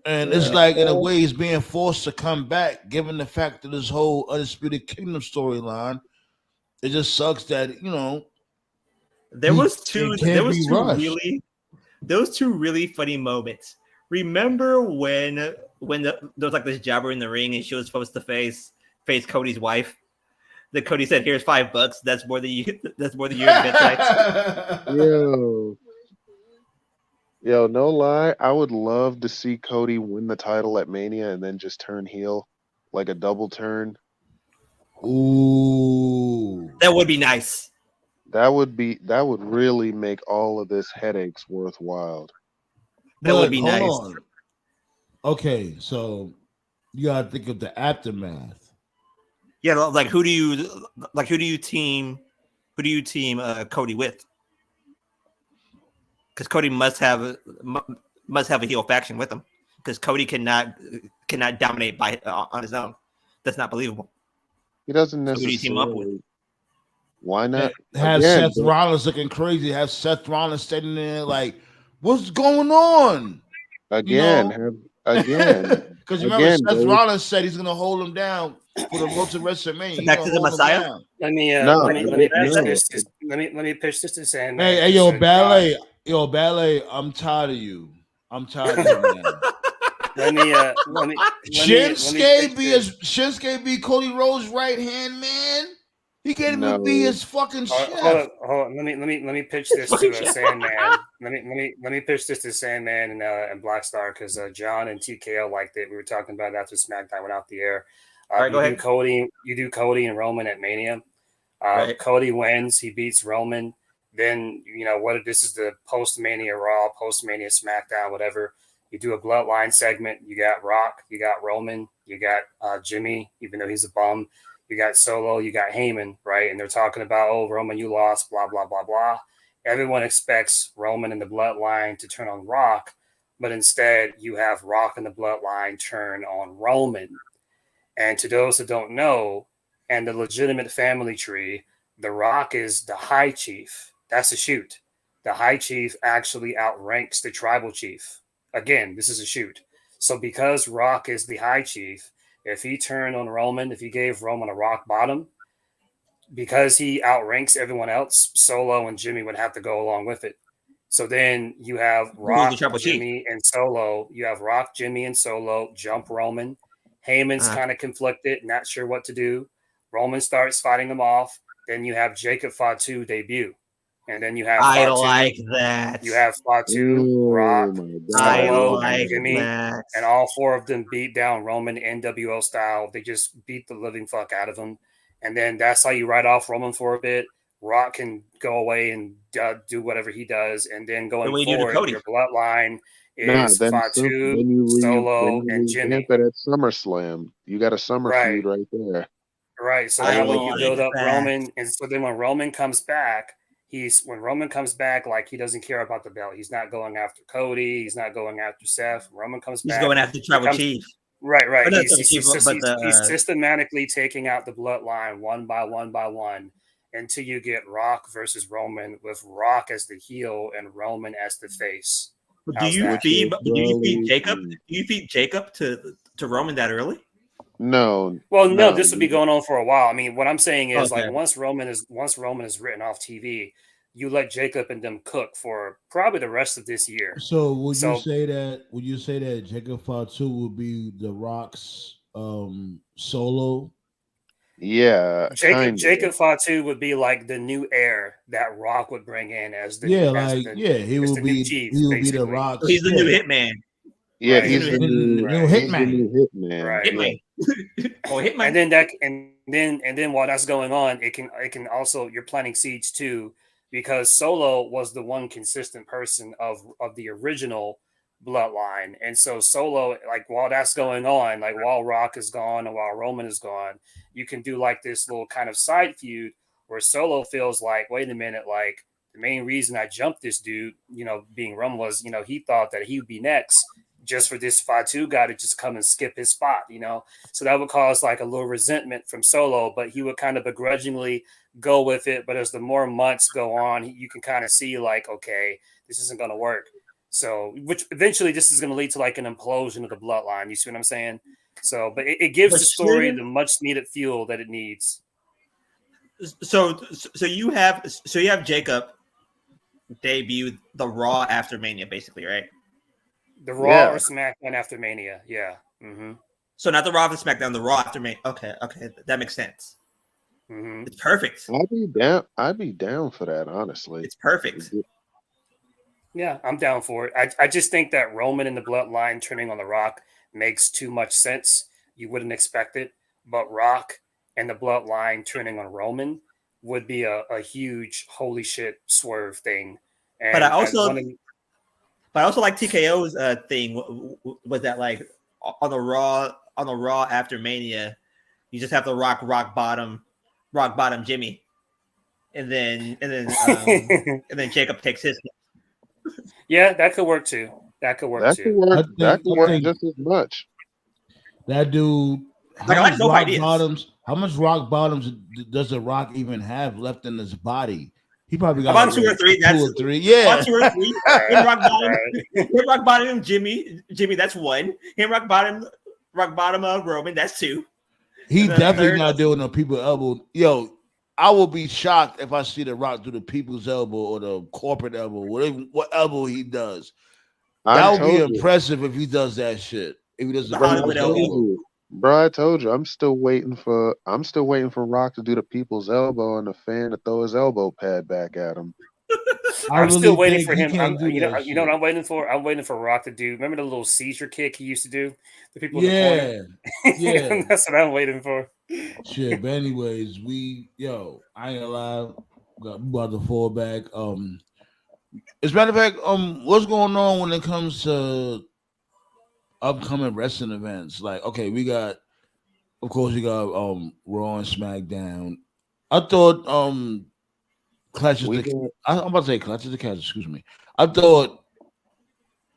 And it's Yeah. like in a way he's being forced to come back, given the fact that this whole Undisputed Kingdom storyline. It just sucks that There he was two can't be rushed. really funny moments. Remember when there was like this jobber in the ring and she was supposed to face Cody's wife? That Cody said, "Here's $5. That's more than you. That's more than you admit tonight." Yo, no lie. I would love to see Cody win the title at Mania and then just turn heel, like a double turn. Ooh, that would be nice. That would really make all of this headaches worthwhile. That would be hold nice. on. Okay, so you gotta think of the aftermath. Yeah, like who do you team Cody with? Because Cody must have a heel faction with him. Because Cody cannot dominate on his own. That's not believable. He doesn't So who do you team up with? necessarily. Why not? Have Again, Seth Rollins looking crazy. Have Seth Rollins standing there like, what's going on? Again, Because remember, Seth Rollins said he's going to hold him down for the road to WrestleMania. Back to the Messiah. Let me pitch this to Sandman. Hey, yo, Ballet, I'm tired of you. I'm tired of you, man. Shinsuke be Cody Rhodes' right hand man. He can't even be his fucking chef. Hold on. Let me pitch this to Sandman. Let me pitch this to Sandman and Black Star because John and TKO liked it. We were talking about it after Smackdown went off the air. All right, go ahead. You do Cody and Roman at Mania. Right. Cody wins. He beats Roman. Then this is the post Mania Raw, post Mania SmackDown, whatever. You do a Bloodline segment. You got Rock. You got Roman. You got Jimmy, even though he's a bum. You got Solo, you got Heyman, right? And they're talking about, oh, Roman, you lost, blah, blah, blah, blah. Everyone expects Roman and the Bloodline to turn on Rock, but instead you have Rock and the Bloodline turn on Roman. And to those that don't know, and the legitimate family tree, the Rock is the High Chief. That's a shoot. The High Chief actually outranks the Tribal Chief. Again, this is a shoot. So because Rock is the High Chief, if he turned on Roman, if he gave Roman a rock bottom, because he outranks everyone else, Solo and Jimmy would have to go along with it. So then you have Rock, Jimmy, and Solo. You have Rock, Jimmy, and Solo jump Roman. Heyman's kind of conflicted, not sure what to do. Roman starts fighting them off. Then you have Jacob Fatu debut. And then you have I Fatu. like that. You have Fatu, Rock, Solo, like Jimmy, that. and all four of them beat down Roman NWO style. They just beat the living fuck out of him. And then that's how you write off Roman for a bit. Rock can go away and do whatever he does. And then going forward, your Bloodline is Fatu, Solo, and Jimmy. But at SummerSlam, you got a summer feud right there. Right. So now when you build up Roman, and so then when Roman comes back, like he doesn't care about the belt. He's not going after Cody. He's not going after Seth. Roman comes back. He's going after Tribal Chief. Right. He's systematically taking out the Bloodline one by one until you get Rock versus Roman, with Rock as the heel and Roman as the face. Do you feed Jacob? Do you feed Jacob to Roman that early? No. Well, no. This would be going on for a while. I mean, what I'm saying is like once Roman is written off TV, you let Jacob and them cook for probably the rest of this year. So would you say that Jacob Fatu would be the Rock's Solo? Yeah, Jacob Fatu would be like the new heir that Rock would bring in as the he would be the Rock. So he's the new hitman. Yeah, right. he's the new hitman. Right. Hitman. And then while that's going on, it can also, you're planting seeds too, because Solo was the one consistent person of the original Bloodline. And so Solo, like while that's going on, like while Rock is gone and while Roman is gone, you can do like this little kind of side feud where Solo feels like, wait a minute, like the main reason I jumped this dude, being Roman was, he thought that he would be next just for this Fatu guy to just come and skip his spot, So that would cause like a little resentment from Solo, but he would kind of begrudgingly go with it. But as the more months go on, you can kind of see like, okay, this isn't going to work. So, which eventually this is going to lead to like an implosion of the bloodline. You see what I'm saying? So, but it gives the story the much needed fuel that it needs. So you have Jacob debut the Raw after Mania, basically, right? The Raw or SmackDown after Mania, yeah. Mm-hmm. So not the Raw after SmackDown, the Raw after Mania. Okay, that makes sense. Mm-hmm. It's perfect. I'd be down for that, honestly. It's perfect. Yeah, I'm down for it. I just think that Roman and the Bloodline turning on The Rock makes too much sense. You wouldn't expect it, but Rock and the Bloodline turning on Roman would be a huge holy shit swerve thing. And but I also like TKO's thing was that like on the Raw after Mania, you just have the Rock bottom Jimmy, and then Jacob takes his. Yeah, that could work too. That could work That could work just as much. That dude. Like no ideas. How much rock bottoms does the Rock even have left in his body? He probably got about 2 or 3. That's 2 or 3. Yeah, 2 or 3. Him rock bottom, Jimmy. That's 1. Him rock bottom Roman. That's 2. He's definitely not doing the people elbow. Yo, I will be shocked if I see the Rock do the people's elbow or the corporate elbow, what elbow he does. That would be impressive if he does that shit. If he does the people's elbow. Bro, I told you, I'm still waiting for Rock to do the people's elbow and the fan to throw his elbow pad back at him. I'm still waiting for him. You know what I'm waiting for? I'm waiting for Rock to do. Remember the little seizure kick he used to do? The people in the corner. Yeah, that's what I'm waiting for. Shit, but anyways, I ain't gonna lie, we about to fall back. As a matter of fact, what's going on when it comes to upcoming wrestling events? Like, okay, we got Raw and SmackDown. I thought Clash of the Castle, excuse me. I thought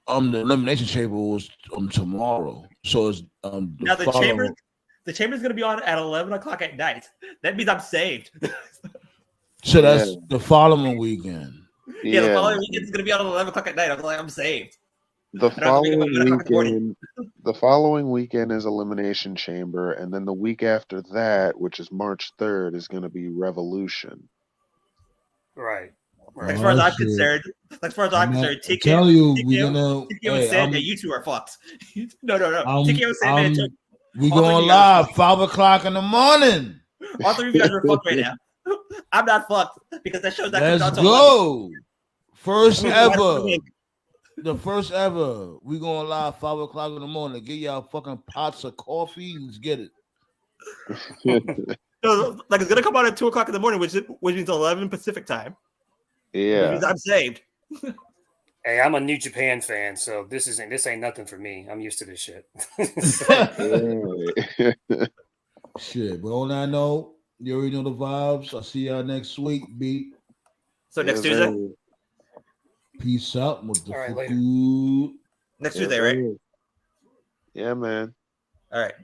the Elimination Chamber was tomorrow. So it's now the Chamber's gonna be on at 11 o'clock at night. That means I'm saved. So that's the following weekend. Yeah, the following weekend is gonna be on 11 o'clock at night. I'm saved. The following weekend is Elimination Chamber, and then the week after that, which is March 3rd, is going to be Revolution. Right. As far as I'm concerned, TKO said that you two are fucked. No. TKO said that we going live 5 o'clock in the morning. All 3 of you guys are fucked right now. I'm not fucked because that show's not coming out till 11. First ever. The first ever. We going live 5 o'clock in the morning. Get y'all fucking pots of coffee. Let's get it. So, like, it's gonna come out at 2 o'clock in the morning, which means 11 Pacific time. Yeah, which means I'm saved. Hey, I'm a New Japan fan, so this ain't nothing for me. I'm used to this shit. Shit, but on that note, you already know the vibes. I'll see y'all next week, B. So next Tuesday. Peace out with the food. Next Tuesday, right? Yeah, man. All right.